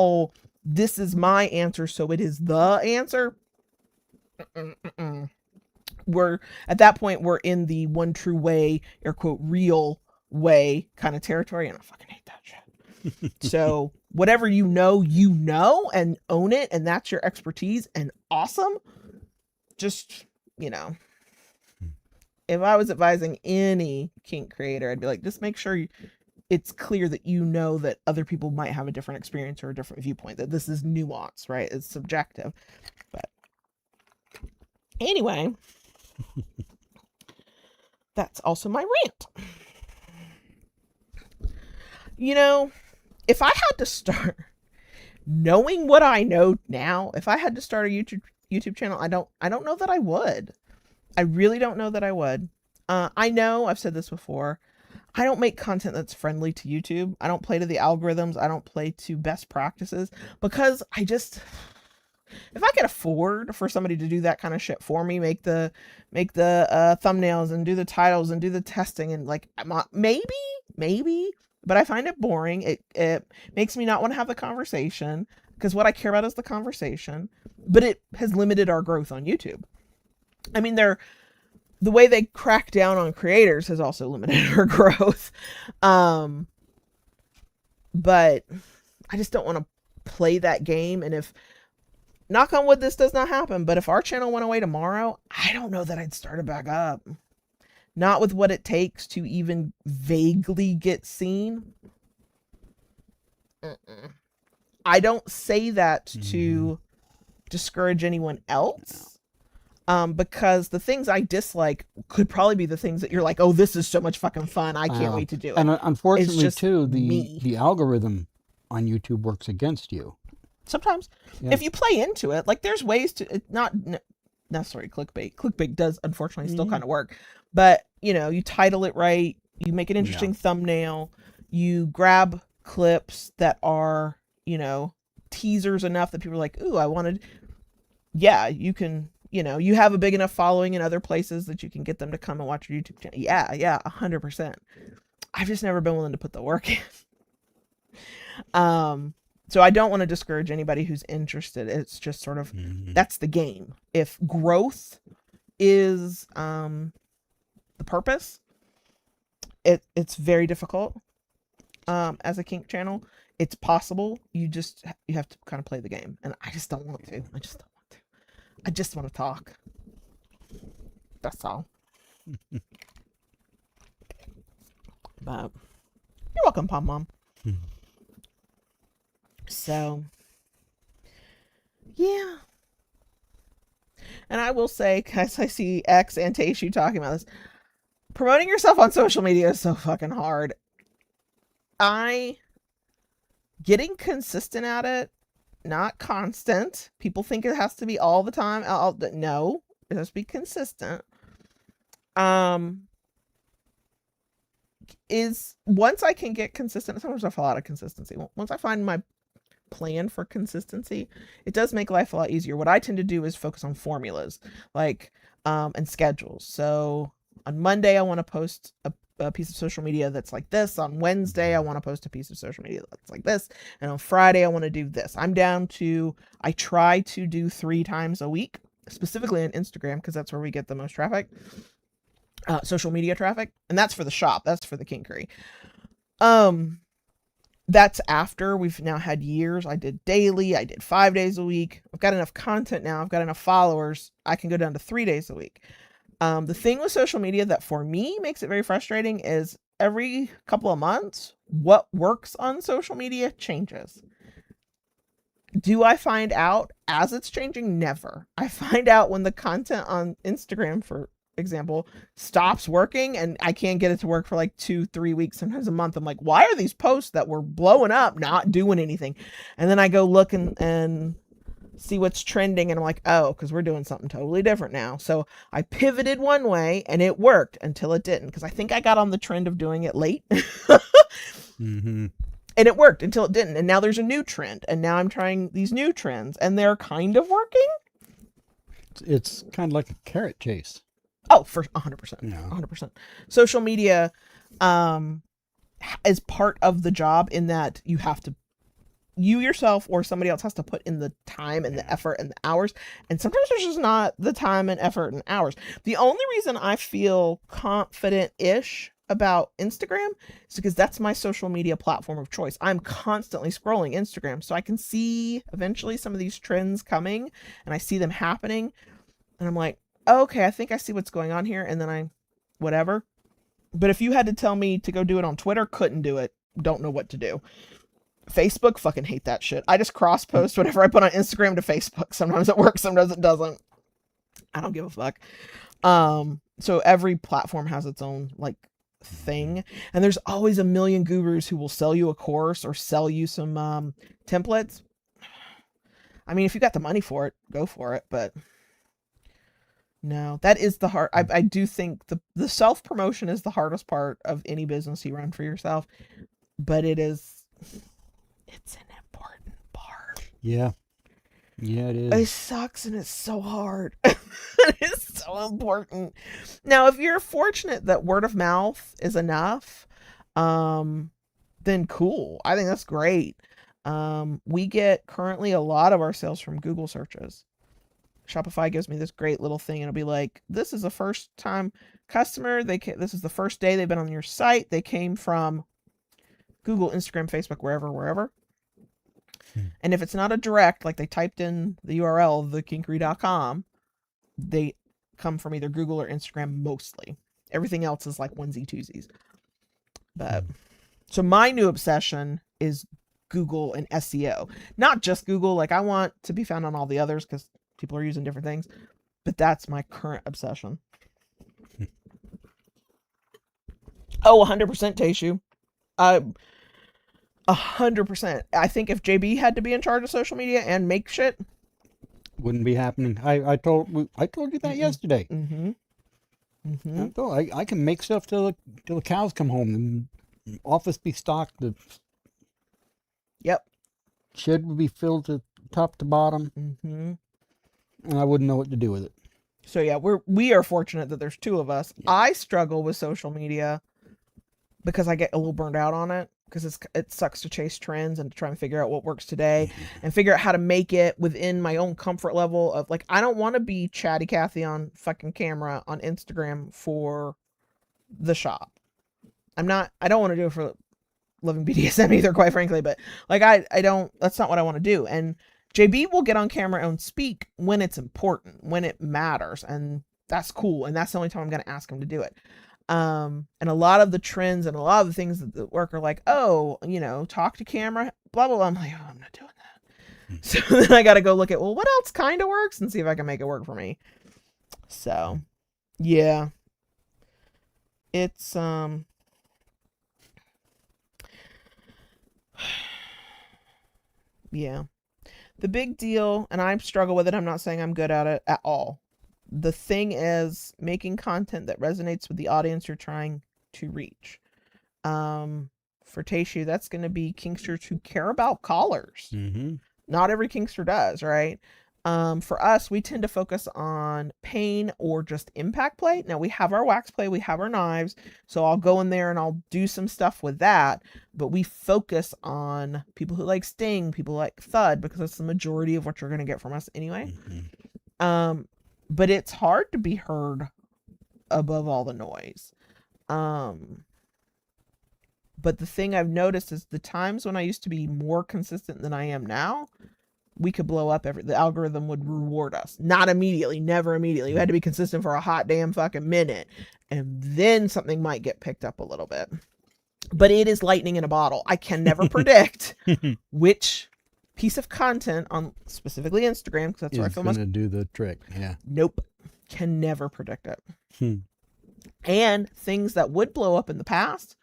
is my answer, so it is the answer. We're at that point, we're in the one true way, air quote, real way kind of territory, and I fucking hate that shit. So whatever you know, and own it, and that's your expertise, and awesome. Just, you know, if I was advising any kink creator, I'd be like, just make sure it's clear that you know that other people might have a different experience or a different viewpoint, that this is nuance, right? It's subjective. But anyway, that's also my rant. You know, if I had to start knowing what I know now, if I had to start a YouTube channel, I don't know that I would. I really don't know that I would. I know I've said this before. I don't make content that's friendly to YouTube. I don't play to the algorithms. I don't play to best practices, because if I could afford for somebody to do that kind of shit for me, make the thumbnails and do the titles and do the testing, and like, maybe, but I find it boring. It makes me not want to have the conversation, because what I care about is the conversation, but it has limited our growth on YouTube. I mean, the way they crack down on creators has also limited our growth. But I just don't want to play that game. And if, knock on wood, this does not happen, but if our channel went away tomorrow, I don't know that I'd start it back up. Not with what it takes to even vaguely get seen. I don't say that to discourage anyone else. Because the things I dislike could probably be the things that you're like, oh, this is so much fucking fun, I can't wait to do it. And unfortunately, too, the algorithm on YouTube works against you. Sometimes. Yeah. If you play into it, like, there's ways to, not necessarily clickbait. Clickbait does, unfortunately, still kind of work. But, you know, you title it right, you make an interesting thumbnail, you grab clips that are, you know, teasers enough that people are like, ooh, I wanted, you can... You know, you have a big enough following in other places that you can get them to come and watch your YouTube channel. Yeah, 100%. I've just never been willing to put the work in. So I don't want to discourage anybody who's interested. It's just sort of, that's the game. If growth is the purpose, it's very difficult as a kink channel. It's possible. You have to kind of play the game. And I just don't want to. I just want to talk. That's all. But you're welcome, Pom Mom. So, yeah. And I will say, because I see X and Taishu talking about this, promoting yourself on social media is so fucking hard. Getting consistent at it, not constant. People think it has to be all the time. No, it has to be consistent. Is once I can get consistent, sometimes I fall out of consistency. Once I find my plan for consistency, it does make life a lot easier. What I tend to do is focus on formulas, like, and schedules. So on Monday, I want to post a piece of social media that's like this. On Wednesday, I want to post a piece of social media that's like this. And on Friday, I want to do this. I try to do 3 times a week, specifically on Instagram, because that's where we get the most traffic. social media traffic, and that's for the shop. That's for the kinkery. That's after we've now had years. I did daily. I did 5 days a week. I've got enough content now. I've got enough followers. I can go down to 3 days a week. The thing with social media that for me makes it very frustrating is every couple of months, what works on social media changes. Do I find out as it's changing? Never. I find out when the content on Instagram, for example, stops working and I can't get it to work for like 2-3 weeks, sometimes a month. I'm like, why are these posts that were blowing up not doing anything? And then I go look and see what's trending, and I'm like, oh, because we're doing something totally different now. So I pivoted one way and it worked until it didn't, because I think I got on the trend of doing it late. Mm-hmm. And it worked until it didn't. And now there's a new trend. And now I'm trying these new trends and they're kind of working. It's kind of like a carrot chase. Oh, for 100%. No. 100%. Social media is part of the job in that you have to, you yourself or somebody else has to put in the time and the effort and the hours. And sometimes there's just not the time and effort and hours. The only reason I feel confident-ish about Instagram is because that's my social media platform of choice. I'm constantly scrolling Instagram, so I can see eventually some of these trends coming and I see them happening. And I'm like, okay, I think I see what's going on here. And then whatever. But if you had to tell me to go do it on Twitter, couldn't do it. Don't know what to do. Facebook, fucking hate that shit. I just cross post whatever I put on Instagram to Facebook. Sometimes it works, sometimes it doesn't. I don't give a fuck. So every platform has its own like thing, and there's always a million gurus who will sell you a course or sell you some templates. I mean, if you got the money for it, go for it. But no, that is the hard. I do think the self promotion is the hardest part of any business you run for yourself. But it's an important part. Yeah. Yeah, it is. It sucks and it's so hard. It's so important. Now, if you're fortunate that word of mouth is enough, then cool. I think that's great. We get currently a lot of our sales from Google searches. Shopify gives me this great little thing, and it'll be like, this is a first time customer. This is the first day they've been on your site. They came from Google, Instagram, Facebook, wherever. And if it's not a direct, like they typed in the URL, thekinkery.com, they come from either Google or Instagram mostly. Everything else is like onesie twosies. But so my new obsession is Google and SEO. Not just Google. Like I want to be found on all the others because people are using different things. But that's my current obsession. Oh, 100% Tayshu. 100%. I think if JB had to be in charge of social media and make shit, wouldn't be happening. I told you that yesterday. I can make stuff till the cows come home and office be stocked. The shed would be filled to top to bottom, and I wouldn't know what to do with it. So yeah, we are fortunate that there's two of us. Yeah. I struggle with social media because I get a little burned out on it. Because it sucks to chase trends and to try and figure out what works today and figure out how to make it within my own comfort level of like, I don't want to be chatty Cathy on fucking camera on Instagram for the shop. I don't want to do it for loving BDSM either, quite frankly, but like, that's not what I want to do. And JB will get on camera and speak when it's important, when it matters. And that's cool. And that's the only time I'm going to ask him to do it. And a lot of the trends and a lot of the things that work are like, oh, talk to camera, blah, blah, blah. I'm like, oh, I'm not doing that. So then I got to go look at, well, what else kind of works and see if I can make it work for me. So yeah, it's, yeah, the big deal. And I struggle with it. I'm not saying I'm good at it at all. The thing is making content that resonates with the audience you're trying to reach. For Tayshu, that's going to be kinksters who care about collars. Not every kinkster does, right? For us, we tend to focus on pain or just impact play. Now we have our wax play, we have our knives, so I'll go in there and I'll do some stuff with that. But we focus on people who like sting, people who like thud, because that's the majority of what you're going to get from us anyway. But it's hard to be heard above all the noise. But the thing I've noticed is the times when I used to be more consistent than I am now, we could blow up the algorithm would reward us. Not immediately, never immediately. We had to be consistent for a hot damn fucking minute. And then something might get picked up a little bit. But it is lightning in a bottle. I can never predict which piece of content on specifically Instagram, because that's where I feel most. It's going to do the trick. Yeah. Nope. Can never predict it. And things that would blow up in the past,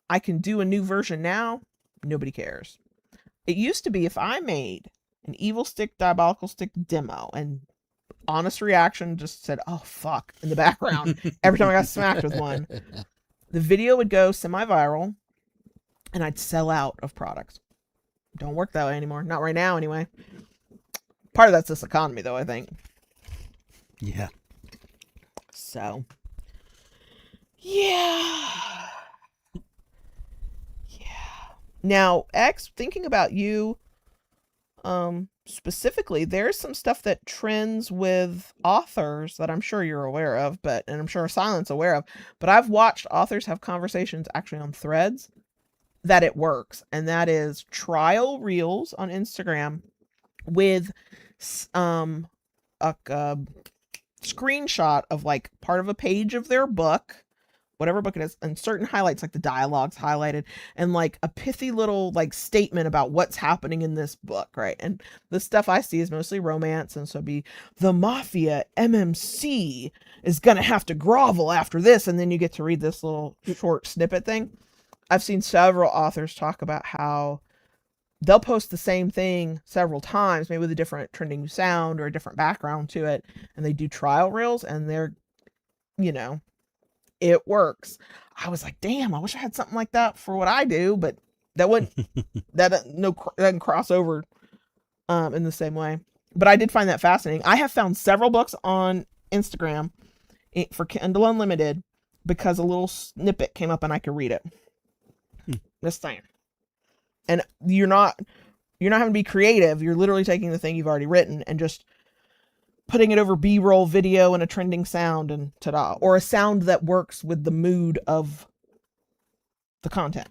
I can do a new version now. Nobody cares. It used to be if I made an evil stick, diabolical stick demo and honest reaction just said, oh, fuck, in the background every time I got smacked with one, the video would go semi-viral and I'd sell out of products. Don't work that way anymore. Not right now, anyway. Part of that's this economy, though, I think. Yeah. So, yeah. Now, X, thinking about you specifically, there's some stuff that trends with authors that I'm sure you're aware of, and I'm sure Silent's aware of, but I've watched authors have conversations actually on Threads that it works, and that is trial reels on Instagram with a screenshot of like part of a page of their book, whatever book it is, and certain highlights, like the dialogue's highlighted, and like a pithy little like statement about what's happening in this book, right? And the stuff I see is mostly romance, and so be the mafia MMC is gonna have to grovel after this, and then you get to read this little short snippet thing. I've seen several authors talk about how they'll post the same thing several times, maybe with a different trending sound or a different background to it, and they do trial reels, and they're, you know, it works. I was like, damn, I wish I had something like that for what I do, but that wouldn't, that doesn't cross over in the same way. But I did find that fascinating. I have found several books on Instagram for Kindle Unlimited because a little snippet came up and I could read it. Just saying. And you're not having to be creative. You're literally taking the thing you've already written and just putting it over B-roll video and a trending sound, and ta-da. Or a sound that works with the mood of the content.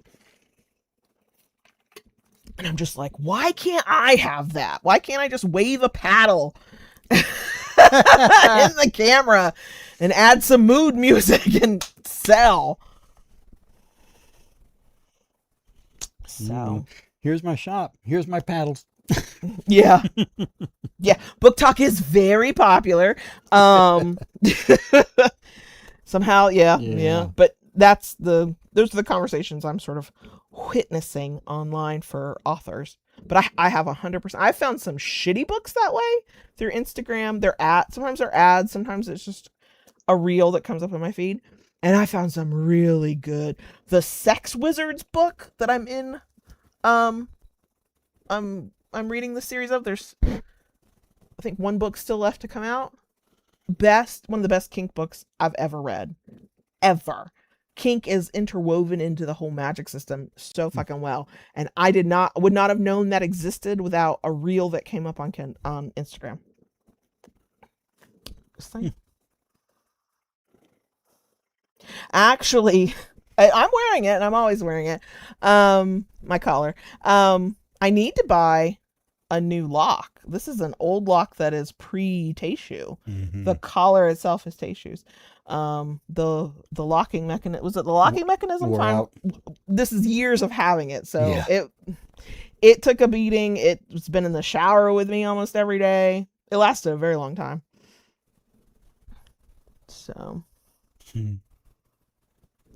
And I'm just like, why can't I have that? Why can't I just wave a paddle in the camera and add some mood music and sell? So here's my shop. Here's my paddles. Yeah. Yeah. Book Talk is very popular. Somehow, yeah. But those are the conversations I'm sort of witnessing online for authors. But I have 100%. I found some shitty books that way through Instagram. Sometimes they're ads. Sometimes it's just a reel that comes up in my feed. And I found some really good. The Sex Wizards book that I'm in, I'm reading the series of. There's, I think, one book still left to come out. One of the best kink books I've ever read. Ever. Kink is interwoven into the whole magic system so fucking well. And I would not have known that existed without a reel that came up on Instagram. Just saying. Actually, I'm wearing it, and I'm always wearing it. My collar. I need to buy a new lock. This is an old lock that is pre-Teishu. Mm-hmm. The collar itself is Teishu's. The locking mechanism, was it the locking mechanism? This is years of having it, so yeah. It took a beating. It's been in the shower with me almost every day. It lasted a very long time. So.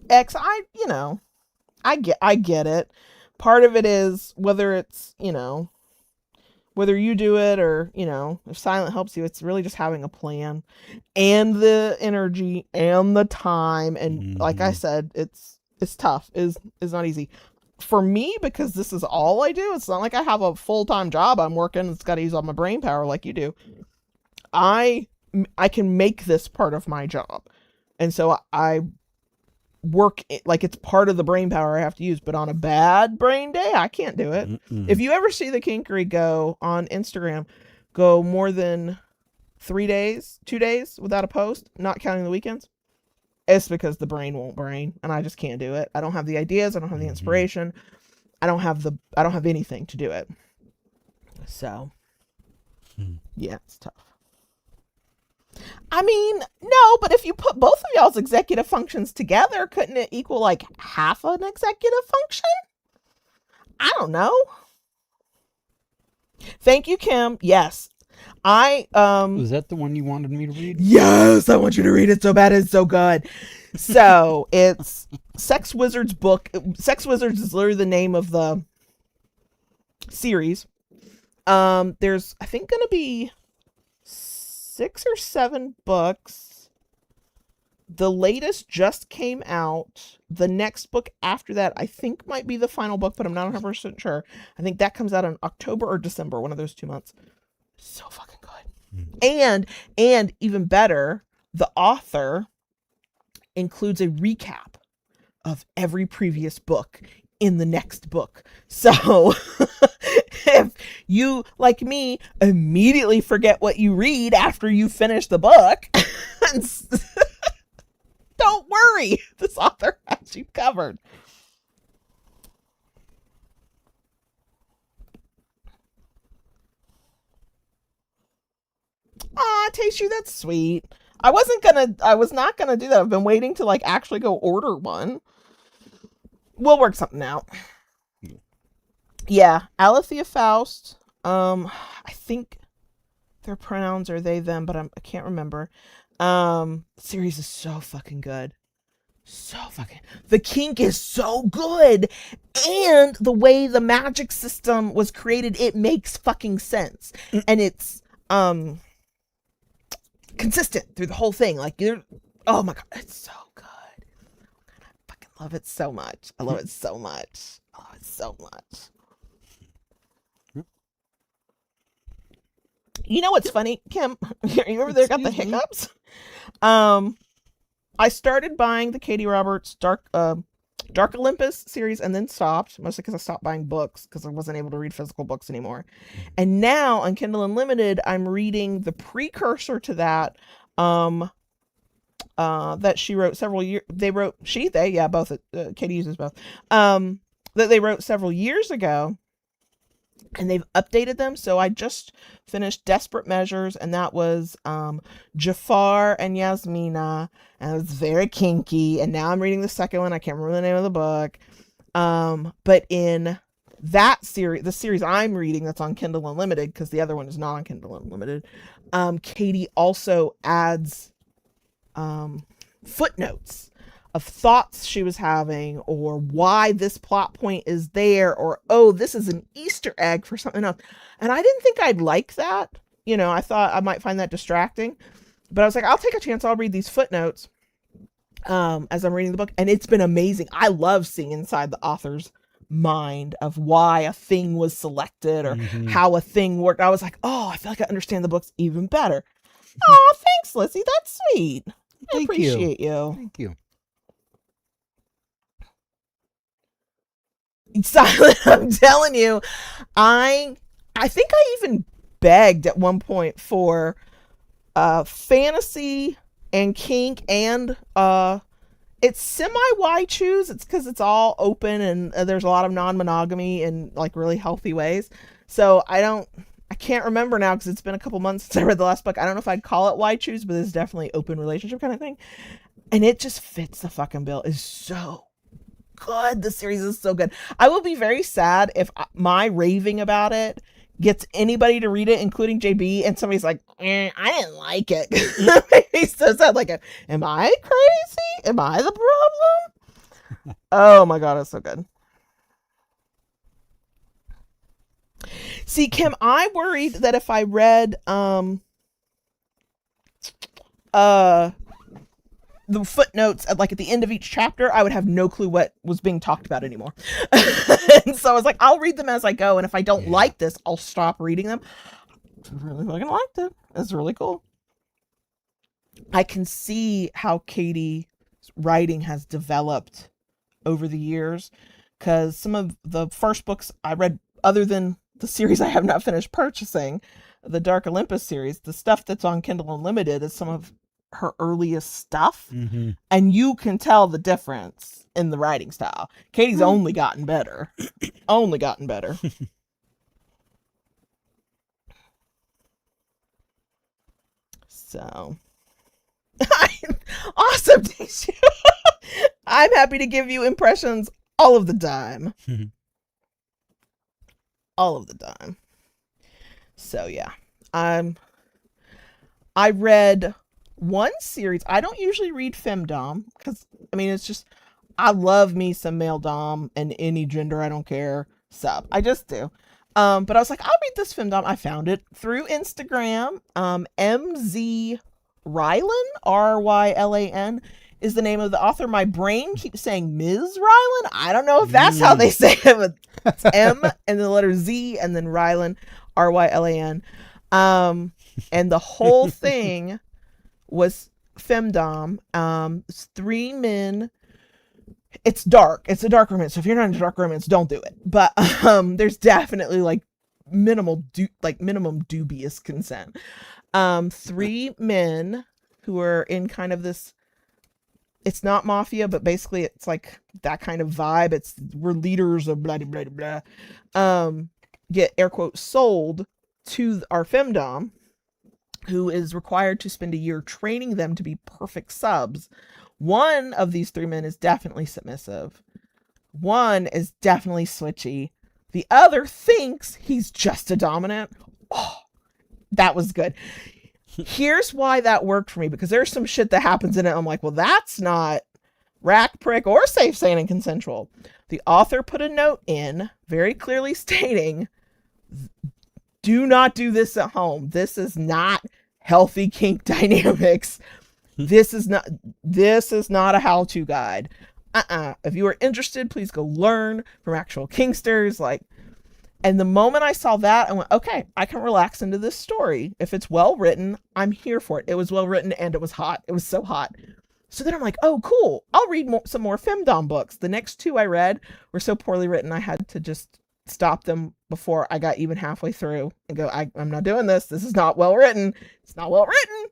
X, I get it. Part of it is whether it's, whether you do it or, if Silent helps you, it's really just having a plan and the energy and the time. And like I said, it's tough. It's not easy for me because this is all I do. It's not like I have a full-time job I'm working. It's got to use all my brain power like you do. I can make this part of my job. And so I work like it's part of the brain power I have to use, but on a bad brain day I can't do it. If you ever see the Kinkery go on Instagram go more than 2 days without a post, not counting the weekends, It's because the brain won't brain, and I just can't do it. I don't have the ideas. I don't have the inspiration. I don't have anything to do it. So, yeah, it's tough. I mean, no, but if you put both of y'all's executive functions together, couldn't it equal like half an executive function? I don't know. Thank you, Kim. Yes. Was that the one you wanted me to read? Yes, I want you to read it so bad. It's so good. So it's Sex Wizard's book. Sex Wizards is literally the name of the series. There's, I think, gonna be 6 or 7 books. The latest just came out. The next book after that, I think, might be the final book, but I'm not 100% sure. I think that comes out in October or December, one of those 2 months. So fucking good. And even better, the author includes a recap of every previous book in the next book. So if you, like me, immediately forget what you read after you finish the book, don't worry, this author has you covered. Aw, Taste You, that's sweet. I was not gonna do that. I've been waiting to like actually go order one. We'll work something out. Yeah, Alethea Faust. I think their pronouns are they, them, but I can't remember. The series is so fucking good. So fucking. The kink is so good, and the way the magic system was created, it makes fucking sense, and it's consistent through the whole thing. Like, oh my god, it's so good. I fucking love it so much. I love it so much. I love it so much. You know what's funny, Kim? You over there got the hiccups? I started buying the Katie Roberts Dark Olympus series and then stopped, mostly because I stopped buying books because I wasn't able to read physical books anymore. And now on Kindle Unlimited, I'm reading the precursor to that, that she wrote several years. Both. Katie uses both. That they wrote several years ago, and they've updated them. So I just finished Desperate Measures, and that was Jafar and Yasmina, and it was very kinky. And now I'm reading the second one. I can't remember the name of the book. But in that series, the series I'm reading that's on Kindle Unlimited, because the other one is not on Kindle Unlimited, Katie also adds footnotes of thoughts she was having, or why this plot point is there, or, oh, this is an Easter egg for something else. And I didn't think I'd like that. You know, I thought I might find that distracting, but I was like, I'll take a chance. I'll read these footnotes as I'm reading the book. And it's been amazing. I love seeing inside the author's mind of why a thing was selected or how a thing worked. I was like, oh, I feel like I understand the books even better. Oh, thanks, Lizzie. That's sweet. I appreciate you. Thank you. Silent, I'm telling you, I think I even begged at one point for fantasy and kink, and it's semi why choose. It's because it's all open, and there's a lot of non-monogamy in like really healthy ways. So I can't remember now because it's been a couple months since I read the last book. I don't know if I'd call it why choose, but it's definitely open relationship kind of thing, and it just fits the fucking bill. It's so good. The series is so good. I will be very sad if my raving about it gets anybody to read it, including JB, and somebody's like, I didn't like it. He's so sad. Like, am I crazy? Am I the problem? Oh my god, it's so good. See, Kim, I worried that if I read the footnotes at the end of each chapter, I would have no clue what was being talked about anymore. And so I was like, I'll read them as I go, and if I don't like this, I'll stop reading them. I really fucking liked it. It's really cool. I can see how Katie's writing has developed over the years, because some of the first books I read, other than the series I have not finished purchasing, the Dark Olympus series, the stuff that's on Kindle Unlimited is some of her earliest stuff, Mm-hmm. and you can tell the difference in the writing style. Katie's only gotten better. Only gotten better. So, awesome, Daisy. I'm happy to give you impressions all of the time. All of the time. So yeah, I read one series. I don't usually read femdom because I mean it's just I love me some male dom and any gender, I don't care. Sub. I just do. But I was like, I'll read this femdom. I found it through Instagram. MZ Rylan, RYLAN is the name of the author. My brain keeps saying Ms. Rylan. I don't know if that's how they say it, but it's M and the letter Z and then Rylan, RYLAN. And the whole thing was femdom. It's 3 men. It's dark. It's a dark romance. So if you're not into dark romance, don't do it. But there's definitely like minimum dubious consent. 3 men who are in kind of this, it's not mafia, but basically it's like that kind of vibe. It's we're leaders of blah blah blah blah. Get air quotes sold to our femdom, who is required to spend a year training them to be perfect subs. One of these 3 men is definitely submissive. One is definitely switchy. The other thinks he's just a dominant. Oh, that was good. Here's why that worked for me, because there's some shit that happens in it. I'm like, well, that's not rack, prick, or safe, sane, and consensual. The author put a note in very clearly stating, do not do this at home. This is not healthy kink dynamics. This is not a how-to guide. If you are interested, please go learn from actual kinksters. And the moment I saw that, I went, okay, I can relax into this story. If it's well written, I'm here for it. It was well written and it was hot. It was so hot. So then I'm like, oh, cool. I'll read some more femdom books. The next 2 I read were so poorly written, I had to just stop them before I got even halfway through and go, I'm not doing this. This is not well written. It's not well written.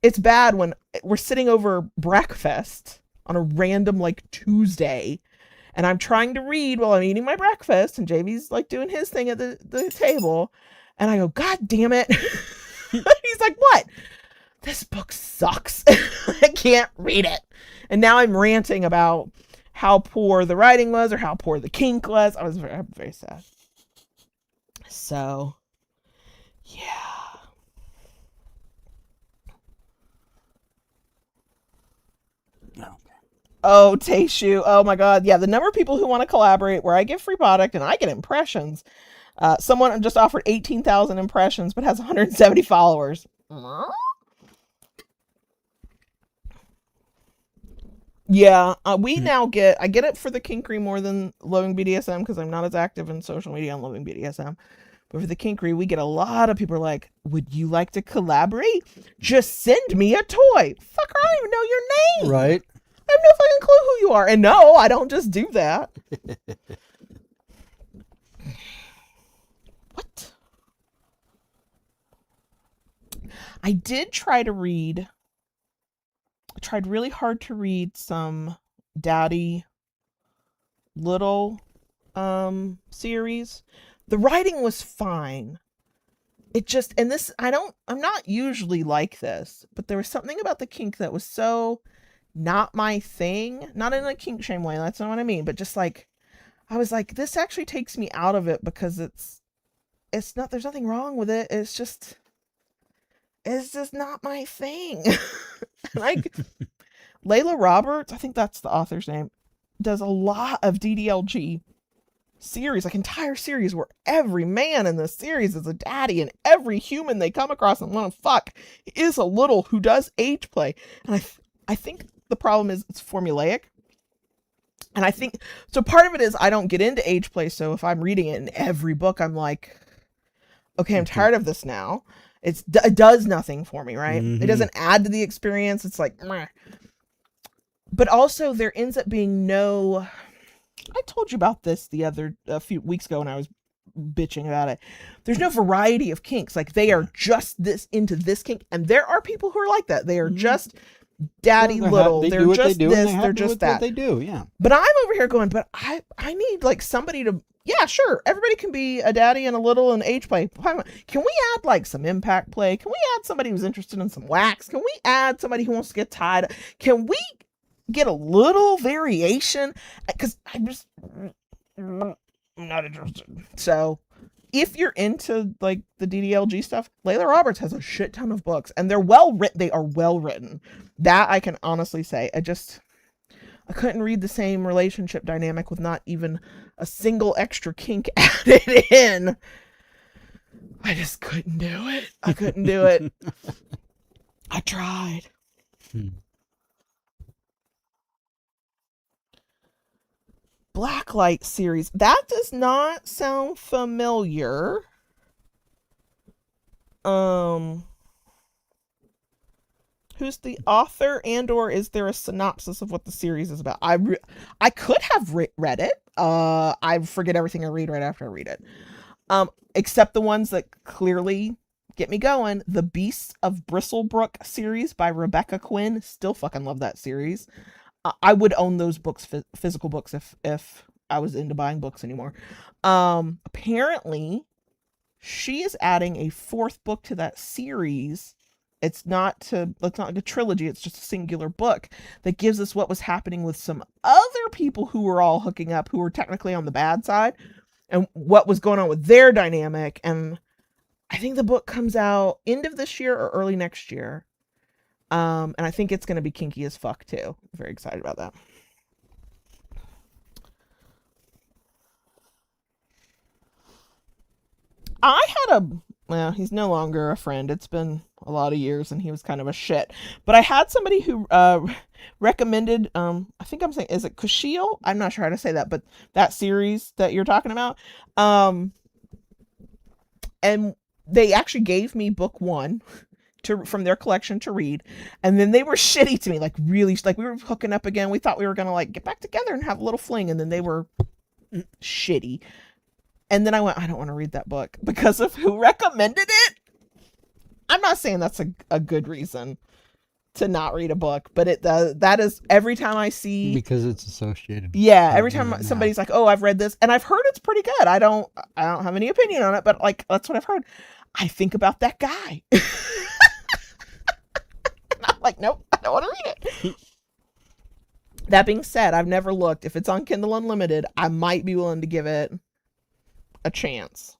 It's bad when we're sitting over breakfast on a random Tuesday and I'm trying to read while I'm eating my breakfast and JV's doing his thing at the table and I go, God damn it. He's like, what? This book sucks. I can't read it. And now I'm ranting about how poor the writing was or how poor the kink was. I was very sad. So, yeah. Oh, Tayshu. Oh my God. Yeah. The number of people who want to collaborate where I give free product and I get impressions. Someone just offered 18,000 impressions, but has 170 followers. Yeah. I get it for the kinkery more than Loving BDSM because I'm not as active in social media on Loving BDSM. But for the kinkery, we get a lot of people like, would you like to collaborate? Just send me a toy. Fucker, I don't even know your name. Right. I have no fucking clue who you are. And no, I don't just do that. What? I did try to read. I tried really hard to read some Daddy Little series. The writing was fine. It just, and this, I'm not usually like this, but there was something about the kink that was so not my thing, not in a kink shame way, that's not what I mean, but just I was like, this actually takes me out of it because it's not, there's nothing wrong with it, it's just not my thing. Layla Roberts, I think that's the author's name, does a lot of DDLG series, entire series where every man in the series is a daddy and every human they come across and want to fuck is a little who does age play. And I think the problem is it's formulaic. And I think, so part of it is I don't get into age play. So if I'm reading it in every book, I'm like, okay, I'm tired of this now. It does nothing for me, right? Mm-hmm. It doesn't add to the experience. It's meh. But also there ends up being I told you about this a few weeks ago when I was bitching about it. There's no variety of kinks. Like, they are just this into this kink, and there are people who are like that. They are just daddy little. They They're do what just they do, and this. They're just that. what they do. Yeah. But I'm over here going, but I need like somebody to. Yeah, sure. Everybody can be a daddy and a little and age play. Can we add like some impact play? Can we add somebody who's interested in some wax? Can we add somebody who wants to get tied? Can we get a little variation? Because I'm just not interested. So if you're into like the DDLG stuff, Layla Roberts has a shit ton of books, and they're well written. They are well written. That I can honestly say. I couldn't read the same relationship dynamic with not even a single extra kink added in. I just couldn't do it. I couldn't do it. I tried. Blacklight series. That does not sound familiar. Who's the author, and or is there a synopsis of what the series is about? I could have read it. I forget everything I read right after I read it. Except the ones that clearly get me going. The Beasts of Bristlebrook series by Rebecca Quinn. Still fucking love that series. I would own those books, physical books, if I was into buying books anymore. Apparently, she is adding a 4th book to that series. It's not like a trilogy. It's just a singular book that gives us what was happening with some other people who were all hooking up, who were technically on the bad side, and what was going on with their dynamic. And I think the book comes out end of this year or early next year. And I think it's going to be kinky as fuck too. I'm very excited about that. I had well, he's no longer a friend. It's been a lot of years, and he was kind of a shit. But I had somebody who recommended, I think I'm saying, is it Kushil? I'm not sure how to say that, but that series that you're talking about. And they actually gave me book 1 from their collection to read, and then they were shitty to me, like really, like we were hooking up again. We thought we were gonna like get back together and have a little fling, and then they were shitty. And then I went, I don't want to read that book because of who recommended it. I'm not saying that's a good reason to not read a book, but that is every time I see, because it's associated. Yeah, every time somebody's like, "Oh, I've read this," and I've heard it's pretty good. I don't have any opinion on it, but like that's what I've heard. I think about that guy. And I'm like, nope, I don't want to read it. That being said, I've never looked. If it's on Kindle Unlimited, I might be willing to give it a chance.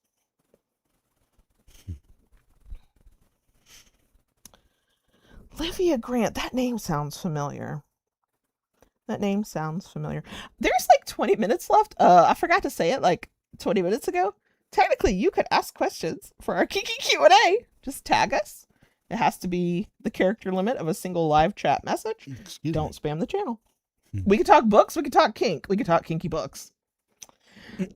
Livia Grant, that name sounds familiar. There's like 20 minutes left. I forgot to say it like 20 minutes ago. Technically, you could ask questions for our Kiki Q&A. Just tag us. It has to be the character limit of a single live chat message. Don't spam the channel. We could talk books. We could talk kink. We could talk kinky books.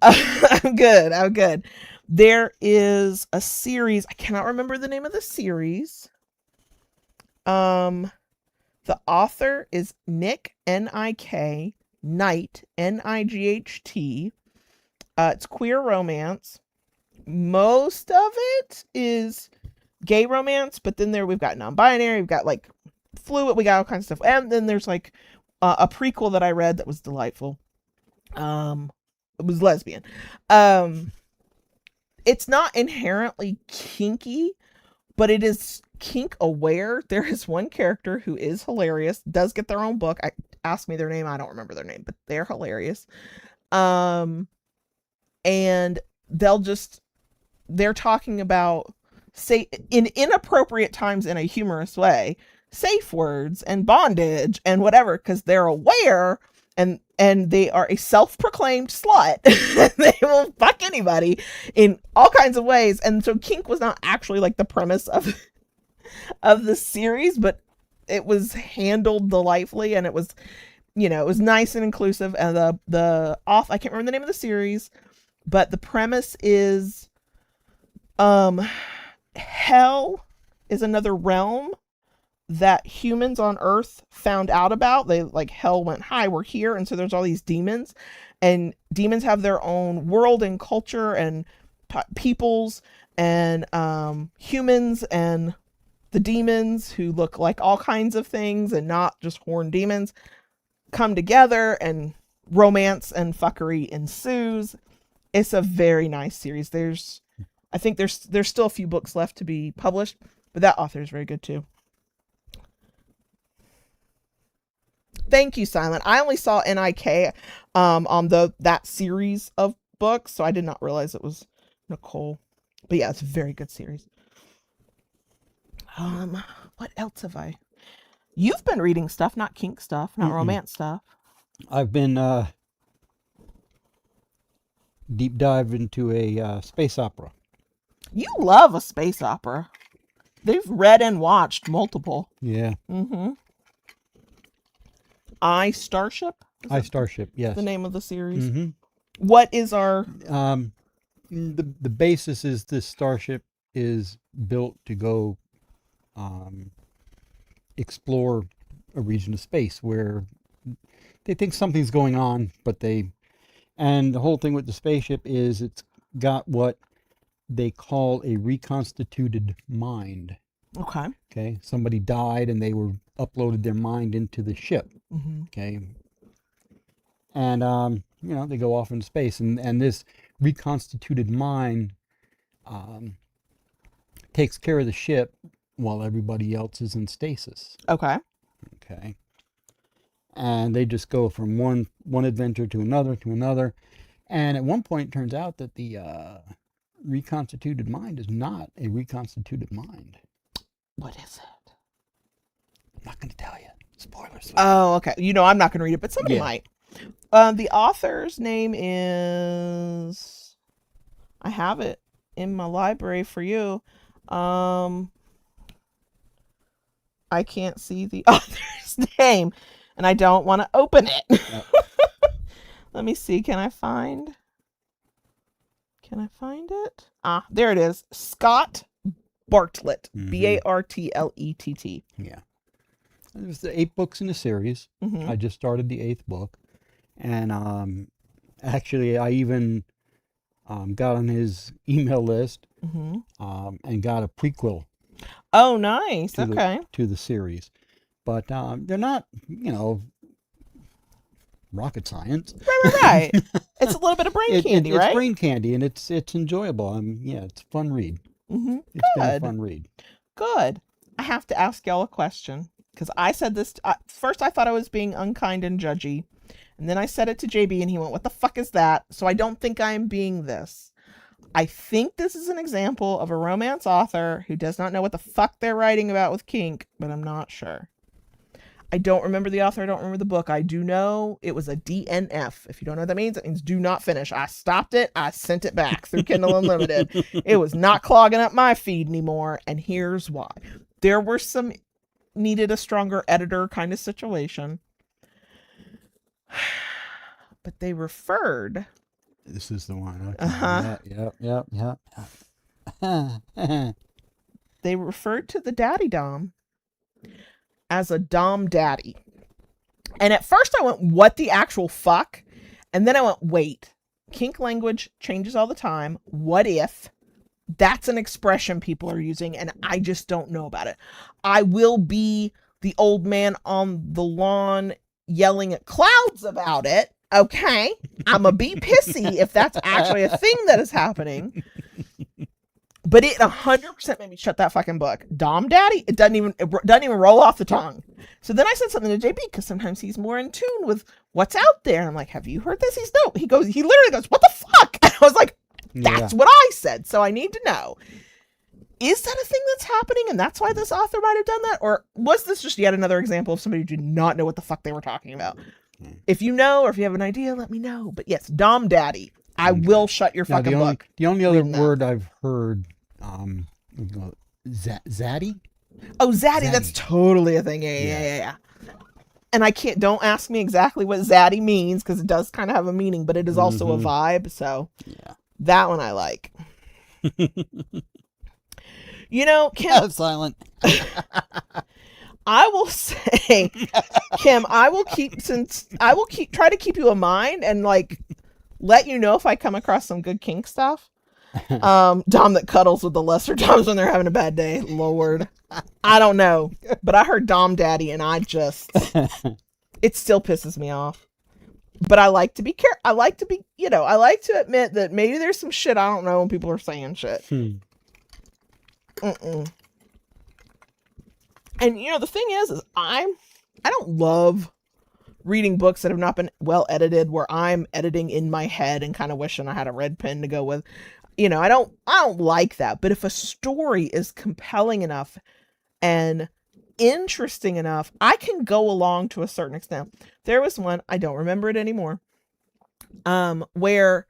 I'm good. There is a series. I cannot remember the name of the series. The author is Nick, N-I-K, Knight, N-I-G-H-T. It's queer romance. Most of it is gay romance, but then we've got non-binary, we've got like fluid, we got all kinds of stuff. And then there's like a prequel that I read that was delightful. It was lesbian. It's not inherently kinky, but it is kink aware. There is one character who is hilarious, does get their own book. Ask me their name, I don't remember their name, but they're hilarious. And they're talking about, say, in inappropriate times in a humorous way, safe words and bondage and whatever, because they're aware, and they are a self-proclaimed slut. They will fuck anybody in all kinds of ways. And so kink was not actually like the premise of the series, but it was handled delightfully, and it was, it was nice and inclusive. And I can't remember the name of the series, but the premise is hell is another realm that humans on Earth found out about. They like, hell went, hi, we're here. And so there's all these demons, and demons have their own world and culture, and peoples and humans and the demons who look like all kinds of things and not just horned demons come together and romance and fuckery ensues. It's a very nice series. I think there's still a few books left to be published, but that author is very good too. Thank you, Silent. I only saw NIK on that series of books, so I did not realize it was Nicole. But yeah, it's a very good series. What else have I? You've been reading stuff, not kink stuff, not romance stuff. I've been deep dive into a space opera. You love a space opera. They've read and watched multiple. Yeah. Mm-hmm. I Starship? Starship, yes. The name of the series. Mm-hmm. What is our... The basis is this starship is built to go explore a region of space where they think something's going on, and the whole thing with the spaceship is it's got what they call a reconstituted mind. Okay. Somebody died and they uploaded their mind into the ship. Mm-hmm. Okay. And, they go off into space and this reconstituted mind takes care of the ship while everybody else is in stasis. Okay. And they just go from one adventure to another. And at one point it turns out that the reconstituted mind is not a reconstituted mind. What is it? I'm not going to tell you. Spoilers. Oh, okay. I'm not going to read it, but somebody might. The author's name is... I have it in my library for you. I can't see the author's name, and I don't want to open it. Yep. Let me see. Can I find it? Ah, there it is. Scott Bartlett. Mm-hmm. Bartlett. Yeah. There's the 8 books in the series. Mm-hmm. I just started the 8th book. And actually, I even got on his email list and got a prequel. Oh, nice. Okay. To the series. But they're not, rocket science. Right. It's a little bit of brain candy, right? It's brain candy, and it's enjoyable. It's a fun read. Mm-hmm. It's been a fun read. Good. I have to ask y'all a question, because I said this... first, I thought I was being unkind and judgy. And then I said it to JB and he went, what the fuck is that? So I don't think I am being this. I think this is an example of a romance author who does not know what the fuck they're writing about with kink, but I'm not sure. I don't remember the author. I don't remember the book. I do know it was a DNF. If you don't know what that means, it means do not finish. I stopped it. I sent it back through Kindle Unlimited. It was not clogging up my feed anymore. And here's why. There were some needed a stronger editor kind of situation. But they referred. This is the one. Okay. Yep. They referred to the daddy dom as a dom daddy. And at first I went, what the actual fuck? And then I went, wait, kink language changes all the time. What if that's an expression people are using and I just don't know about it? I will be the old man on the lawn yelling at clouds about it. Okay. I'm gonna be pissy if that's actually a thing that is happening. But it 100% made me shut that fucking book. Dom daddy, it doesn't even roll off the tongue. So then I said something to JB because sometimes he's more in tune with what's out there. And I'm like, have you heard this? He literally goes, what the fuck? And I was like, that's what I said. So I need to know. Is that a thing that's happening? And that's why this author might have done that? Or was this just yet another example of somebody who did not know what the fuck they were talking about? If you know, or if you have an idea, let me know. But yes, dom daddy. I will shut your fucking book. The only other word I've heard, zaddy? Oh, zaddy, that's totally a thing. Yeah. And don't ask me exactly what zaddy means, because it does kind of have a meaning, but it is also a vibe. So that one I like. Kim. Silent. I will say, Kim, I will try to keep you in mind and like let you know if I come across some good kink stuff. Dom that cuddles with the lesser Doms when they're having a bad day. Lord. I don't know. But I heard Dom Daddy and it still pisses me off. But I like to be I like to be, I like to admit that maybe there's some shit I don't know when people are saying shit. Mm-mm. And the thing is I don't love reading books that have not been well edited, where I'm editing in my head and kind of wishing I had a red pen to go with. I don't like that. But if a story is compelling enough and interesting enough, I can go along to a certain extent. There was one, I don't remember it anymore, where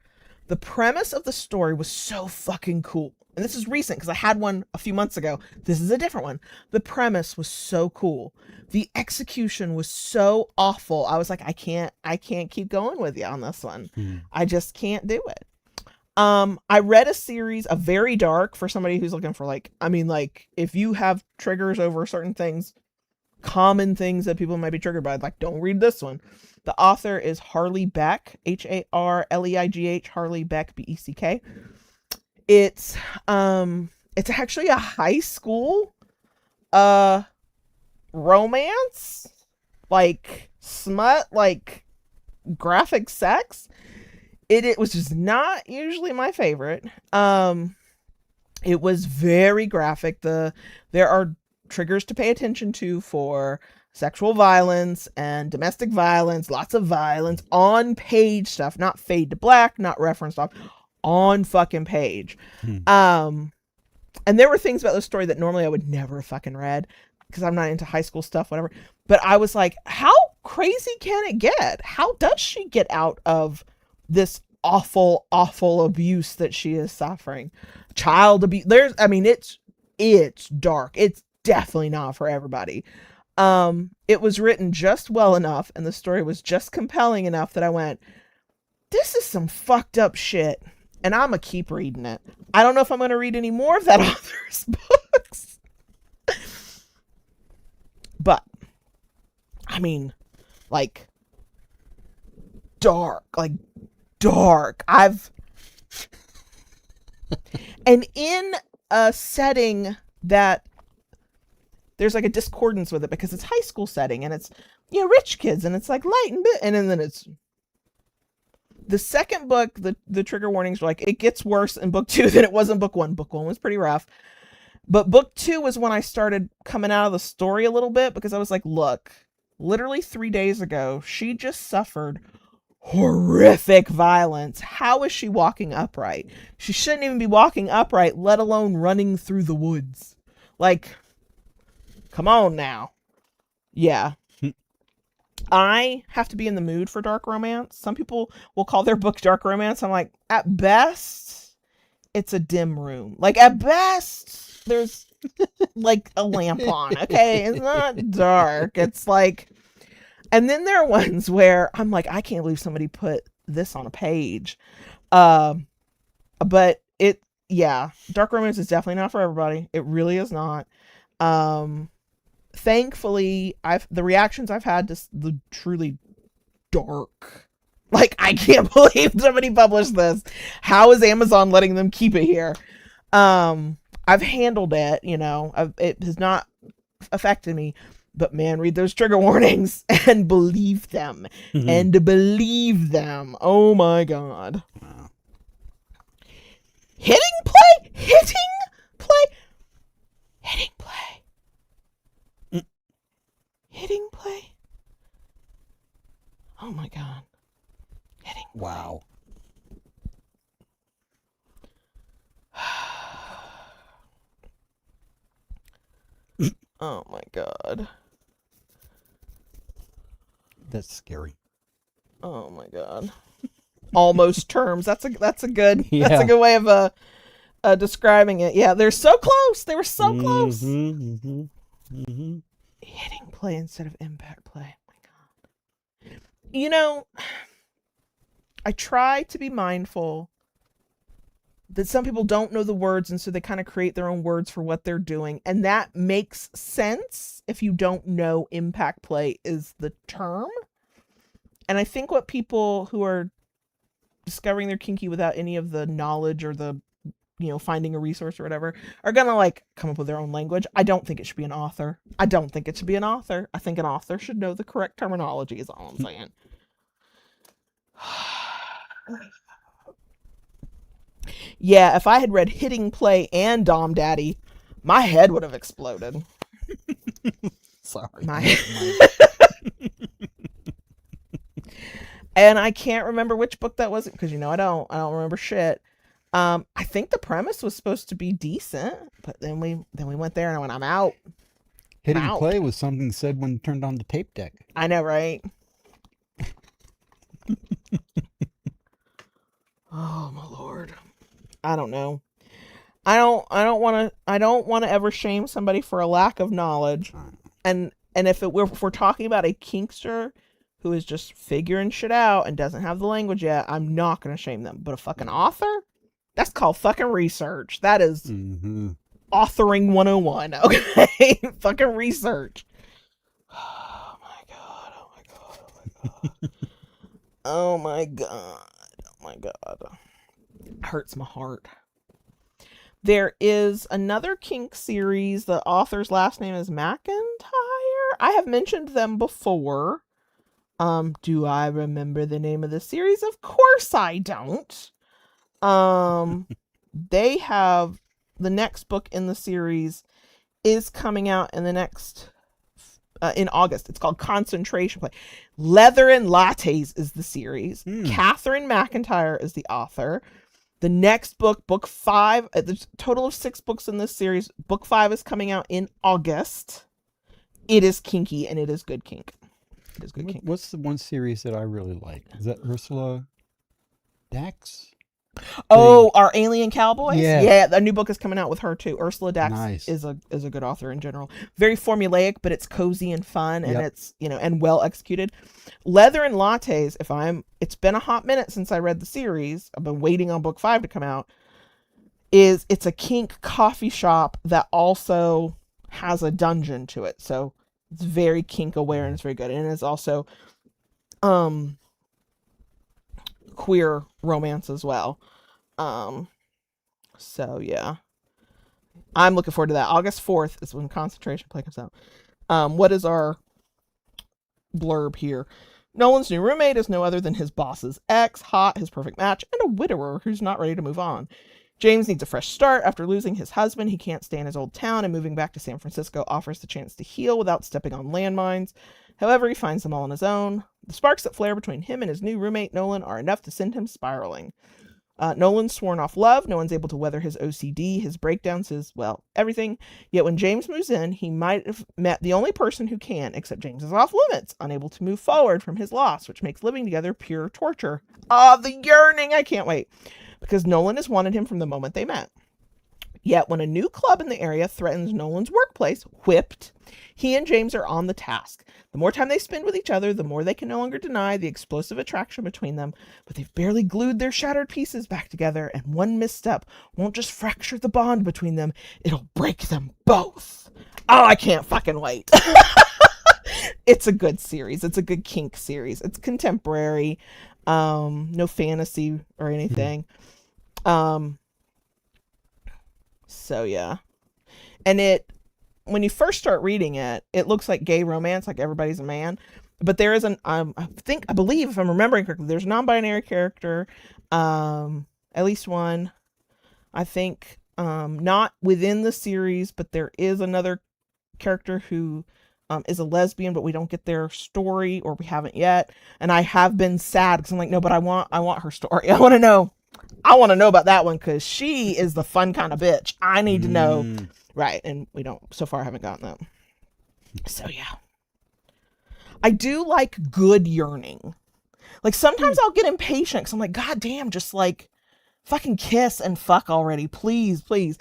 the premise of the story was so fucking cool. And this is recent because I had one a few months ago. This is a different one. The premise was so cool. The execution was so awful. I was like, I can't keep going with you on this one. I just can't do it. I read a series, a very dark, for somebody who's looking for if you have triggers over certain things, common things that people might be triggered by, don't read this one. The author is Harley Beck, Harleigh, Harley Beck, Beck. It's actually a high school romance, smut, graphic sex. It was just not usually my favorite. It was very graphic. There are triggers to pay attention to for sexual violence and domestic violence, lots of violence, on page stuff, not fade to black, not reference stuff, on fucking page. And there were things about the story that normally I would never have fucking read because I'm not into high school stuff, whatever. But I was like, how crazy can it get? How does she get out of this awful abuse that she is suffering? Child abuse. It's dark. It's definitely not for everybody. It was written just well enough and the story was just compelling enough that I went, this is some fucked up shit, and I'm gonna keep reading it. I don't know if I'm gonna read any more of that author's books, but dark. And in a setting that there's a discordance with it because it's high school setting and it's rich kids and it's light and bit, and then it's the second book. The trigger warnings were it gets worse in book 2 than it was in book 1. Book 1 was pretty rough, but book 2 was when I started coming out of the story a little bit, because I was like, look, literally 3 days ago she just suffered horrific violence. How is she walking upright? She shouldn't even be walking upright, let alone running through the woods. Come on now. Yeah. I have to be in the mood for dark romance. Some people will call their book dark romance. I'm like, at best, it's a dim room. At best, there's a lamp on. Okay, it's not dark. It's and then there are ones where I'm like, I can't believe somebody put this on a page. But dark romance is definitely not for everybody. It really is not. Thankfully, the reactions I've had to the truly dark, I can't believe somebody published this. How is Amazon letting them keep it here? I've handled it, it has not affected me. But man, read those trigger warnings and believe them. And believe them. Oh my God. Wow. Hitting play. Hitting play. Oh my God. Hitting play. Wow. Oh my God. That's scary. Oh my God. Almost terms. That's a good that's a good way of describing it. Yeah, they're so close. They were so close. Hitting play instead of impact play. Oh my God. I try to be mindful that some people don't know the words, and so they kind of create their own words for what they're doing. And that makes sense if you don't know impact play is the term. And I think what people who are discovering their kinky without any of the knowledge or the finding a resource or whatever, are gonna like come up with their own language. I don't think it should be an author. I think an author should know the correct terminology, is all I'm saying. Yeah, if I had read Hitting Play and Dom Daddy, my head would have exploded. Sorry. And I can't remember which book that was, because I don't remember shit. I think the premise was supposed to be decent, but then we went there and I went, I'm out. Hitting Play was something said when turned on the tape deck. I know, right? Oh my Lord. I don't know. I don't want to ever shame somebody for a lack of knowledge. And if we're talking about a kinkster who is just figuring shit out and doesn't have the language yet, I'm not going to shame them. But a fucking author? That's called fucking research. That is authoring 101. Okay? Fucking research. Oh my God. Oh my God. Oh my God. Oh my God. Oh my God. It hurts my heart. There is another kink series. The author's last name is McIntyre. I have mentioned them before. Do I remember the name of the series? Of course I don't. They have the next book in the series is coming out in the next in August. It's called Concentration Play. Leather and Lattes is the series. Catherine McIntyre is the author. The next book, book 5, there's a total of 6 books in this series. Book 5 is coming out in August. It is kinky and it is good kink. It is good kink. What's the one series that I really like? Is that Ursula Dax? Oh, our Alien Cowboys? Yeah. Yeah, a new book is coming out with her too. Ursula Dax Nice. is a good author in general. Very formulaic, but it's cozy and fun, and it's, and well executed. Leather and Lattes, it's been a hot minute since I read the series. I've been waiting on book 5 to come out. It's a kink coffee shop that also has a dungeon to it. So it's very kink aware and it's very good. And it's also queer romance as well. So yeah, I'm looking forward to that. August 4th is when Concentration Play comes out. What is our blurb here? Nolan's new roommate is no other than his boss's ex, hot, his perfect match, and a widower who's not ready to move on. James needs a fresh start after losing his husband. He can't stay in his old town, and moving back to San Francisco offers the chance to heal without stepping on landmines. However, he finds them all on his own. The sparks that flare between him and his new roommate, Nolan, are enough to send him spiraling. Nolan's sworn off love. No one's able to weather his OCD, his breakdowns, everything. Yet when James moves in, he might have met the only person who can, except James is off limits, unable to move forward from his loss, which makes living together pure torture. The yearning! I can't wait. Because Nolan has wanted him from the moment they met. Yet when a new club in the area threatens Nolan's workplace, Whipped, he and James are on the task. The more time they spend with each other, the more they can no longer deny the explosive attraction between them, but they've barely glued their shattered pieces back together, and one misstep won't just fracture the bond between them, it'll break them both. Oh, I can't fucking wait. It's a good series. It's a good kink series. It's contemporary, no fantasy or anything. So yeah. And when you first start reading it, it looks like gay romance, like everybody's a man. But there is I believe, if I'm remembering correctly, there's a non-binary character, at least one. I think, not within the series, but there is another character who is a lesbian, but we don't get their story, or we haven't yet. And I have been sad because I'm like, no, but I want her story. I want to know about that one, because she is the fun kind of bitch. I need to know. Right. And we so far haven't gotten that. So yeah. I do like good yearning. Like sometimes I'll get impatient because I'm like, God damn, just like fucking kiss and fuck already. Please, please.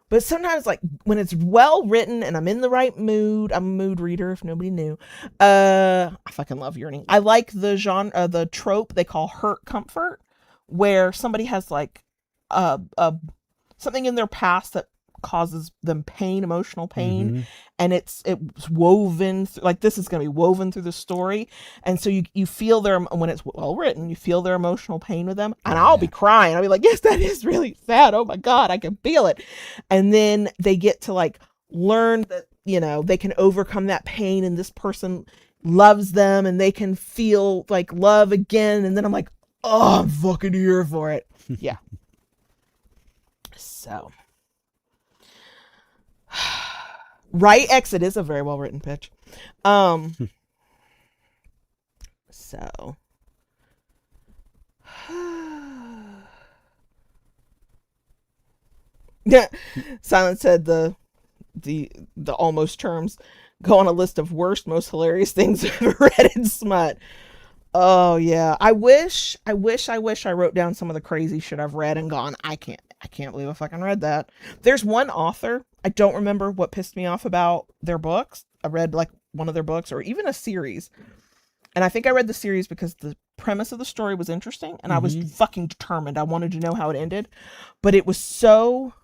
But sometimes, like, when it's well written and I'm in the right mood, I'm a mood reader if nobody knew. I fucking love yearning. I like the genre, the trope they call hurt comfort, where somebody has like something in their past that causes them pain, emotional pain, Mm-hmm. and it's woven like this is going to be woven through the story, and so you feel their, when it's well written, you feel their emotional pain with them, and I'll be crying. I'll be like, yes, that is really sad. Oh my God, I can feel it. And then they get to like learn that, you know, they can overcome that pain, and this person loves them, and they can feel like love again. And then I'm like, oh, I'm fucking here for it. Yeah. So, right, Exit is a very well written pitch. So, yeah. Silence said the almost terms go on a list of worst, most hilarious things I've ever read in smut. Oh yeah, I wish I wrote down some of the crazy shit I've read and gone, I can't believe I fucking read that. There's one author, I don't remember what pissed me off about their books. I read like one of their books or even a series, and I think I read the series because the premise of the story was interesting, and I was fucking determined. I wanted to know how it ended, but it was so,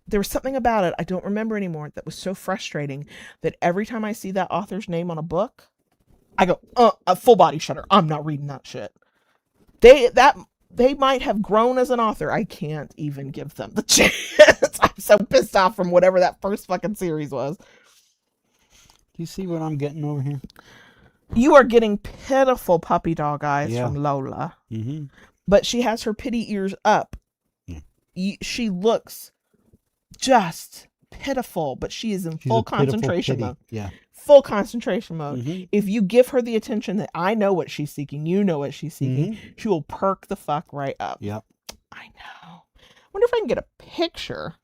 there was something about it I don't remember anymore that was so frustrating that every time I see that author's name on a book, I go, a full body shudder. I'm not reading that shit. They might have grown as an author. I can't even give them the chance. I'm so pissed off from whatever that first fucking series was. Do you see what I'm getting over here? You are getting pitiful puppy dog eyes from Lola. Mm-hmm. But she has her pity ears up. Yeah. She looks just pitiful, but she is in full concentration mode. Yeah. Full concentration mode. If you give her the attention that I know what she's seeking, you know what she's seeking, she will perk the fuck right up. Yep. I know. Wonder if I can get a picture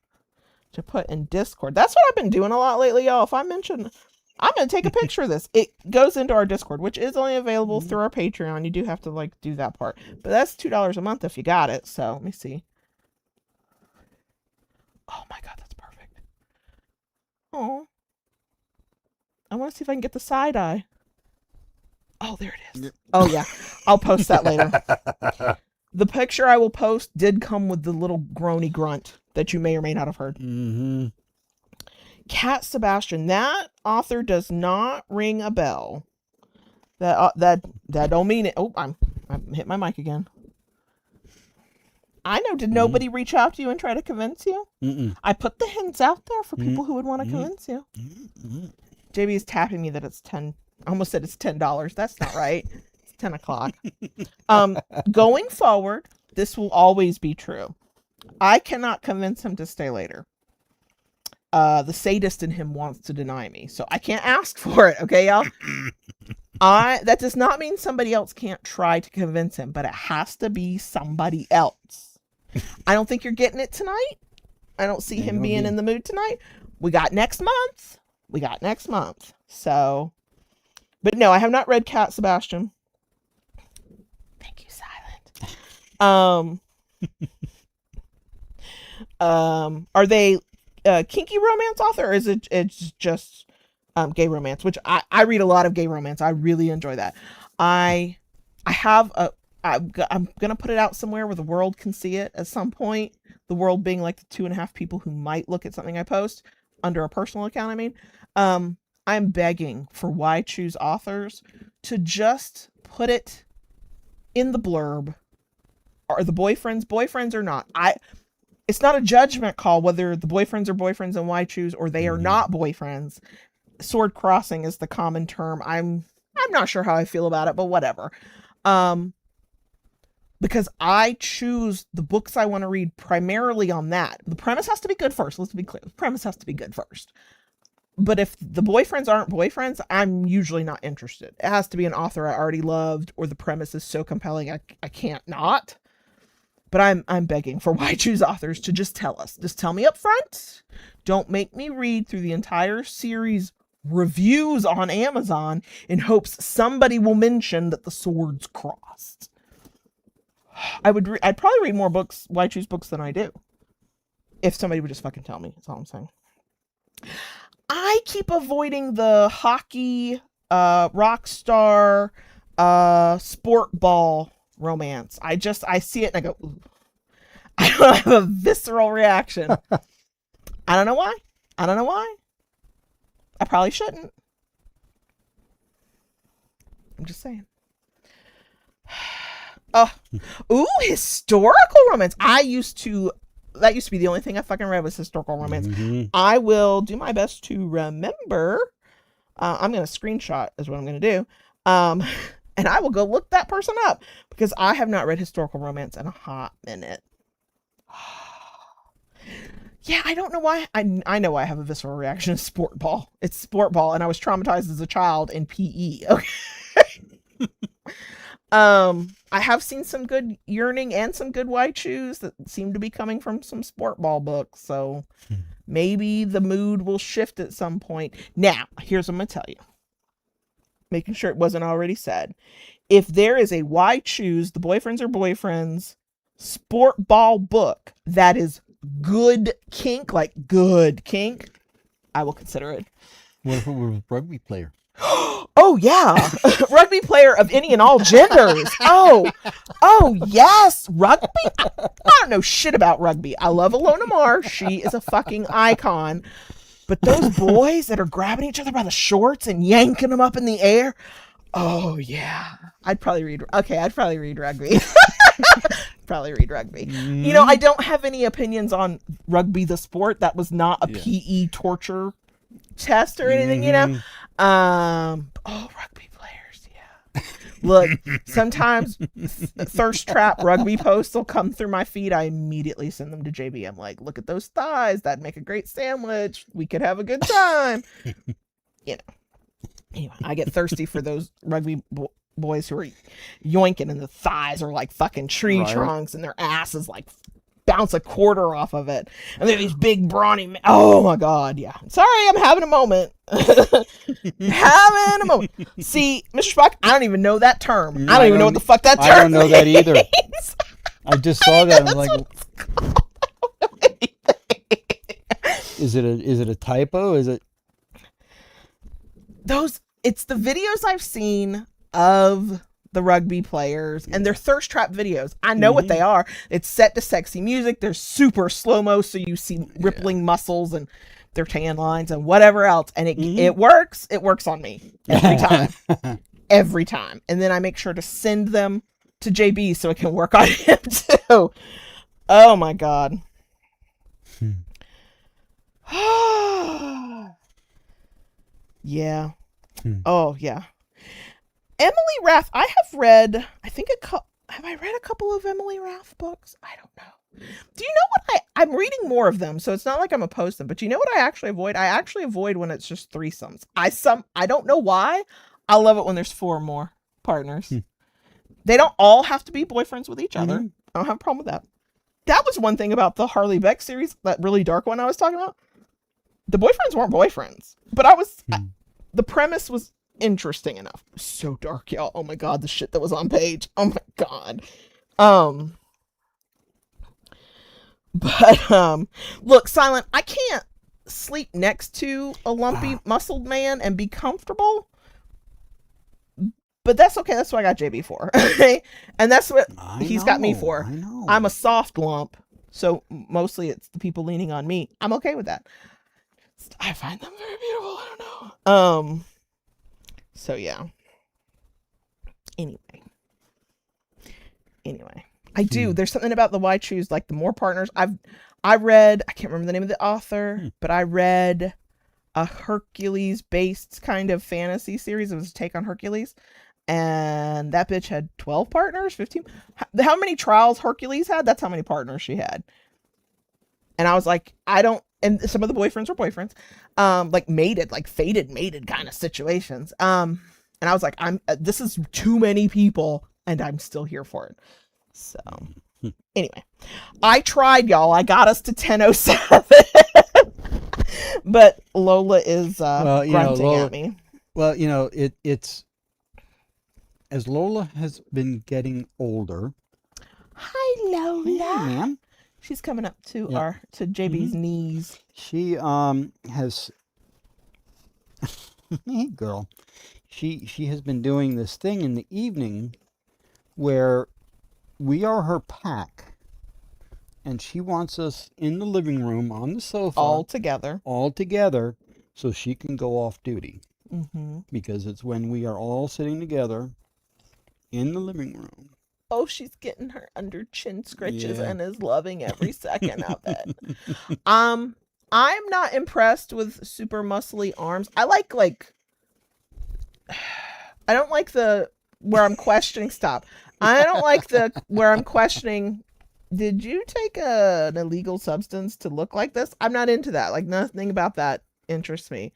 to put in Discord. That's what I've been doing a lot lately, y'all. If I mention, I'm going to take a picture of this. It goes into our Discord, which is only available through our Patreon. You do have to like do that part, but that's $2 a month if you got it. So let me see. Oh my God, that's perfect. Oh. I want to see if I can get the side eye. Oh, there it is. Oh, yeah. I'll post that later. The picture I will post did come with the little groany grunt that you may or may not have heard. Cat Sebastian. That author does not ring a bell. That don't mean it. Oh, I'm hit my mic again. I know. Did nobody reach out to you and try to convince you? I put the hints out there for people who would want to convince you. JB is tapping me that it's 10. I almost said it's $10. That's not right. It's 10 o'clock. Going forward, this will always be true. I cannot convince him to stay later. The sadist in him wants to deny me, so I can't ask for it. Okay, y'all? That does not mean somebody else can't try to convince him, but it has to be somebody else. I don't think you're getting it tonight. I don't see him being in the mood tonight. We got next month. So, but no, I have not read Cat Sebastian. Thank you, Silent. Are they kinky romance author, or is it's just gay romance? Which I read a lot of gay romance. I really enjoy that. I'm gonna put it out somewhere where the world can see it at some point. The world being like the 2.5 people who might look at something I post under a personal account. I mean, I'm begging for Why Choose Authors to just put it in the blurb. Are the boyfriends or not? It's not a judgment call whether the boyfriends are boyfriends and Why Choose, or they are not boyfriends. Sword crossing is the common term. I'm not sure how I feel about it, but whatever. Because I choose the books I want to read primarily on that. The premise has to be good first. Let's be clear. The premise has to be good first. But if the boyfriends aren't boyfriends, I'm usually not interested. It has to be an author I already loved, or the premise is so compelling I can't not. But I'm begging for Why Choose Authors to just tell us. Just tell me up front. Don't make me read through the entire series reviews on Amazon in hopes somebody will mention that the swords crossed. I'd probably read more books, Why Choose books, than I do. If somebody would just fucking tell me. That's all I'm saying. I keep avoiding the hockey, rock star, sport ball romance. I see it and I go, ooh. I don't have a visceral reaction. I don't know why. I probably shouldn't. I'm just saying. Oh, ooh, historical romance. That used to be the only thing I fucking read was historical romance. Mm-hmm. I will do my best to remember. I'm going to screenshot is what I'm going to do. And I will go look that person up because I have not read historical romance in a hot minute. Yeah, I don't know why. I know I have a visceral reaction to sport ball. It's sport ball, and I was traumatized as a child in PE. Okay. I have seen some good yearning and some good white shoes that seem to be coming from some sport ball books. So maybe the mood will shift at some point. Now, here's what I'm going to tell you. Making sure it wasn't already said. If there is a why choose the boyfriends are boyfriends sport ball book that is good kink, like good kink, I will consider it. What if it was a rugby player? Oh yeah, rugby player of any and all genders. Oh yes, rugby. I don't know shit about rugby. I love Alona Mar. She is a fucking icon. But those boys that are grabbing each other by the shorts and yanking them up in the air. Oh yeah, I'd probably read rugby. Probably read rugby. Mm-hmm. You know, I don't have any opinions on rugby the sport. That was not a PE torture test or anything, you know. Rugby players, yeah. Look, sometimes thirst trap rugby posts will come through my feed. I immediately send them to JB. I'm like, look at those thighs. That'd make a great sandwich. We could have a good time. You know. Anyway, I get thirsty for those rugby boys who are yoinking and the thighs are like fucking tree trunks and their asses like bounce a quarter off of it. And they're these big brawny oh my god, yeah. Sorry, I'm having a moment. Having a moment. See, Mr. Spock, I don't even know that term. I don't even know what the fuck that term is. I don't know that either. I just saw that and I'm like, is it a typo? Is it it's the videos I've seen of the rugby players and they're thirst trap videos. I know what they are. It's set to sexy music. They're super slow-mo, so you see rippling muscles and their tan lines and whatever else. And it works. It works on me every time. Every time. And then I make sure to send them to JB so it can work on him too. Oh my god. Yeah. Oh yeah. Emily Rath. I have read. I think have I read a couple of Emily Rath books? I don't know. Do you know what I'm reading more of them, so it's not like I'm opposed to them. But you know what I actually avoid? I actually avoid when it's just threesomes. I don't know why. I love it when there's 4 or more partners. They don't all have to be boyfriends with each other. I don't have a problem with that. That was one thing about the Harley Beck series, that really dark one I was talking about. The boyfriends weren't boyfriends, but the premise was interesting enough. So dark, y'all. Oh my god, the shit that was on page. Oh my god. But look, Silent, I can't sleep next to a lumpy muscled man and be comfortable. But that's okay. That's what I got JB for. And that's what he's got me for. I'm a soft lump, so mostly it's the people leaning on me. I'm okay with that. I find them very beautiful. I don't know. So yeah. Anyway, I do. There's something about the why choose, like the more partners. I read. I can't remember the name of the author, but I read a Hercules-based kind of fantasy series. It was a take on Hercules, and that bitch had 12 partners, 15. How many trials Hercules had? That's how many partners she had. And I was like, I don't. And some of the boyfriends were boyfriends, like mated, like fated mated kind of situations. And I was like, this is too many people, and I'm still here for it. So anyway, I tried, y'all. I got us to 10:07, but Lola is grunting at me. Well, it's as Lola has been getting older. Hi, Lola. Hey, man. She's coming up to JB's knees. She has hey girl. She has been doing this thing in the evening where we are her pack. and she wants us in the living room on the sofa All together. so she can go off duty. Mm-hmm. Because it's when we are all sitting together in the living room. Oh, she's getting her under chin scritches Yeah. and is loving every second of it. I'm not impressed with super muscly arms. I don't like the where I'm questioning. Stop. I don't like the where I'm questioning. Did you take an illegal substance to look like this? I'm not into that. Like, nothing about that interests me.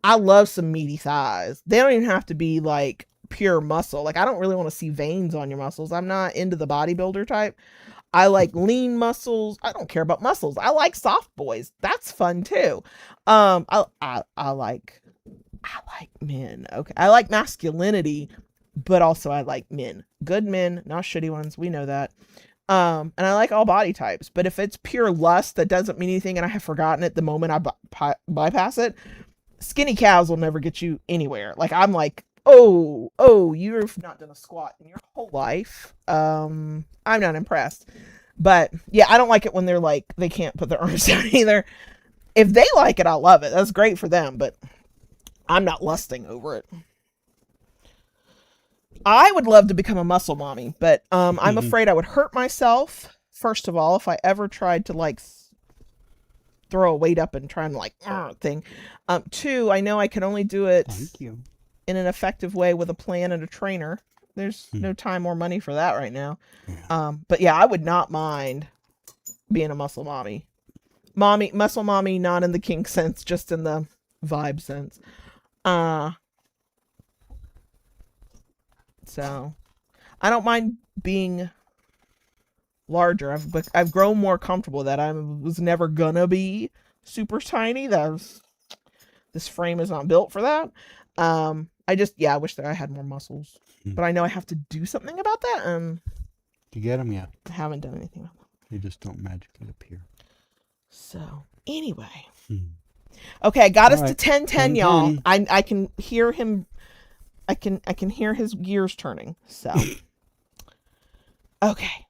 I love some meaty thighs. They don't even have to be like pure muscle. Like, I don't really want to see veins on your muscles. I'm not into the bodybuilder type. I like lean muscles. I don't care about muscles. I like soft boys. That's fun too. I like men. Okay. I like masculinity, but also I like men. Good men, not shitty ones. We know that. And I like all body types, but if it's pure lust that doesn't mean anything and I have forgotten it the moment I bypass it, skinny cows will never get you anywhere. Like, I'm like, oh, you've not done a squat in your whole life. I'm not impressed. But yeah, I don't like it when they're like, they can't put their arms down either. If they like it, I love it. That's great for them, but I'm not lusting over it. I would love to become a muscle mommy, but I'm afraid I would hurt myself, first of all, if I ever tried to like throw a weight up and try and like thing. Two, I know I can only do it in an effective way with a plan and a trainer. There's no time or money for that right now. Yeah. But yeah, I would not mind being a muscle mommy. Muscle mommy, not in the kink sense, just in the vibe sense. So I don't mind being larger. I've grown more comfortable with that. I was never gonna be super tiny. This frame is not built for that. I wish that I had more muscles, but I know I have to do something about that. To get them yet? I haven't done anything about them. They just don't magically appear. So anyway, okay, I got us to 10-10, y'all. 10-10. I can hear him. I can hear his gears turning. So okay,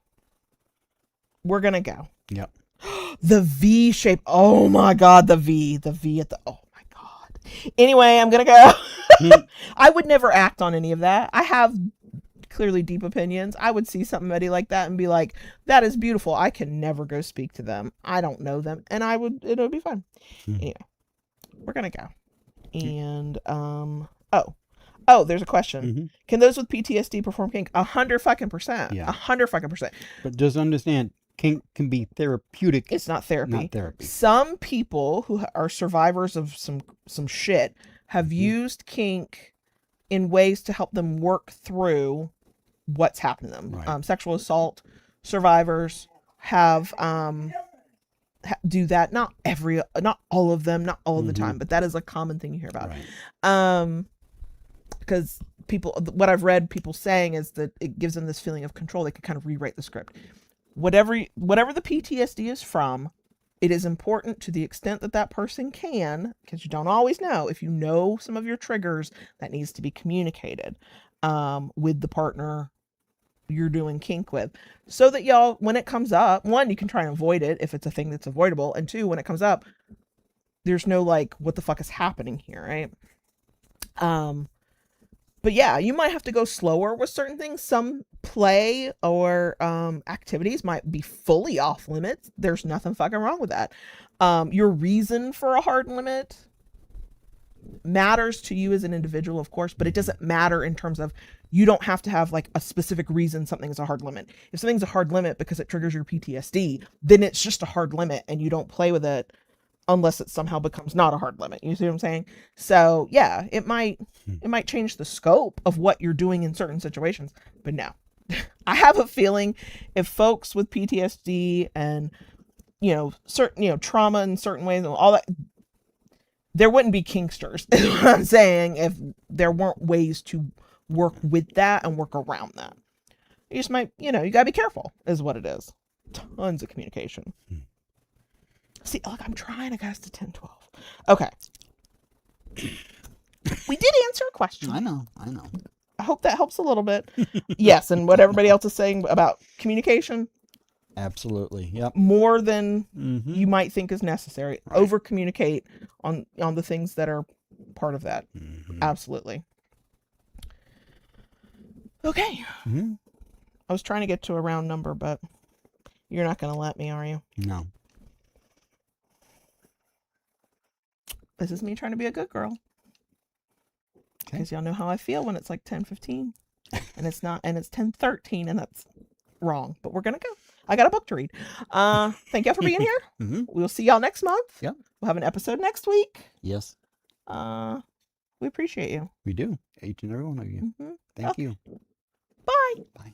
we're gonna go. Yep. The V shape. Oh my God, the V at the. Oh my God. Anyway, I'm gonna go. I would never act on any of that. I have clearly deep opinions. I would see somebody like that and be like, "That is beautiful." I can never go speak to them. I don't know them, and it'll be fun. Anyway, we're gonna go. And Oh, there's a question. Can those with PTSD perform kink? 100%. Yeah. 100%. But just understand, kink can be therapeutic. It's not therapy. Not therapy. Some people who are survivors of some shit have used kink in ways to help them work through what's happened to them. Right. Sexual assault survivors have do that. Not all of them, not all of the time, but that is a common thing you hear about. Right. Because what I've read people saying is that it gives them this feeling of control. They can kind of rewrite the script. Whatever the PTSD is from, it is important to the extent that person can, because you don't always know. If you know some of your triggers, that needs to be communicated with the partner you're doing kink with, so that y'all, when it comes up, one, you can try and avoid it if it's a thing that's avoidable, and two, when it comes up, there's no like, what the fuck is happening here, right? But yeah, you might have to go slower with certain things. Some play or activities might be fully off limits. There's nothing fucking wrong with that. Your reason for a hard limit matters to you as an individual, of course, but it doesn't matter in terms of, you don't have to have like a specific reason something is a hard limit. If something's a hard limit because it triggers your PTSD, then it's just a hard limit and you don't play with it unless it somehow becomes not a hard limit. You see what I'm saying? So yeah, it might change the scope of what you're doing in certain situations, but no. I have a feeling if folks with PTSD and, certain, trauma in certain ways and all that, there wouldn't be kinksters, is what I'm saying, if there weren't ways to work with that and work around that. You just might, you gotta be careful, is what it is. Tons of communication. See, look, I'm trying to get us to 10-12. Okay. We did answer a question. I know. I hope that helps a little bit. Yes, and what everybody else is saying about communication, Absolutely. Yep. more than Mm-hmm. you might think is necessary. Right. Over communicate on the things that are part of that. Mm-hmm. Absolutely. Okay. Mm-hmm. I was trying to get to a round number, but you're not going to let me, are you? No. This is me trying to be a good girl. Okay. Because y'all know how I feel when it's like 10:15 and it's not, and it's 10:13 and that's wrong. But we're going to go. I got a book to read. Thank y'all for being here. Mm-hmm. We'll see y'all next month. Yep. We'll have an episode next week. Yes. We appreciate you. We do. Each and every one of you. Mm-hmm. Thank you. Bye. Bye.